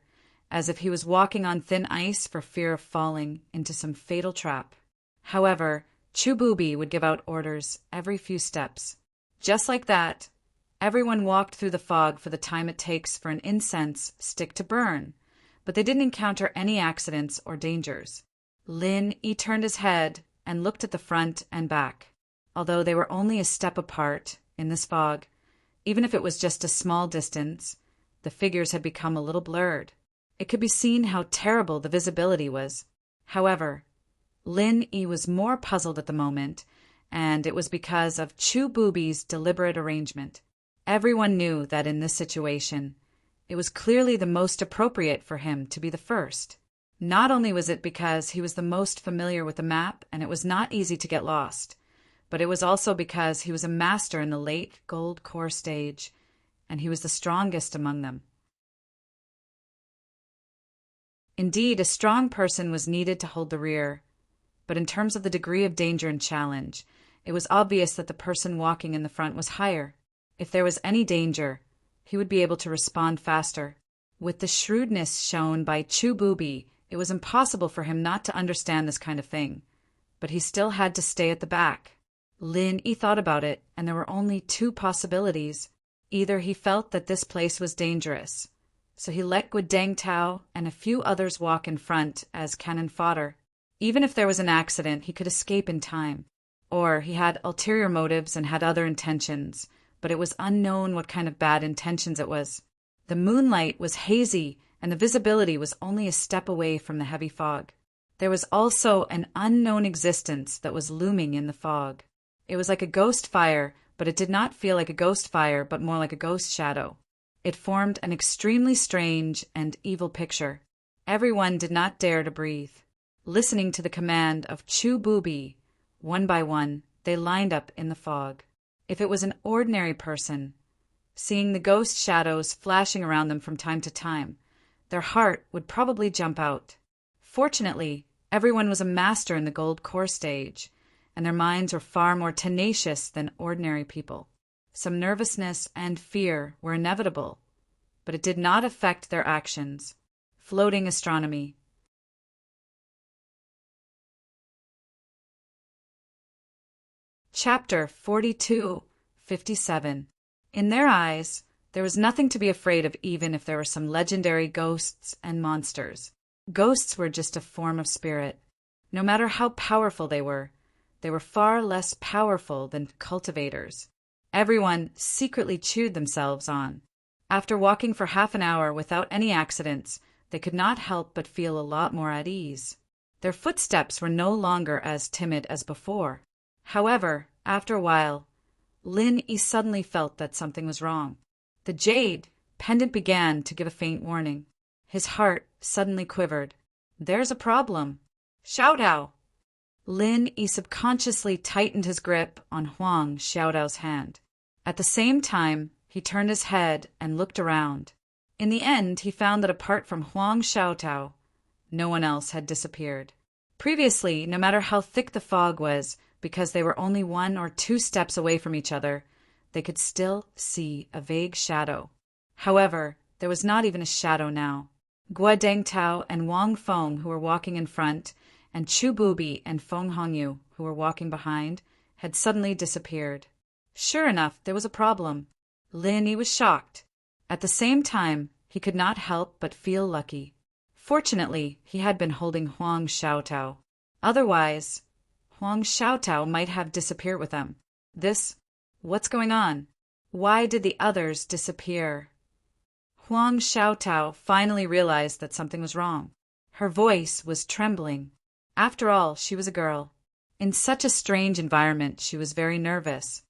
as if he was walking on thin ice for fear of falling into some fatal trap. However, Chububi would give out orders every few steps. Just like that, everyone walked through the fog for the time it takes for an incense stick to burn, but they didn't encounter any accidents or dangers. Lin Yi turned his head and looked at the front and back. Although they were only a step apart in this fog, even if it was just a small distance, the figures had become a little blurred. It could be seen how terrible the visibility was. However, Lin Yi was more puzzled at the moment, and it was because of Chububi's deliberate arrangement. Everyone knew that in this situation, it was clearly the most appropriate for him to be the first. Not only was it because he was the most familiar with the map and it was not easy to get lost, but it was also because he was a master in the late gold core stage, and he was the strongest among them. Indeed, a strong person was needed to hold the rear, but in terms of the degree of danger and challenge, it was obvious that the person walking in the front was higher. If there was any danger, he would be able to respond faster. With the shrewdness shown by Chububi, it was impossible for him not to understand this kind of thing, but he still had to stay at the back. Lin Yi thought about it, and there were only two possibilities. Either he felt that this place was dangerous, so he let Guidang Tao and a few others walk in front as cannon fodder. Even if there was an accident, he could escape in time. Or he had ulterior motives and had other intentions, but it was unknown what kind of bad intentions it was. The moonlight was hazy, and the visibility was only a step away from the heavy fog. There was also an unknown existence that was looming in the fog. It was like a ghost fire, but it did not feel like a ghost fire, but more like a ghost shadow. It formed an extremely strange and evil picture. Everyone did not dare to breathe. Listening to the command of Chububi, one by one, they lined up in the fog. If it was an ordinary person, seeing the ghost shadows flashing around them from time to time, their heart would probably jump out. Fortunately, everyone was a master in the gold core stage, and their minds were far more tenacious than ordinary people. Some nervousness and fear were inevitable, but it did not affect their actions. Floating astronomy. Chapter 42:57. In their eyes, there was nothing to be afraid of, even if there were some legendary ghosts and monsters. Ghosts were just a form of spirit. No matter how powerful they were far less powerful than cultivators. Everyone secretly chewed themselves on. After walking for half an hour without any accidents, they could not help but feel a lot more at ease. Their footsteps were no longer as timid as before. However, after a while, Lin Yi suddenly felt that something was wrong. The jade pendant began to give a faint warning. His heart suddenly quivered. There's a problem. Xiaodao! Lin Yi subconsciously tightened his grip on Huang Xiaodao's hand. At the same time, he turned his head and looked around. In the end, he found that apart from Huang Xiaodao, no one else had disappeared. Previously, no matter how thick the fog was, because they were only 1 or 2 steps away from each other, they could still see a vague shadow. However, there was not even a shadow now. Guo Dengtao and Wang Feng, who were walking in front, and Chu Bubi and Feng Hongyu, who were walking behind, had suddenly disappeared. Sure enough, there was a problem. Lin Yi was shocked. At the same time, he could not help but feel lucky. Fortunately, he had been holding Huang Xiaotao. Otherwise, Huang Xiaotao might have disappeared with them. What's going on? Why did the others disappear? Huang Xiaotao finally realized that something was wrong. Her voice was trembling. After all, she was a girl. In such a strange environment, she was very nervous.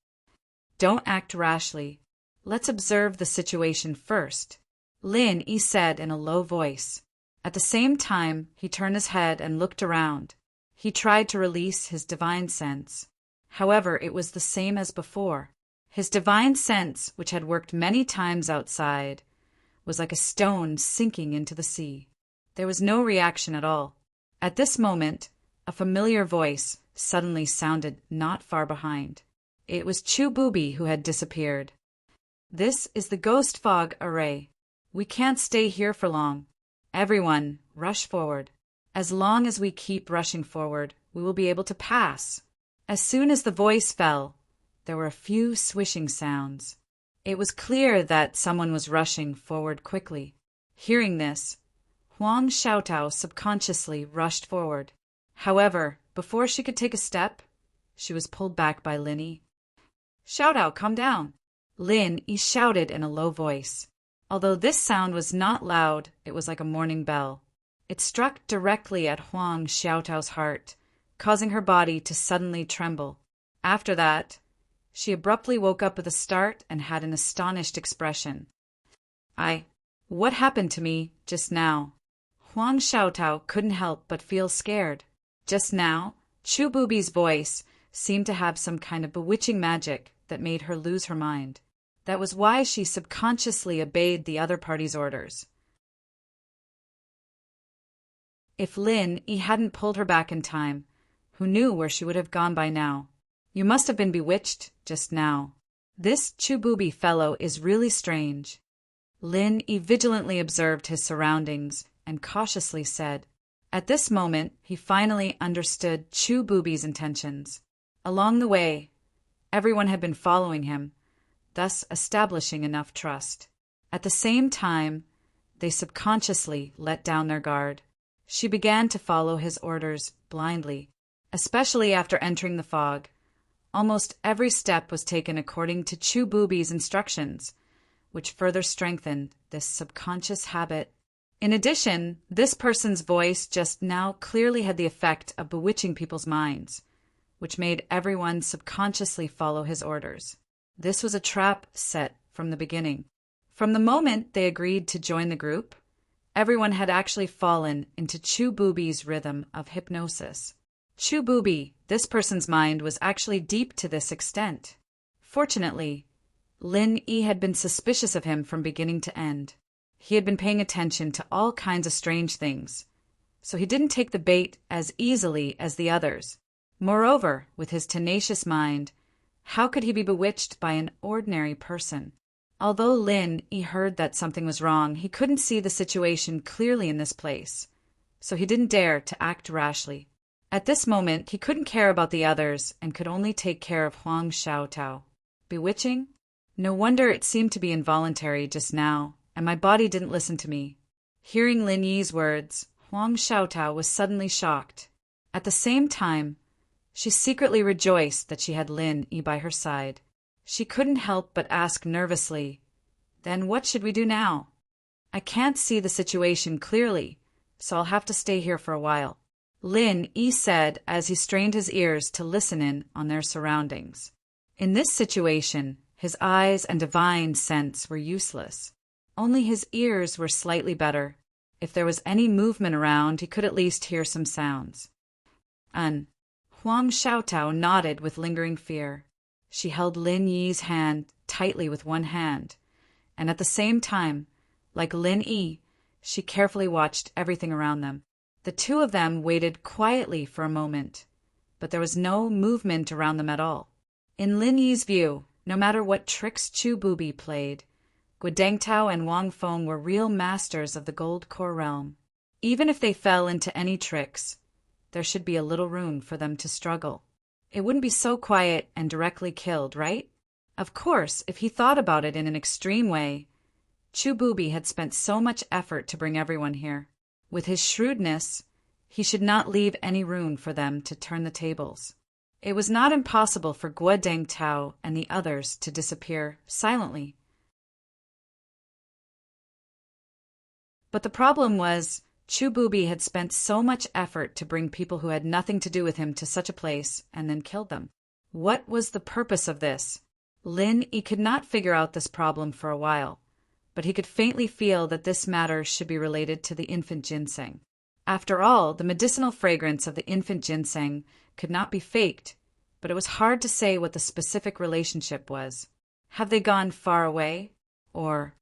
Don't act rashly. Let's observe the situation first, Lin Yi said in a low voice. At the same time, he turned his head and looked around. He tried to release his divine sense. However, it was the same as before. His divine sense, which had worked many times outside, was like a stone sinking into the sea. There was no reaction at all. At this moment, a familiar voice suddenly sounded not far behind. It was Chu Bubi who had disappeared. This is the ghost fog array. We can't stay here for long. Everyone, rush forward. As long as we keep rushing forward, we will be able to pass. As soon as the voice fell, there were a few swishing sounds. It was clear that someone was rushing forward quickly. Hearing this, Huang Xiaotao subconsciously rushed forward. However, before she could take a step, she was pulled back by Lin Yi. Xiaodao, calm down. Lin Yi shouted in a low voice. Although this sound was not loud, it was like a morning bell. It struck directly at Huang Xiaotao's heart, causing her body to suddenly tremble. After that, she abruptly woke up with a start and had an astonished expression. What happened to me just now? Huang Xiaotao couldn't help but feel scared. Just now, Chu Bubi's voice seemed to have some kind of bewitching magic that made her lose her mind. That was why she subconsciously obeyed the other party's orders. If Lin Yi hadn't pulled her back in time, who knew where she would have gone by now? You must have been bewitched just now. This Chu Bubi fellow is really strange. Lin Yi vigilantly observed his surroundings and cautiously said. At this moment, he finally understood Chu Bubi's intentions. Along the way, everyone had been following him, thus establishing enough trust. At the same time, they subconsciously let down their guard. She began to follow his orders blindly, especially after entering the fog. Almost every step was taken according to Chu Bubi's instructions, which further strengthened this subconscious habit. In addition, this person's voice just now clearly had the effect of bewitching people's minds, which made everyone subconsciously follow his orders. This was a trap set from the beginning. From the moment they agreed to join the group, everyone had actually fallen into Chu Bubi's rhythm of hypnosis. Chu Bubi, this person's mind, was actually deep to this extent. Fortunately, Lin Yi had been suspicious of him from beginning to end. He had been paying attention to all kinds of strange things, so he didn't take the bait as easily as the others. Moreover, with his tenacious mind, how could he be bewitched by an ordinary person? Although Lin Yi heard that something was wrong, he couldn't see the situation clearly in this place, so he didn't dare to act rashly. At this moment, he couldn't care about the others and could only take care of Huang Xiaotao. Bewitching? No wonder it seemed to be involuntary just now, and my body didn't listen to me. Hearing Lin Yi's words, Huang Xiaotao was suddenly shocked. At the same time, she secretly rejoiced that she had Lin Yi by her side. She couldn't help but ask nervously, "Then what should we do now? I can't see the situation clearly, so I'll have to stay here for a while." Lin Yi said as he strained his ears to listen in on their surroundings. In this situation, his eyes and divine sense were useless. Only his ears were slightly better. If there was any movement around, he could at least hear some sounds. Huang Xiaotao nodded with lingering fear. She held Lin Yi's hand tightly with one hand, and at the same time, like Lin Yi, she carefully watched everything around them. The two of them waited quietly for a moment, but there was no movement around them at all. In Lin Yi's view, no matter what tricks Chu Bubi played, Guodangtao and Wang Feng were real masters of the Gold Core realm. Even if they fell into any tricks, there should be a little room for them to struggle. It wouldn't be so quiet and directly killed, right? Of course, if he thought about it in an extreme way, Chu Bubi had spent so much effort to bring everyone here. With his shrewdness, he should not leave any room for them to turn the tables. It was not impossible for Guodangtao and the others to disappear silently. But the problem was, Chu Bubi had spent so much effort to bring people who had nothing to do with him to such a place and then killed them. What was the purpose of this? Lin Yi could not figure out this problem for a while, but he could faintly feel that this matter should be related to the infant ginseng. After all, the medicinal fragrance of the infant ginseng could not be faked, but it was hard to say what the specific relationship was. Have they gone far away? Or...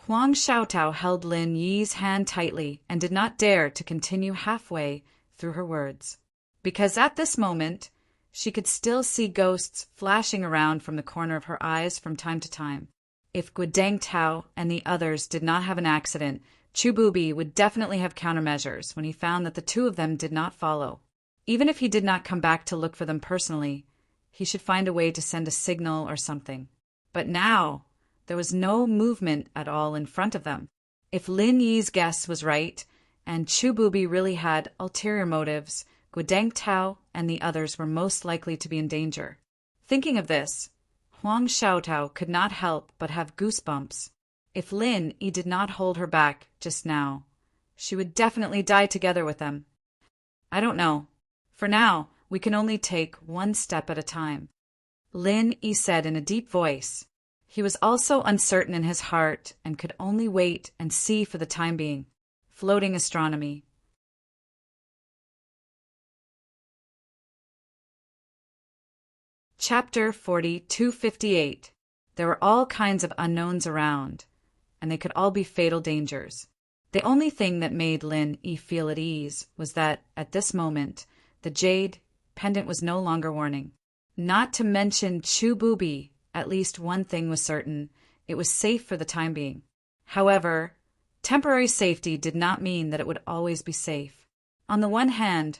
Huang Xiaotao held Lin Yi's hand tightly and did not dare to continue halfway through her words, because at this moment she could still see ghosts flashing around from the corner of her eyes from time to time. If Guodangtao and the others did not have an accident, Chu Bubi would definitely have countermeasures when he found that the two of them did not follow. Even if he did not come back to look for them personally, he should find a way to send a signal or something. But now there was no movement at all in front of them. If Lin Yi's guess was right, and Chu Bubi really had ulterior motives, Guodangtao and the others were most likely to be in danger. Thinking of this, Huang Xiaotao could not help but have goosebumps. If Lin Yi did not hold her back just now, she would definitely die together with them. I don't know. For now, we can only take one step at a time, Lin Yi said in a deep voice. He was also uncertain in his heart and could only wait and see for the time being. Floating astronomy. Chapter 4258. There were all kinds of unknowns around, and they could all be fatal dangers. The only thing that made Lin Yi feel at ease was that, at this moment, the jade pendant was no longer warning. Not to mention Chu Bubi. At least one thing was certain, it was safe for the time being. However, temporary safety did not mean that it would always be safe. On the one hand,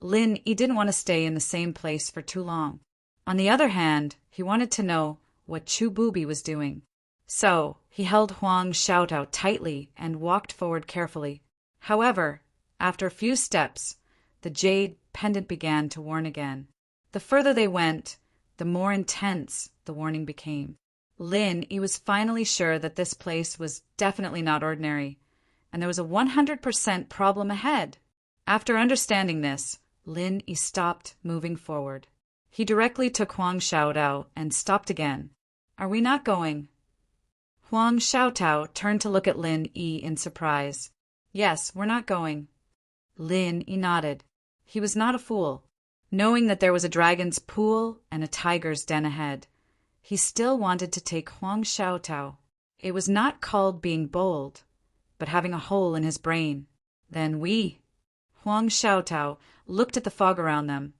Lin Yi didn't want to stay in the same place for too long. On the other hand, he wanted to know what Chu Bubi was doing. So, he held Huang Xiaotao tightly and walked forward carefully. However, after a few steps, the jade pendant began to warn again. The further they went, the more intense the warning became. Lin Yi was finally sure that this place was definitely not ordinary, and there was a 100% problem ahead. After understanding this, Lin Yi stopped moving forward. He directly took Huang Xiaotao and stopped again. Are we not going? Huang Xiaotao turned to look at Lin Yi in surprise. Yes, we're not going. Lin Yi nodded. He was not a fool. Knowing that there was a dragon's pool and a tiger's den ahead, he still wanted to take Huang Xiaotao. It was not called being bold, but having a hole in his brain. Then Huang Xiaotao looked at the fog around them,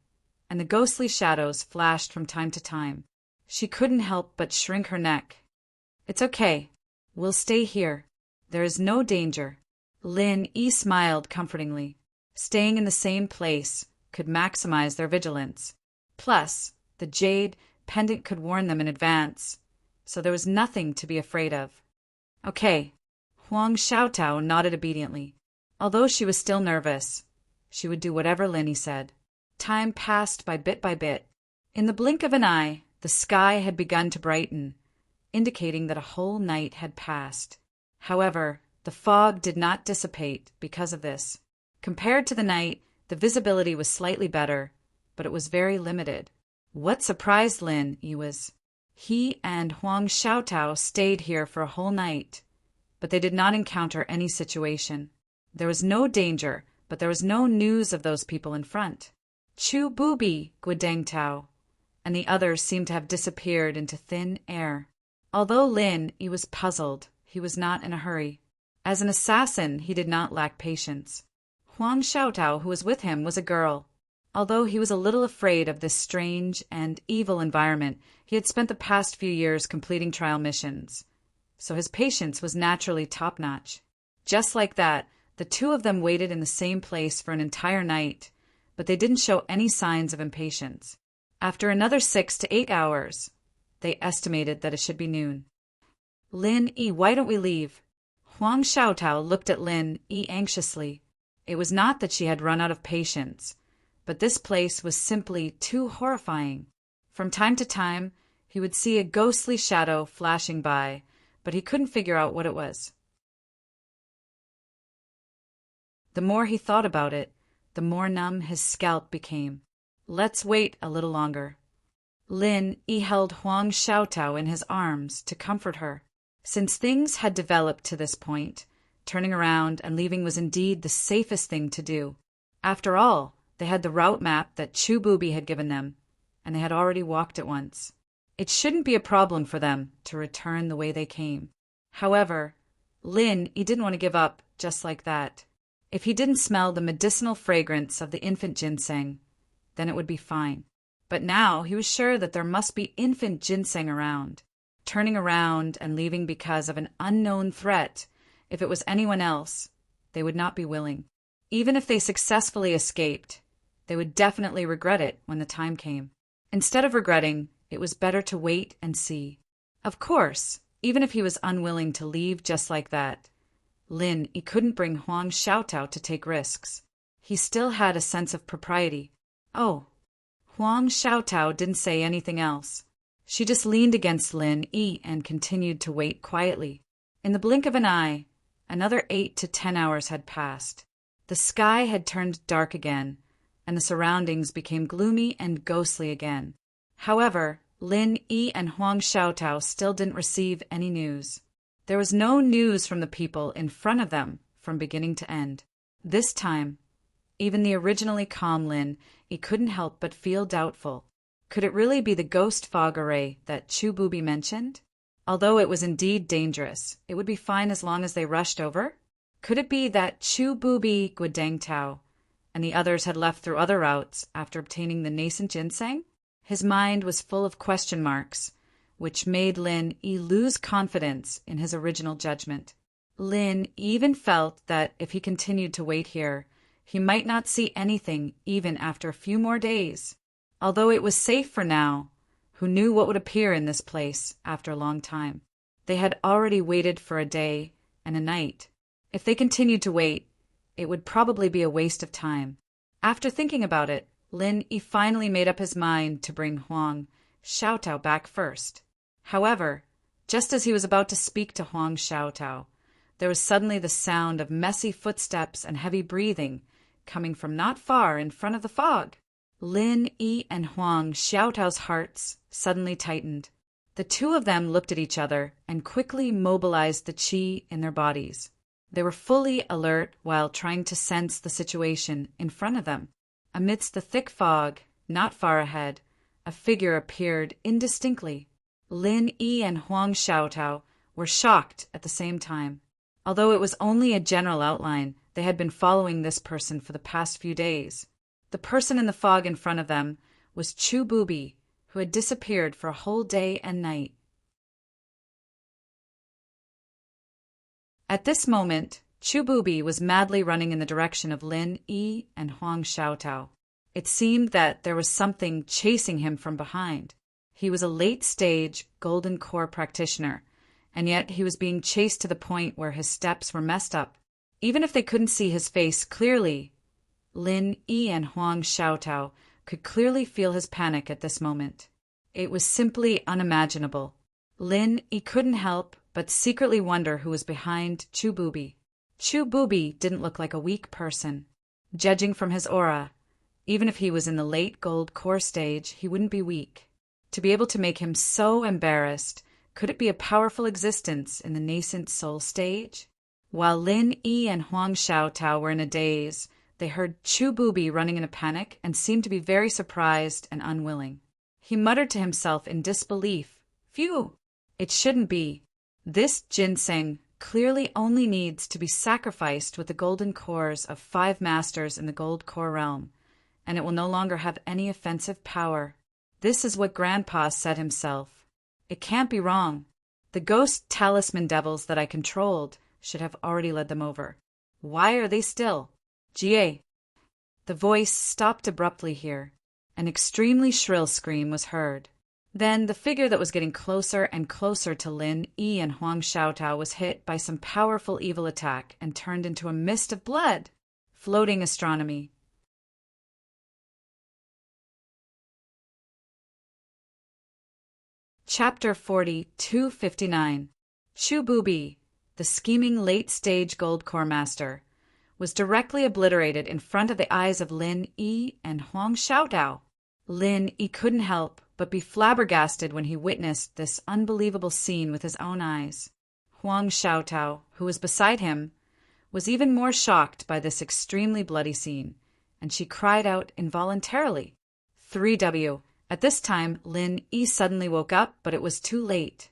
and the ghostly shadows flashed from time to time. She couldn't help but shrink her neck. It's okay. We'll stay here. There is no danger. Lin Yi smiled comfortingly. Staying in the same place could maximize their vigilance. Plus, the jade pendant could warn them in advance, so there was nothing to be afraid of. Okay. Huang Xiaotao nodded obediently. Although she was still nervous, she would do whatever Lin Yi said. Time passed by bit. In the blink of an eye, the sky had begun to brighten, indicating that a whole night had passed. However, the fog did not dissipate because of this. Compared to the night, The visibility was slightly better, but it was very limited. What surprised Lin Yi was he and Huang Xiaotao stayed here for a whole night, but they did not encounter any situation. There was no danger, but there was no news of those people in front. Chu Bubi, Guideng Tao, and the others seemed to have disappeared into thin air. Although Lin Yi was puzzled, he was not in a hurry. As an assassin, he did not lack patience. Huang Xiaotao, who was with him, was a girl. Although he was a little afraid of this strange and evil environment, he had spent the past few years completing trial missions, so his patience was naturally top-notch. Just like that, the two of them waited in the same place for an entire night, but they didn't show any signs of impatience. After another 6 to 8 hours, they estimated that it should be noon. Lin Yi, why don't we leave? Huang Xiaotao looked at Lin Yi anxiously. It was not that she had run out of patience, but this place was simply too horrifying. From time to time, he would see a ghostly shadow flashing by, but he couldn't figure out what it was. The more he thought about it, the more numb his scalp became. Let's wait a little longer. Lin Yi held Huang Xiaotao in his arms to comfort her. Since things had developed to this point, turning around and leaving was indeed the safest thing to do. After all, they had the route map that Chu Bubi had given them, and they had already walked it once. It shouldn't be a problem for them to return the way they came. However, Lin Yi didn't want to give up just like that. If he didn't smell the medicinal fragrance of the infant ginseng, then it would be fine. But now he was sure that there must be infant ginseng around. Turning around and leaving because of an unknown threat, if it was anyone else, they would not be willing. Even if they successfully escaped, they would definitely regret it when the time came. Instead of regretting, it was better to wait and see. Of course, even if he was unwilling to leave just like that, Lin Yi couldn't bring Huang Xiaotao to take risks. He still had a sense of propriety. Oh, Huang Xiaotao didn't say anything else. She just leaned against Lin Yi and continued to wait quietly. In the blink of an eye, another 8 to 10 hours had passed. The sky had turned dark again, and the surroundings became gloomy and ghostly again. However, Lin Yi and Huang Xiaotao still didn't receive any news. There was no news from the people in front of them from beginning to end. This time, even the originally calm Lin Yi couldn't help but feel doubtful. Could it really be the ghost fog array that Chu Bubi mentioned? Although it was indeed dangerous, it would be fine as long as they rushed over. Could it be that Chu Bubi, Guideng Tao, and the others had left through other routes after obtaining the nascent ginseng? His mind was full of question marks, which made Lin Yi lose confidence in his original judgment. Lin even felt that if he continued to wait here, he might not see anything even after a few more days. Although it was safe for now, who knew what would appear in this place after a long time? They had already waited for a day and a night. If they continued to wait, it would probably be a waste of time. After thinking about it, Lin Yi finally made up his mind to bring Huang Xiaotao back first. However, just as he was about to speak to Huang Xiaotao, there was suddenly the sound of messy footsteps and heavy breathing coming from not far in front of the fog. Lin Yi and Huang Xiaotao's hearts suddenly tightened. The two of them looked at each other and quickly mobilized the qi in their bodies. They were fully alert while trying to sense the situation in front of them. Amidst the thick fog, not far ahead, a figure appeared indistinctly. Lin Yi and Huang Xiaotao were shocked at the same time. Although it was only a general outline, they had been following this person for the past few days. The person in the fog in front of them was Chu Bubi, who had disappeared for a whole day and night. At this moment, Chu Bubi was madly running in the direction of Lin Yi and Huang Xiaotao. It seemed that there was something chasing him from behind. He was a late-stage golden core practitioner, and yet he was being chased to the point where his steps were messed up. Even if they couldn't see his face clearly, Lin Yi and Huang Xiaotao could clearly feel his panic at this moment. It was simply unimaginable. Lin Yi couldn't help but secretly wonder who was behind Chu Bubi. Chu Bubi didn't look like a weak person. Judging from his aura, even if he was in the late gold core stage, he wouldn't be weak. To be able to make him so embarrassed, could it be a powerful existence in the nascent soul stage? While Lin Yi and Huang Xiaotao were in a daze, they heard Chu Bubi running in a panic and seemed to be very surprised and unwilling. He muttered to himself in disbelief, "Phew! It shouldn't be. This ginseng clearly only needs to be sacrificed with the golden cores of 5 masters in the gold core realm, and it will no longer have any offensive power. This is what Grandpa said himself. It can't be wrong. The ghost talisman devils that I controlled should have already led them over. Why are they still? Jie." The voice stopped abruptly here. An extremely shrill scream was heard. Then the figure that was getting closer and closer to Lin Yi and Huang Xiaotao was hit by some powerful evil attack and turned into a mist of blood. Floating astronomy. Chapter 4259. Chu Bubi, the scheming late-stage gold core master, was directly obliterated in front of the eyes of Lin Yi and Huang Xiaotao. Lin Yi couldn't help but be flabbergasted when he witnessed this unbelievable scene with his own eyes. Huang Xiaotao, who was beside him, was even more shocked by this extremely bloody scene, and she cried out involuntarily, "3W!" At this time, Lin Yi suddenly woke up, but it was too late.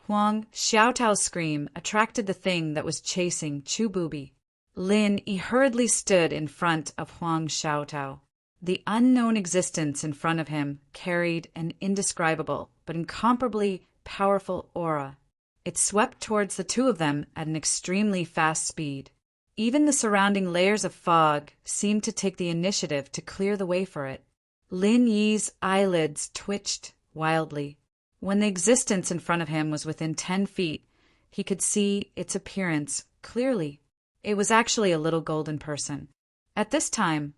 Huang Xiaotao's scream attracted the thing that was chasing Chu Bubi. Lin Yi hurriedly stood in front of Huang Xiaotao. The unknown existence in front of him carried an indescribable but incomparably powerful aura. It swept towards the two of them at an extremely fast speed. Even the surrounding layers of fog seemed to take the initiative to clear the way for it. Lin Yi's eyelids twitched wildly. When the existence in front of him was within 10 feet, he could see its appearance clearly. It was actually a little golden person. At this time,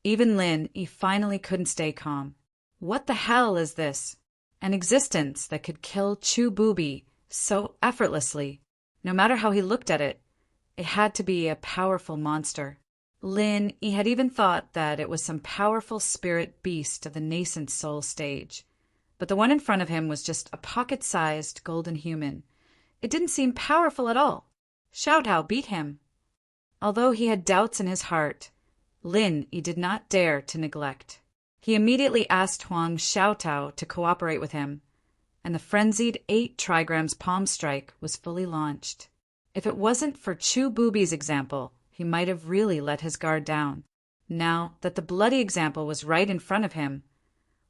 even Lin Yi finally couldn't stay calm. What the hell is this? An existence that could kill Chu Bubi so effortlessly. No matter how he looked at it, it had to be a powerful monster. Lin Yi had even thought that it was some powerful spirit beast of the nascent soul stage. But the one in front of him was just a pocket-sized golden human. It didn't seem powerful at all. Xiaotao beat him. Although he had doubts in his heart, Lin Yi did not dare to neglect. He immediately asked Huang Xiaotao to cooperate with him, and the frenzied 8 trigrams palm strike was fully launched. If it wasn't for Chu Bubi's example, he might have really let his guard down. Now that the bloody example was right in front of him,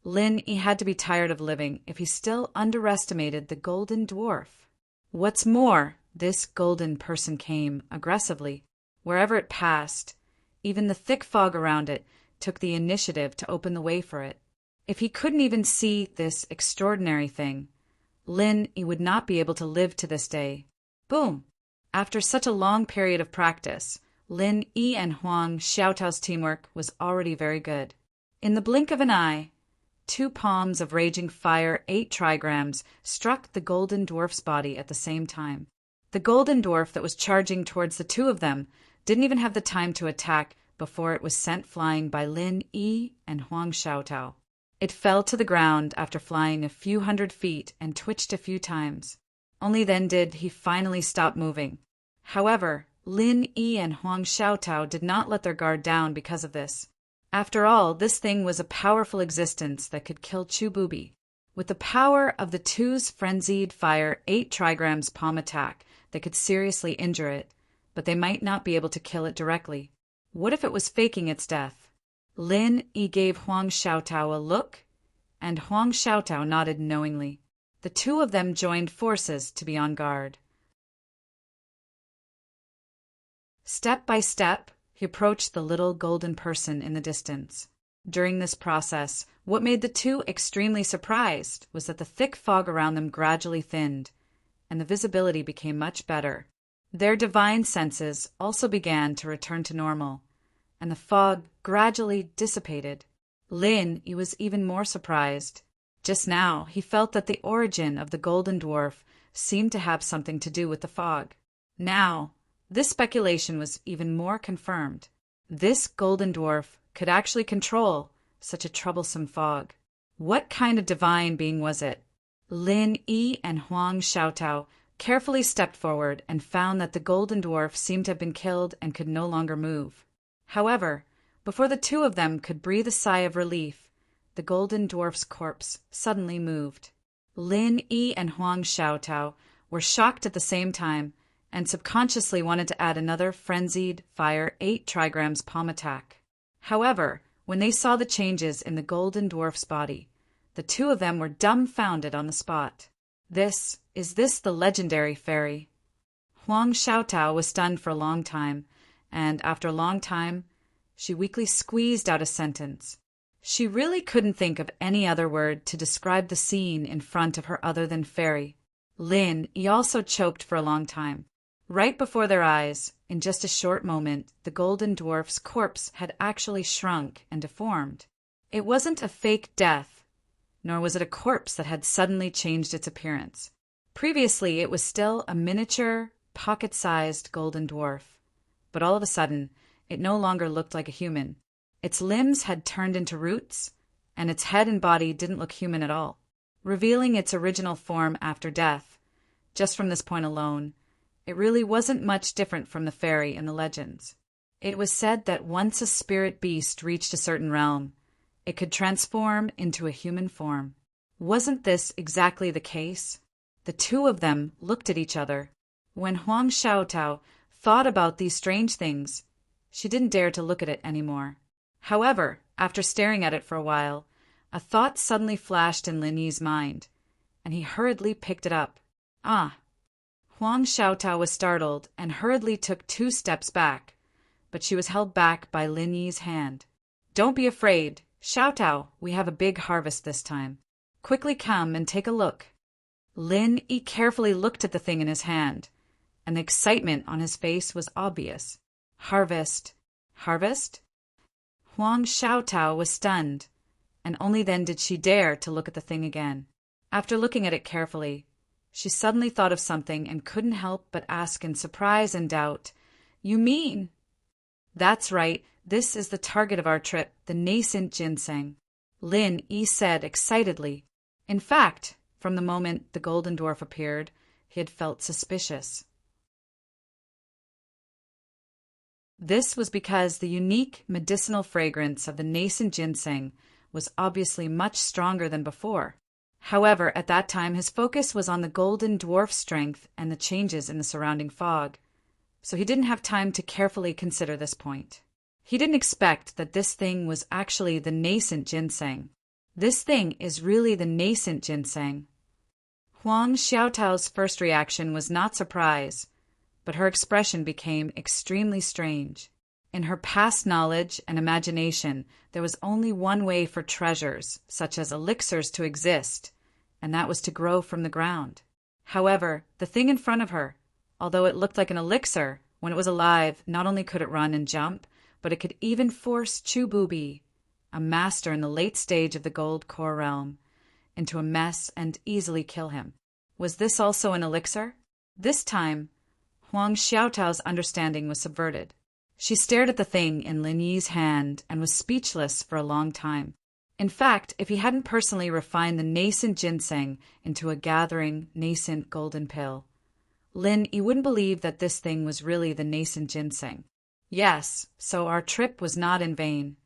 Lin Yi had to be tired of living if he still underestimated the golden dwarf. What's more, this golden person came aggressively. Wherever it passed, even the thick fog around it took the initiative to open the way for it. If he couldn't even see this extraordinary thing, Lin Yi would not be able to live to this day. Boom! After such a long period of practice, Lin Yi and Huang Xiaotao's teamwork was already very good. In the blink of an eye, 2 palms of raging fire 8 trigrams struck the golden dwarf's body at the same time. The golden dwarf that was charging towards the two of them didn't even have the time to attack before it was sent flying by Lin Yi and Huang Xiaotao. It fell to the ground after flying a few hundred feet and twitched a few times. Only then did he finally stop moving. However, Lin Yi and Huang Xiaotao did not let their guard down because of this. After all, this thing was a powerful existence that could kill Chu Bubi. With the power of the two's frenzied fire 8 trigrams palm attack, they could seriously injure it, but they might not be able to kill it directly. What if it was faking its death? Lin Yi gave Huang Xiaotao a look, and Huang Xiaotao nodded knowingly. The two of them joined forces to be on guard. Step by step, he approached the little golden person in the distance. During this process, what made the two extremely surprised was that the thick fog around them gradually thinned, and the visibility became much better. Their divine senses also began to return to normal, and the fog gradually dissipated. Lin Yi was even more surprised. Just now, he felt that the origin of the golden dwarf seemed to have something to do with the fog. Now, this speculation was even more confirmed. This golden dwarf could actually control such a troublesome fog. What kind of divine being was it? Lin Yi and Huang Xiaotao carefully stepped forward and found that the golden dwarf seemed to have been killed and could no longer move. However, before the two of them could breathe a sigh of relief, the golden dwarf's corpse suddenly moved. Lin Yi and Huang Xiaotao were shocked at the same time and subconsciously wanted to add another frenzied fire 8 trigrams palm attack. However, when they saw the changes in the golden dwarf's body, the two of them were dumbfounded on the spot. Is this the legendary fairy? Huang Xiaotao was stunned for a long time, and after a long time, she weakly squeezed out a sentence. She really couldn't think of any other word to describe the scene in front of her other than fairy. Lin Yi also choked for a long time. Right before their eyes, in just a short moment, the golden dwarf's corpse had actually shrunk and deformed. It wasn't a fake death, nor was it a corpse that had suddenly changed its appearance. Previously, it was still a miniature, pocket-sized golden dwarf. But all of a sudden, it no longer looked like a human. Its limbs had turned into roots, and its head and body didn't look human at all, revealing its original form after death. Just from this point alone, it really wasn't much different from the fairy in the legends. It was said that once a spirit beast reached a certain realm, it could transform into a human form. Wasn't this exactly the case? The two of them looked at each other. When Huang Xiaotao thought about these strange things, she didn't dare to look at it anymore. However, after staring at it for a while, a thought suddenly flashed in Lin Yi's mind, and he hurriedly picked it up. Ah! Huang Xiaotao was startled and hurriedly took 2 steps back, but she was held back by Lin Yi's hand. Don't be afraid, Xiaotao, we have a big harvest this time. Quickly come and take a look. Lin Yi carefully looked at the thing in his hand, and the excitement on his face was obvious. Harvest. Harvest? Huang Xiaotao was stunned, and only then did she dare to look at the thing again. After looking at it carefully, she suddenly thought of something and couldn't help but ask in surprise and doubt, You mean? That's right, this is the target of our trip, the nascent ginseng. Lin Yi said excitedly. In fact, from the moment the golden dwarf appeared, he had felt suspicious. This was because the unique medicinal fragrance of the nascent ginseng was obviously much stronger than before. However, at that time his focus was on the golden dwarf's strength and the changes in the surrounding fog, so he didn't have time to carefully consider this point. He didn't expect that this thing was actually the nascent ginseng. This thing is really the nascent ginseng. Huang Xiaotao's first reaction was not surprise, but her expression became extremely strange. In her past knowledge and imagination, there was only one way for treasures, such as elixirs, to exist, and that was to grow from the ground. However, the thing in front of her, although it looked like an elixir, when it was alive, not only could it run and jump, but it could even force Chu Bubi, a master in the late stage of the gold core realm, into a mess and easily kill him. Was this also an elixir? This time, Huang Xiaotao's understanding was subverted. She stared at the thing in Lin Yi's hand and was speechless for a long time. In fact, if he hadn't personally refined the nascent ginseng into a gathering, nascent golden pill, Lin Yi wouldn't believe that this thing was really the nascent ginseng. Yes, so our trip was not in vain.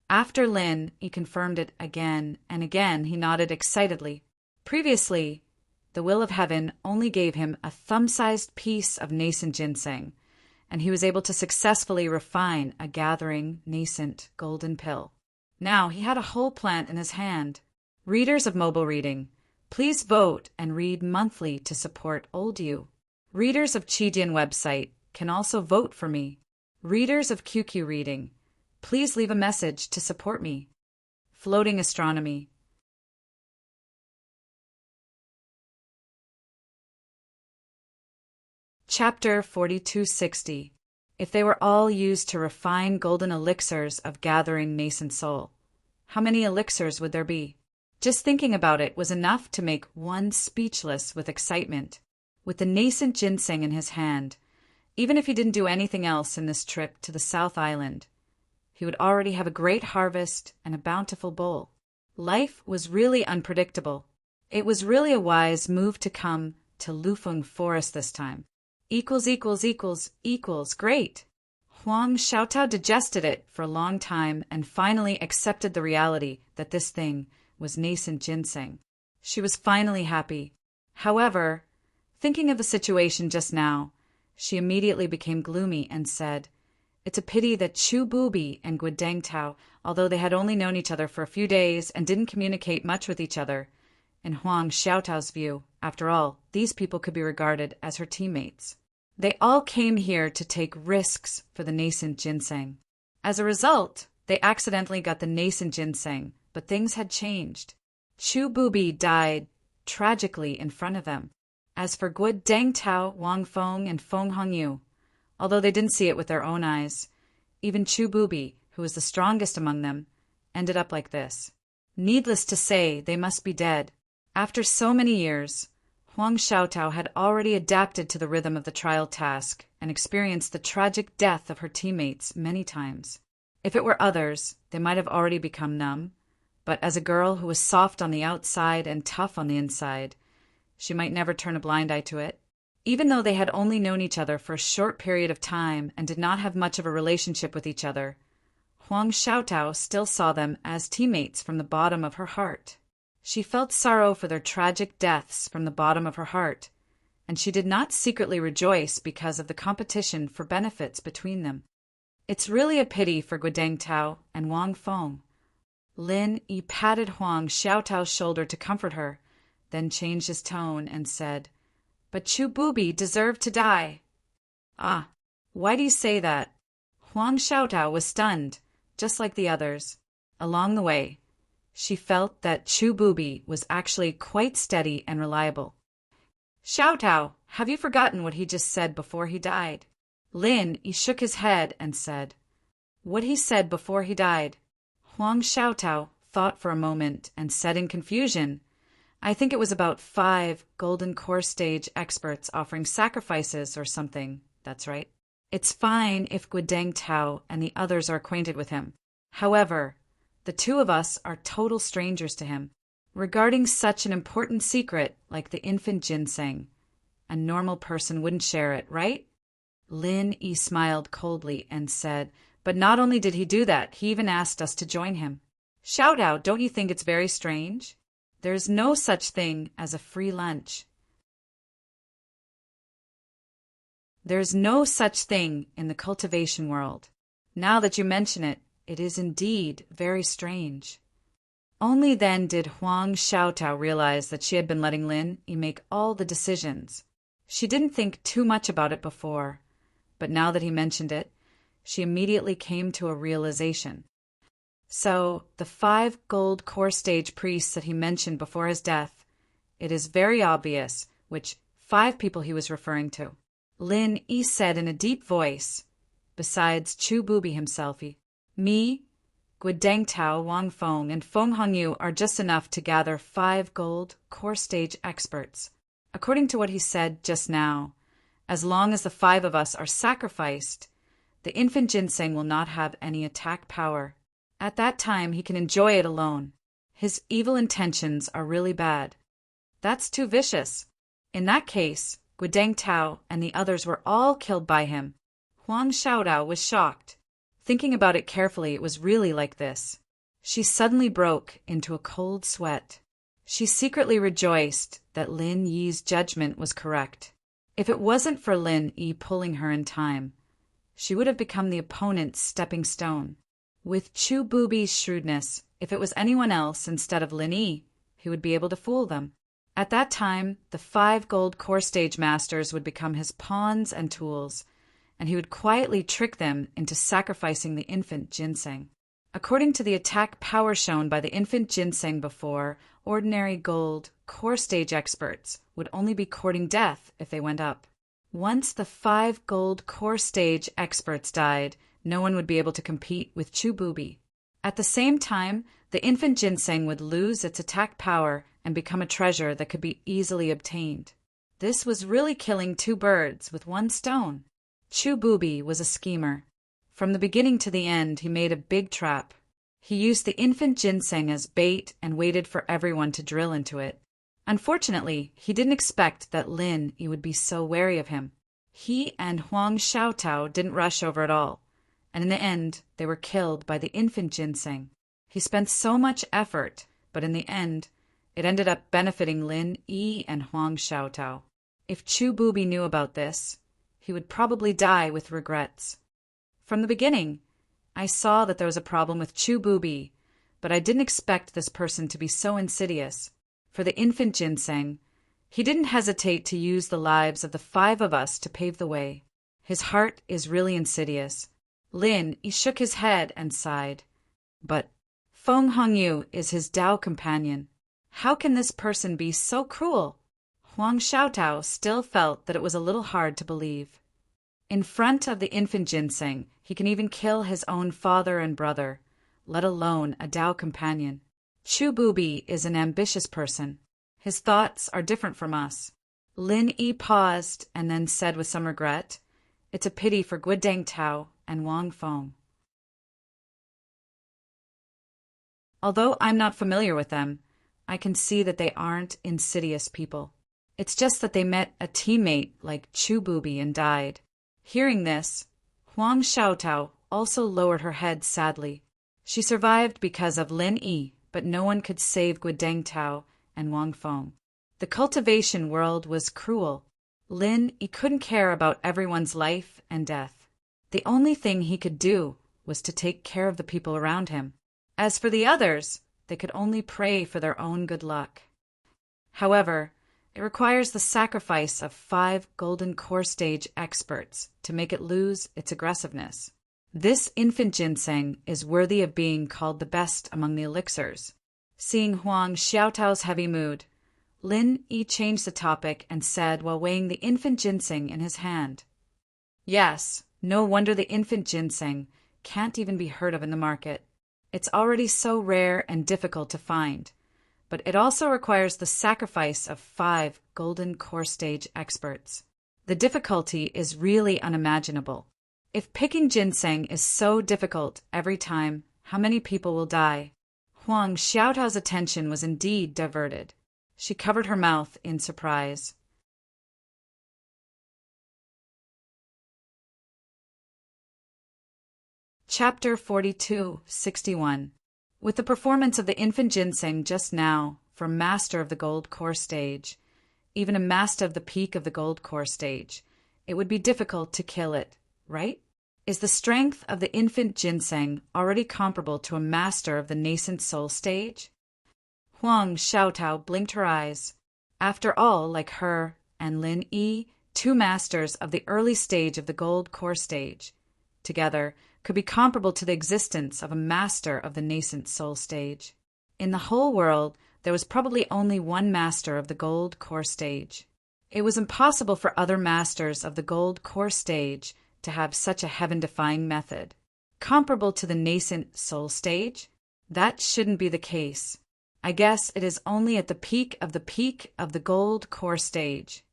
After Lin Yi confirmed it again and again, he nodded excitedly. Previously, the will of heaven only gave him a thumb-sized piece of nascent ginseng, and he was able to successfully refine a gathering, nascent golden pill. Now he had a whole plant in his hand. Readers of mobile reading, please vote and read monthly to support Old You. Readers of Qijian website can also vote for me. Readers of QQ reading, please leave a message to support me. Floating astronomy. Chapter 4260. If they were all used to refine golden elixirs of gathering nascent soul, how many elixirs would there be? Just thinking about it was enough to make one speechless with excitement. With the nascent ginseng in his hand, even if he didn't do anything else in this trip to the South Island, he would already have a great harvest and a bountiful bowl. Life was really unpredictable. It was really a wise move to come to Lufeng Forest this time. Equals, great. Huang Xiaotao digested it for a long time and finally accepted the reality that this thing was nascent ginseng. She was finally happy. However, thinking of the situation just now, she immediately became gloomy and said, "It's a pity that Chu Bubi and Guodeng Tao, although they had only known each other for a few days and didn't communicate much with each other, in Huang Xiaotao's view, after all, these people could be regarded as her teammates. They all came here to take risks for the nascent ginseng. As a result, they accidentally got the nascent ginseng, but things had changed. Chu Bubi died tragically in front of them. As for Guodeng Tao, Wang Feng, and Feng Hongyu, although they didn't see it with their own eyes, even Chu Bubi, who was the strongest among them, ended up like this. Needless to say, they must be dead. After so many years, Huang Xiaotao had already adapted to the rhythm of the trial task and experienced the tragic death of her teammates many times. If it were others, they might have already become numb, but as a girl who was soft on the outside and tough on the inside, she might never turn a blind eye to it. Even though they had only known each other for a short period of time and did not have much of a relationship with each other, Huang Xiaotao still saw them as teammates from the bottom of her heart. She felt sorrow for their tragic deaths from the bottom of her heart, and she did not secretly rejoice because of the competition for benefits between them. It's really a pity for Guodeng Tao and Wang Feng. Lin Yi patted Huang Xiaotao's shoulder to comfort her, then changed his tone and said, "But Chu Bubi deserved to die." "Ah, why do you say that?" Huang Xiaotao was stunned, just like the others. Along the way, she felt that Chu Bubi was actually quite steady and reliable. "Xiaotao, have you forgotten what he just said before he died?" Lin Yi shook his head and said, "What he said before he died?" Huang Xiaotao thought for a moment and said in confusion, "I think it was about 5 golden core stage experts offering sacrifices or something. That's right. It's fine if Guodeng Tao and the others are acquainted with him. However, the two of us are total strangers to him. Regarding such an important secret like the infant ginseng, a normal person wouldn't share it, right?" Lin Yi smiled coldly and said, "But not only did he do that, he even asked us to join him. Xiaotao, don't you think it's very strange? There's no such thing as a free lunch. There's no such thing in the cultivation world. Now that you mention it, it is indeed very strange." Only then did Huang Xiaotao realize that she had been letting Lin Yi make all the decisions. She didn't think too much about it before, but now that he mentioned it, she immediately came to a realization. So, the 5 gold core stage priests that he mentioned before his death, it is very obvious which 5 people he was referring to. Lin Yi said in a deep voice, besides Chu Bubi himself, "Me, Guodeng Tao, Wang Feng, and Feng Hongyu are just enough to gather 5 gold core stage experts. According to what he said just now, as long as the 5 of us are sacrificed, the infant ginseng will not have any attack power. At that time, he can enjoy it alone. His evil intentions are really bad. That's too vicious. In that case, Guodeng Tao and the others were all killed by him." Huang Xiaotao was shocked. Thinking about it carefully, it was really like this. She suddenly broke into a cold sweat. She secretly rejoiced that Lin Yi's judgment was correct. If it wasn't for Lin Yi pulling her in time, she would have become the opponent's stepping stone. With Chu Bubi's shrewdness, if it was anyone else instead of Lin Yi, he would be able to fool them. At that time, the 5 gold core stage masters would become his pawns and tools, and he would quietly trick them into sacrificing the infant ginseng. According to the attack power shown by the infant ginseng before, ordinary gold core stage experts would only be courting death if they went up. Once the 5 gold core stage experts died, no one would be able to compete with Chu Bubi. At the same time, the infant ginseng would lose its attack power and become a treasure that could be easily obtained. This was really killing 2 birds with 1 stone. Chu Bubi was a schemer. From the beginning to the end, he made a big trap. He used the infant ginseng as bait and waited for everyone to drill into it. Unfortunately, he didn't expect that Lin Yi would be so wary of him. He and Huang Xiaotao didn't rush over at all, and in the end, they were killed by the infant ginseng. He spent so much effort, but in the end, it ended up benefiting Lin Yi and Huang Xiaotao. If Chu Bubi knew about this, he would probably die with regrets. From the beginning, I saw that there was a problem with Chu Bubi, but I didn't expect this person to be so insidious. For the infant ginseng, he didn't hesitate to use the lives of the 5 of us to pave the way. His heart is really insidious. Lin Yi shook his head and sighed. But Feng Hongyu is his Tao companion. How can this person be so cruel? Huang Xiaotao still felt that it was a little hard to believe. In front of the infant ginseng, he can even kill his own father and brother, let alone a Tao companion. Chu Bubi is an ambitious person. His thoughts are different from us. Lin Yi paused and then said with some regret, "It's a pity for Guidang Tao and Wang Feng." Although I'm not familiar with them, I can see that they aren't insidious people. It's just that they met a teammate like Chu Bubi and died. Hearing this, Huang Xiaotao also lowered her head sadly. She survived because of Lin Yi, but no one could save Guidang Tao and Wang Feng. The cultivation world was cruel. Lin Yi couldn't care about everyone's life and death. The only thing he could do was to take care of the people around him. As for the others, they could only pray for their own good luck. However, it requires the sacrifice of 5 golden core stage experts to make it lose its aggressiveness. This infant ginseng is worthy of being called the best among the elixirs. Seeing Huang Xiaotao's heavy mood, Lin Yi changed the topic and said while weighing the infant ginseng in his hand, "Yes, no wonder the infant ginseng can't even be heard of in the market. It's already so rare and difficult to find. But it also requires the sacrifice of 5 golden core stage experts. The difficulty is really unimaginable. If picking ginseng is so difficult every time, how many people will die?" Huang Xiaotao's attention was indeed diverted. She covered her mouth in surprise. Chapter 42-61. With the performance of the infant ginseng just now, for Master of the Gold Core Stage, even a Master of the Peak of the Gold Core Stage, it would be difficult to kill it, right? Is the strength of the infant ginseng already comparable to a Master of the Nascent Soul Stage? Huang Xiaotao blinked her eyes. After all, like her and Lin Yi, 2 Masters of the early stage of the Gold Core Stage, together, could be comparable to the existence of a Master of the Nascent Soul Stage. In the whole world, there was probably only 1 Master of the Gold Core Stage. It was impossible for other Masters of the Gold Core Stage to have such a heaven-defying method. Comparable to the Nascent Soul Stage? That shouldn't be the case. I guess it is only at the peak of the Gold Core Stage.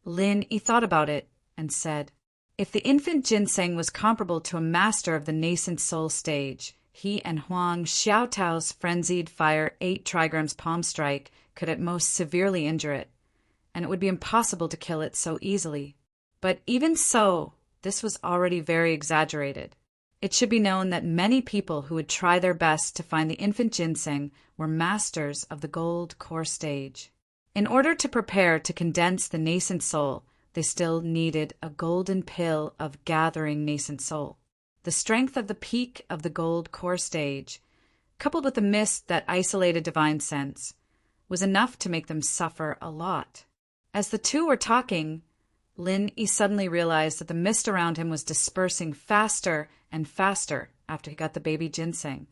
Lin Yi thought about it and said, "If the infant ginseng was comparable to a Master of the Nascent Soul Stage, he and Huang Xiaotao's frenzied fire 8 trigrams palm strike could at most severely injure it, and it would be impossible to kill it so easily. But even so, this was already very exaggerated. It should be known that many people who would try their best to find the infant ginseng were Masters of the Gold Core Stage. In order to prepare to condense the nascent soul, they still needed a golden pill of gathering nascent soul. The strength of the peak of the Gold Core Stage, coupled with the mist that isolated divine sense, was enough to make them suffer a lot." As the 2 were talking, Lin Yi suddenly realized that the mist around him was dispersing faster and faster after he got the baby ginseng.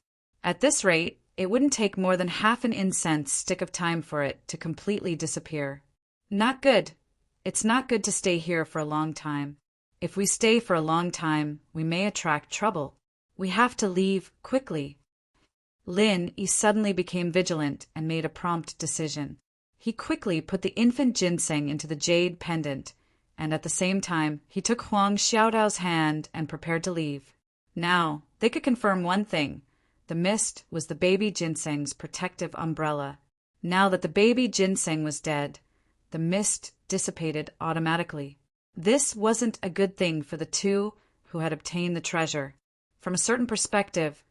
At this rate, it wouldn't take more than half an incense stick of time for it to completely disappear. Not good. It's not good to stay here for a long time. If we stay for a long time, we may attract trouble. We have to leave quickly. Lin Yi suddenly became vigilant and made a prompt decision. He quickly put the infant ginseng into the jade pendant, and at the same time, he took Huang Xiaotao's hand and prepared to leave. Now, they could confirm one thing. The mist was the baby ginseng's protective umbrella. Now that the baby ginseng was dead, the mist dissipated automatically. This wasn't a good thing for the two who had obtained the treasure. From a certain perspective,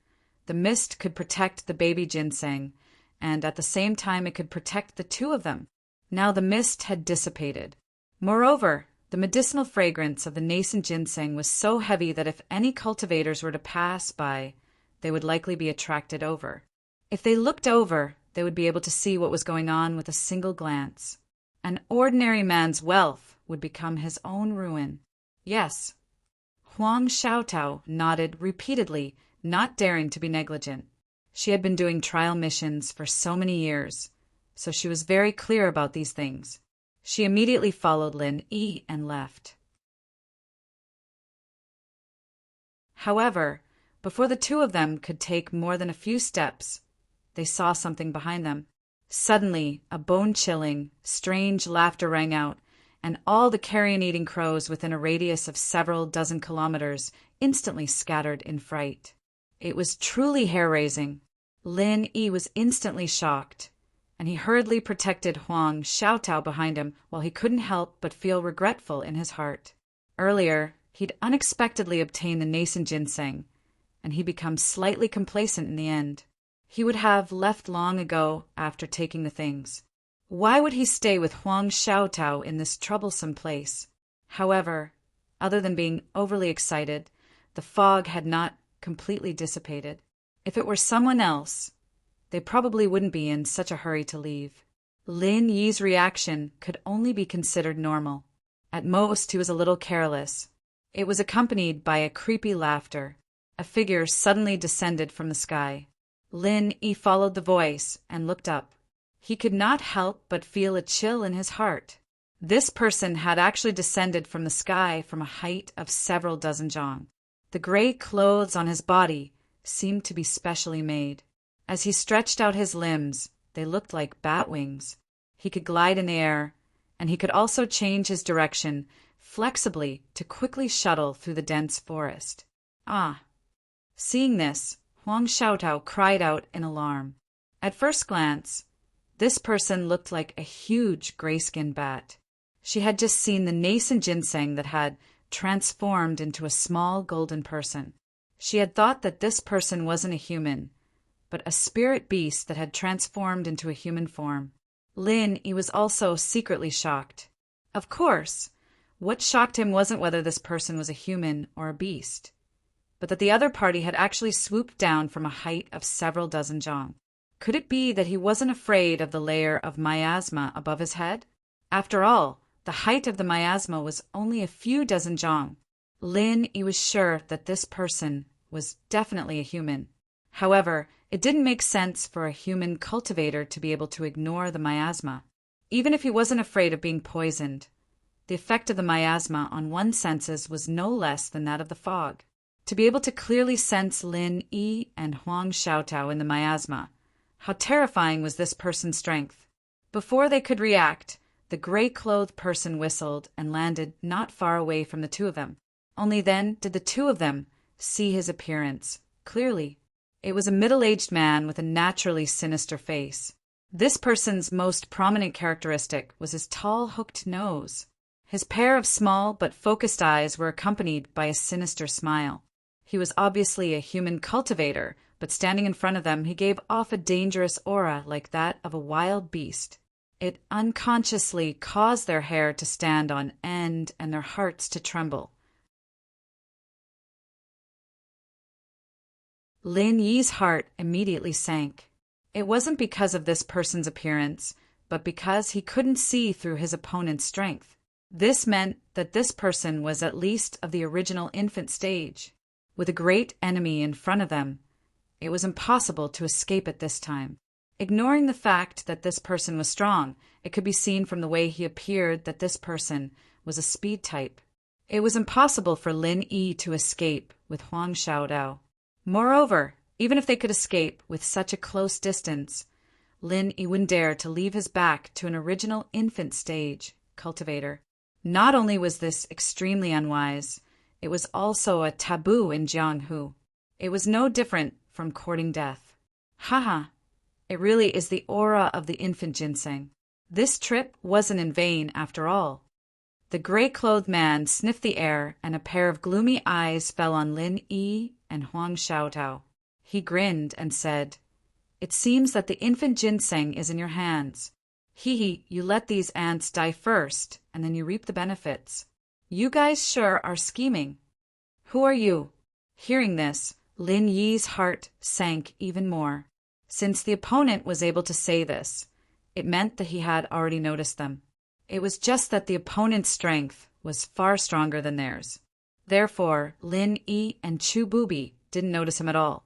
the mist could protect the baby ginseng, and at the same time it could protect the two of them. Now the mist had dissipated. Moreover, the medicinal fragrance of the nascent ginseng was so heavy that if any cultivators were to pass by, they would likely be attracted over. If they looked over, they would be able to see what was going on with a single glance. An ordinary man's wealth would become his own ruin. Yes. Huang Xiaotao nodded repeatedly, not daring to be negligent. She had been doing trial missions for so many years, so she was very clear about these things. She immediately followed Lin Yi and left. However, before the two of them could take more than a few steps, they saw something behind them. Suddenly, a bone-chilling, strange laughter rang out, and all the carrion-eating crows within a radius of several dozen kilometers instantly scattered in fright. It was truly hair-raising. Lin Yi was instantly shocked, and he hurriedly protected Huang Xiaotao behind him while he couldn't help but feel regretful in his heart. Earlier, he'd unexpectedly obtained the nascent ginseng, and he'd become slightly complacent in the end. He would have left long ago after taking the things. Why would he stay with Huang Xiaotao in this troublesome place? However, other than being overly excited, the fog had not completely dissipated. If it were someone else, they probably wouldn't be in such a hurry to leave. Lin Yi's reaction could only be considered normal. At most, he was a little careless. It was accompanied by a creepy laughter. A figure suddenly descended from the sky. Lin Yi followed the voice and looked up. He could not help but feel a chill in his heart. This person had actually descended from the sky from a height of several dozen zhang. The gray clothes on his body seemed to be specially made. As he stretched out his limbs, they looked like bat wings. He could glide in the air, and he could also change his direction flexibly to quickly shuttle through the dense forest. Ah! Seeing this, Huang Xiaotao cried out in alarm. At first glance, this person looked like a huge gray-skinned bat. She had just seen the nascent ginseng that had transformed into a small golden person. She had thought that this person wasn't a human, but a spirit beast that had transformed into a human form. Lin Yi was also secretly shocked. Of course, what shocked him wasn't whether this person was a human or a beast, but that the other party had actually swooped down from a height of several dozen zhang. Could it be that he wasn't afraid of the layer of miasma above his head? After all, the height of the miasma was only a few dozen zhang. Lin Yi was sure that this person was definitely a human. However, it didn't make sense for a human cultivator to be able to ignore the miasma. Even if he wasn't afraid of being poisoned, the effect of the miasma on one's senses was no less than that of the fog. To be able to clearly sense Lin Yi and Huang Xiaotao in the miasma, how terrifying was this person's strength? Before they could react, the gray-clothed person whistled and landed not far away from the two of them. Only then did the two of them see his appearance clearly. It was a middle-aged man with a naturally sinister face. This person's most prominent characteristic was his tall, hooked nose. His pair of small but focused eyes were accompanied by a sinister smile. He was obviously a human cultivator, but standing in front of them, he gave off a dangerous aura like that of a wild beast. It unconsciously caused their hair to stand on end and their hearts to tremble. Lin Yi's heart immediately sank. It wasn't because of this person's appearance, but because he couldn't see through his opponent's strength. This meant that this person was at least of the original infant stage. With a great enemy in front of them, it was impossible to escape at this time. Ignoring the fact that this person was strong, it could be seen from the way he appeared that this person was a speed type. It was impossible for Lin Yi to escape with Huang Xiaodao. Moreover, even if they could escape with such a close distance, Lin Yi wouldn't dare to leave his back to an original infant stage cultivator. Not only was this extremely unwise, it was also a taboo in Jianghu. It was no different from courting death. Haha, it really is the aura of the infant ginseng. This trip wasn't in vain after all. The gray-clothed man sniffed the air, and a pair of gloomy eyes fell on Lin Yi and Huang Xiaotao. He grinned and said, "It seems that the infant ginseng is in your hands. Hee, you let these ants die first, and then you reap the benefits. You guys sure are scheming. Who are you?" Hearing this, Lin Yi's heart sank even more. Since the opponent was able to say this, it meant that he had already noticed them. It was just that the opponent's strength was far stronger than theirs. Therefore, Lin Yi and Chu Bubi didn't notice him at all.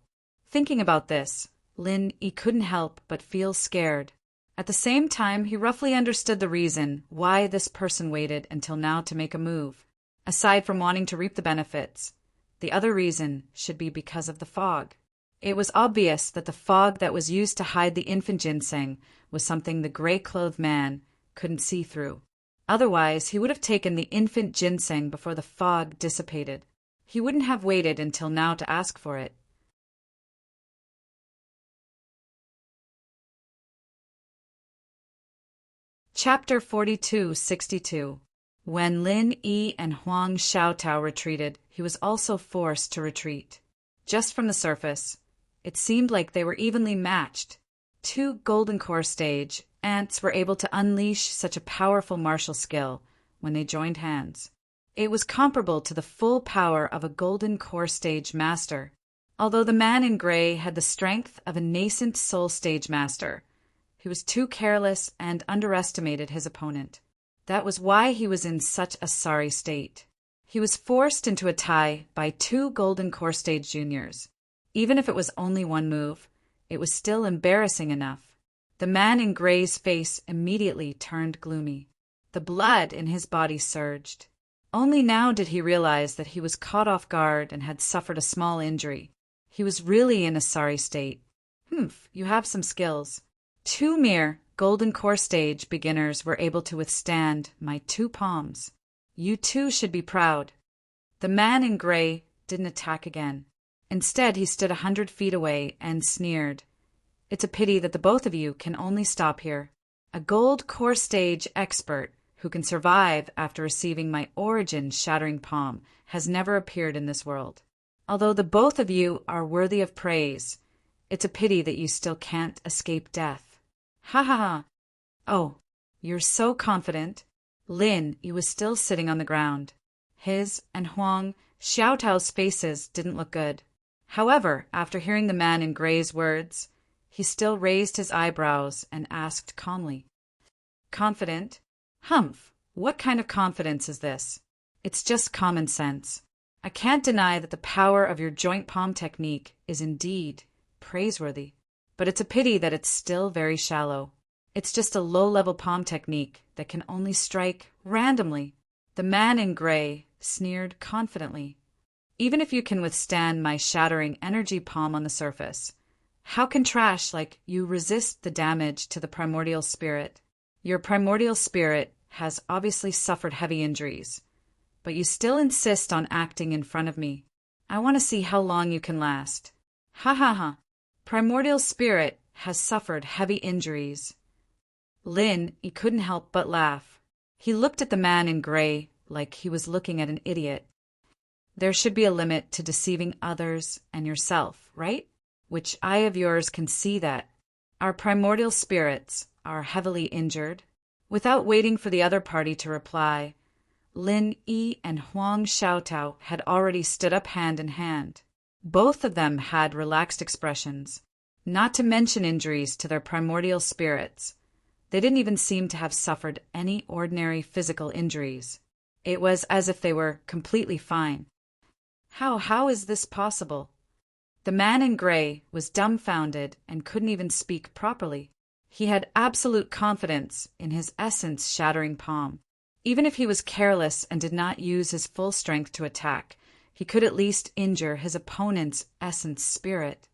Thinking about this, Lin Yi couldn't help but feel scared. At the same time, he roughly understood the reason why this person waited until now to make a move. Aside from wanting to reap the benefits, the other reason should be because of the fog. It was obvious that the fog that was used to hide the infant ginseng was something the gray-clothed man couldn't see through. Otherwise, he would have taken the infant ginseng before the fog dissipated. He wouldn't have waited until now to ask for it. Chapter 42-62. When Lin Yi and Huang Xiaotao retreated, he was also forced to retreat. Just from the surface, it seemed like they were evenly matched. Two golden core stage ants were able to unleash such a powerful martial skill when they joined hands. It was comparable to the full power of a golden core stage master. Although the man in gray had the strength of a nascent soul stage master, he was too careless and underestimated his opponent. That was why he was in such a sorry state. He was forced into a tie by two golden core stage juniors. Even if it was only one move, it was still embarrassing enough. The man in gray's face immediately turned gloomy. The blood in his body surged. Only now did he realize that he was caught off guard and had suffered a small injury. He was really in a sorry state. You have some skills. Two mere golden core stage beginners were able to withstand my two palms. You too should be proud. The man in gray didn't attack again. Instead, he stood 100 feet away and sneered. "It's a pity that the both of you can only stop here. A gold core stage expert who can survive after receiving my origin-shattering palm has never appeared in this world. Although the both of you are worthy of praise, it's a pity that you still can't escape death." Ha ha ha. Oh, you're so confident. Lin Yi was still sitting on the ground. His and Huang Xiaotao's faces didn't look good. However, after hearing the man in gray's words, he still raised his eyebrows and asked calmly, "Confident? Humph, what kind of confidence is this? It's just common sense. I can't deny that the power of your joint palm technique is indeed praiseworthy, but it's a pity that it's still very shallow. It's just a low-level palm technique that can only strike randomly." The man in gray sneered confidently. "Even if you can withstand my shattering energy palm on the surface, how can trash like you resist the damage to the primordial spirit? Your primordial spirit has obviously suffered heavy injuries, but you still insist on acting in front of me. I want to see how long you can last." Ha ha ha. Primordial spirit has suffered heavy injuries. Lin Yi couldn't help but laugh. He looked at the man in gray like he was looking at an idiot. There should be a limit to deceiving others and yourself, right? Which eye of yours can see that? Our primordial spirits are heavily injured. Without waiting for the other party to reply, Lin Yi and Huang Xiaotao had already stood up hand in hand. Both of them had relaxed expressions, not to mention injuries to their primordial spirits. They didn't even seem to have suffered any ordinary physical injuries. It was as if they were completely fine. How is this possible? The man in gray was dumbfounded and couldn't even speak properly. He had absolute confidence in his essence-shattering palm. Even if he was careless and did not use his full strength to attack, he could at least injure his opponent's essence spirit.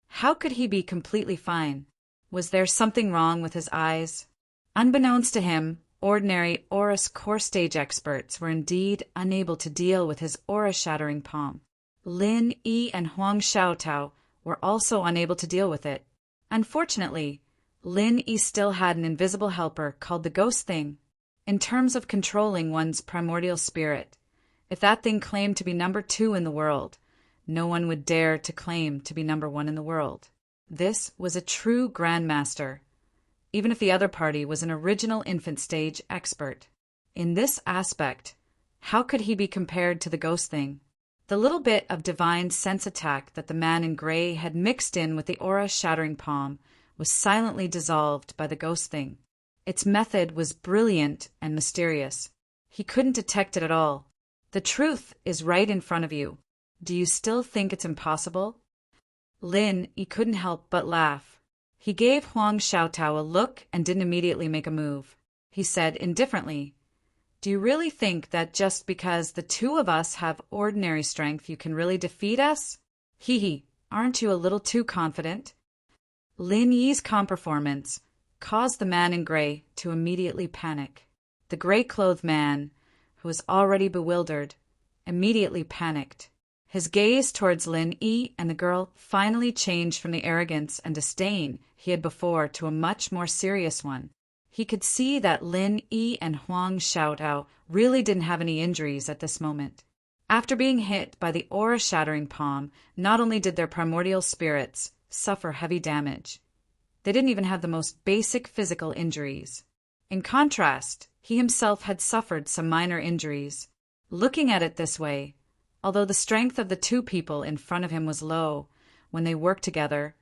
How could he be completely fine? Was there something wrong with his eyes? Unbeknownst to him, Ordinary Aura's core stage experts were indeed unable to deal with his aura-shattering palm. Lin Yi and Huang Xiaotao were also unable to deal with it. Unfortunately, Lin Yi still had an invisible helper called the Ghost Thing. In terms of controlling one's primordial spirit, if that thing claimed to be number 2 in the world, no one would dare to claim to be number 1 in the world. This was a true grandmaster, even if the other party was an original infant stage expert. In this aspect, how could he be compared to the Ghost Thing? The little bit of divine sense attack that the man in gray had mixed in with the aura-shattering palm was silently dissolved by the Ghost Thing. Its method was brilliant and mysterious. He couldn't detect it at all. The truth is right in front of you. Do you still think it's impossible? Lin Yi couldn't help but laugh. He gave Huang Xiaotao a look and didn't immediately make a move. He said indifferently, "Do you really think that just because the 2 of us have ordinary strength you can really defeat us? Hee, aren't you a little too confident?" Lin Yi's calm performance caused the man in gray to immediately panic. The gray-clothed man, who was already bewildered, immediately panicked. His gaze towards Lin Yi and the girl finally changed from the arrogance and disdain he had before to a much more serious one. He could see that Lin Yi and Huang Xiaotao really didn't have any injuries at this moment. After being hit by the aura-shattering palm, not only did their primordial spirits suffer heavy damage, they didn't even have the most basic physical injuries. In contrast, he himself had suffered some minor injuries. Looking at it this way, although the strength of the 2 people in front of him was low, when they worked together,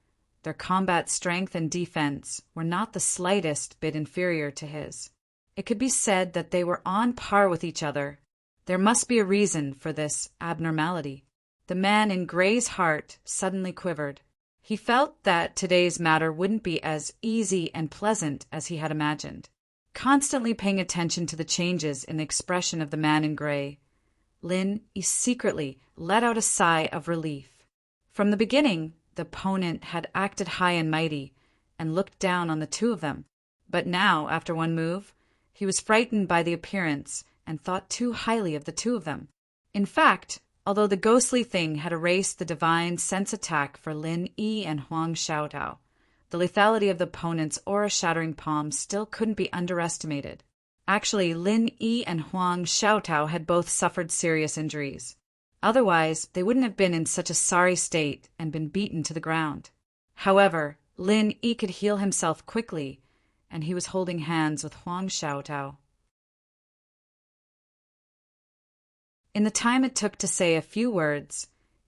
their combat strength and defense were not the slightest bit inferior to his. It could be said that they were on par with each other. There must be a reason for this abnormality. The man in gray's heart suddenly quivered. He felt that today's matter wouldn't be as easy and pleasant as he had imagined. Constantly paying attention to the changes in the expression of the man in gray, Lin Yi secretly let out a sigh of relief. From the beginning, the opponent had acted high and mighty and looked down on the 2 of them. But now, after one move, he was frightened by the appearance and thought too highly of the 2 of them. In fact, although the ghostly thing had erased the divine sense attack for Lin Yi and Huang Xiaotao, the lethality of the opponent's aura-shattering palm still couldn't be underestimated. Actually, Lin Yi and Huang Xiaotao had both suffered serious injuries. Otherwise, they wouldn't have been in such a sorry state and been beaten to the ground. However, Lin Yi could heal himself quickly, and he was holding hands with Huang Xiaotao. In the time it took to say a few words,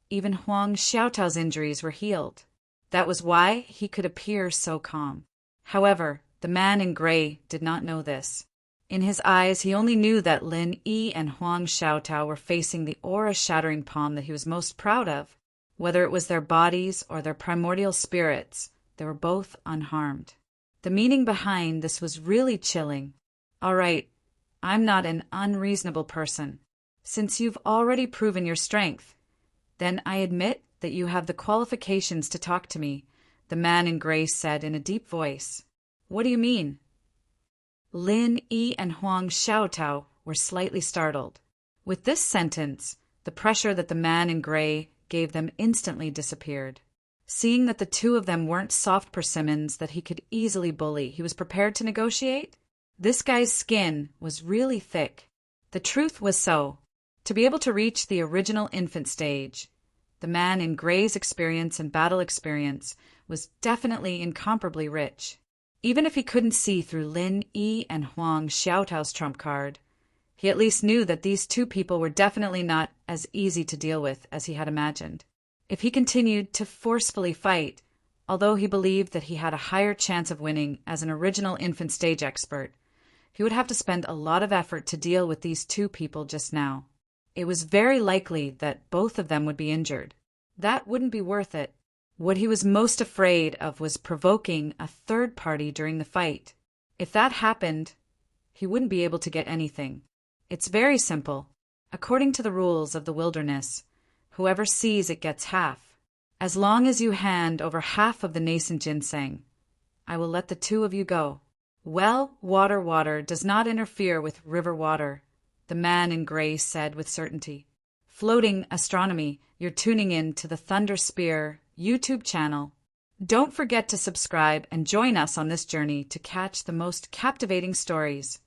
even Huang Xiaotao's injuries were healed. That was why he could appear so calm. However, the man in gray did not know this. In his eyes, he only knew that Lin Yi and Huang Xiaotao were facing the aura-shattering palm that he was most proud of. Whether it was their bodies or their primordial spirits, they were both unharmed. The meaning behind this was really chilling. All right, I'm not an unreasonable person. Since you've already proven your strength, then I admit that you have the qualifications to talk to me, the man in gray said in a deep voice. What do you mean? Lin Yi and Huang Xiaotao were slightly startled. With this sentence, the pressure that the man in gray gave them instantly disappeared. Seeing that the 2 of them weren't soft persimmons that he could easily bully, he was prepared to negotiate. This guy's skin was really thick. The truth was so. To be able to reach the original infant stage, the man in gray's experience and battle experience was definitely incomparably rich. Even if he couldn't see through Lin Yi and Huang Xiaotao's trump card, he at least knew that these 2 people were definitely not as easy to deal with as he had imagined. If he continued to forcefully fight, although he believed that he had a higher chance of winning as an original infant stage expert, he would have to spend a lot of effort to deal with these 2 people just now. It was very likely that both of them would be injured. That wouldn't be worth it. What he was most afraid of was provoking a 3rd party during the fight. If that happened, he wouldn't be able to get anything. It's very simple. According to the rules of the wilderness, whoever sees it gets half. As long as you hand over half of the nascent ginseng, I will let the 2 of you go. Well, water does not interfere with river water, the man in gray said with certainty. Floating astronomy, you're tuning in to the Thunder Spear YouTube channel. Don't forget to subscribe and join us on this journey to catch the most captivating stories.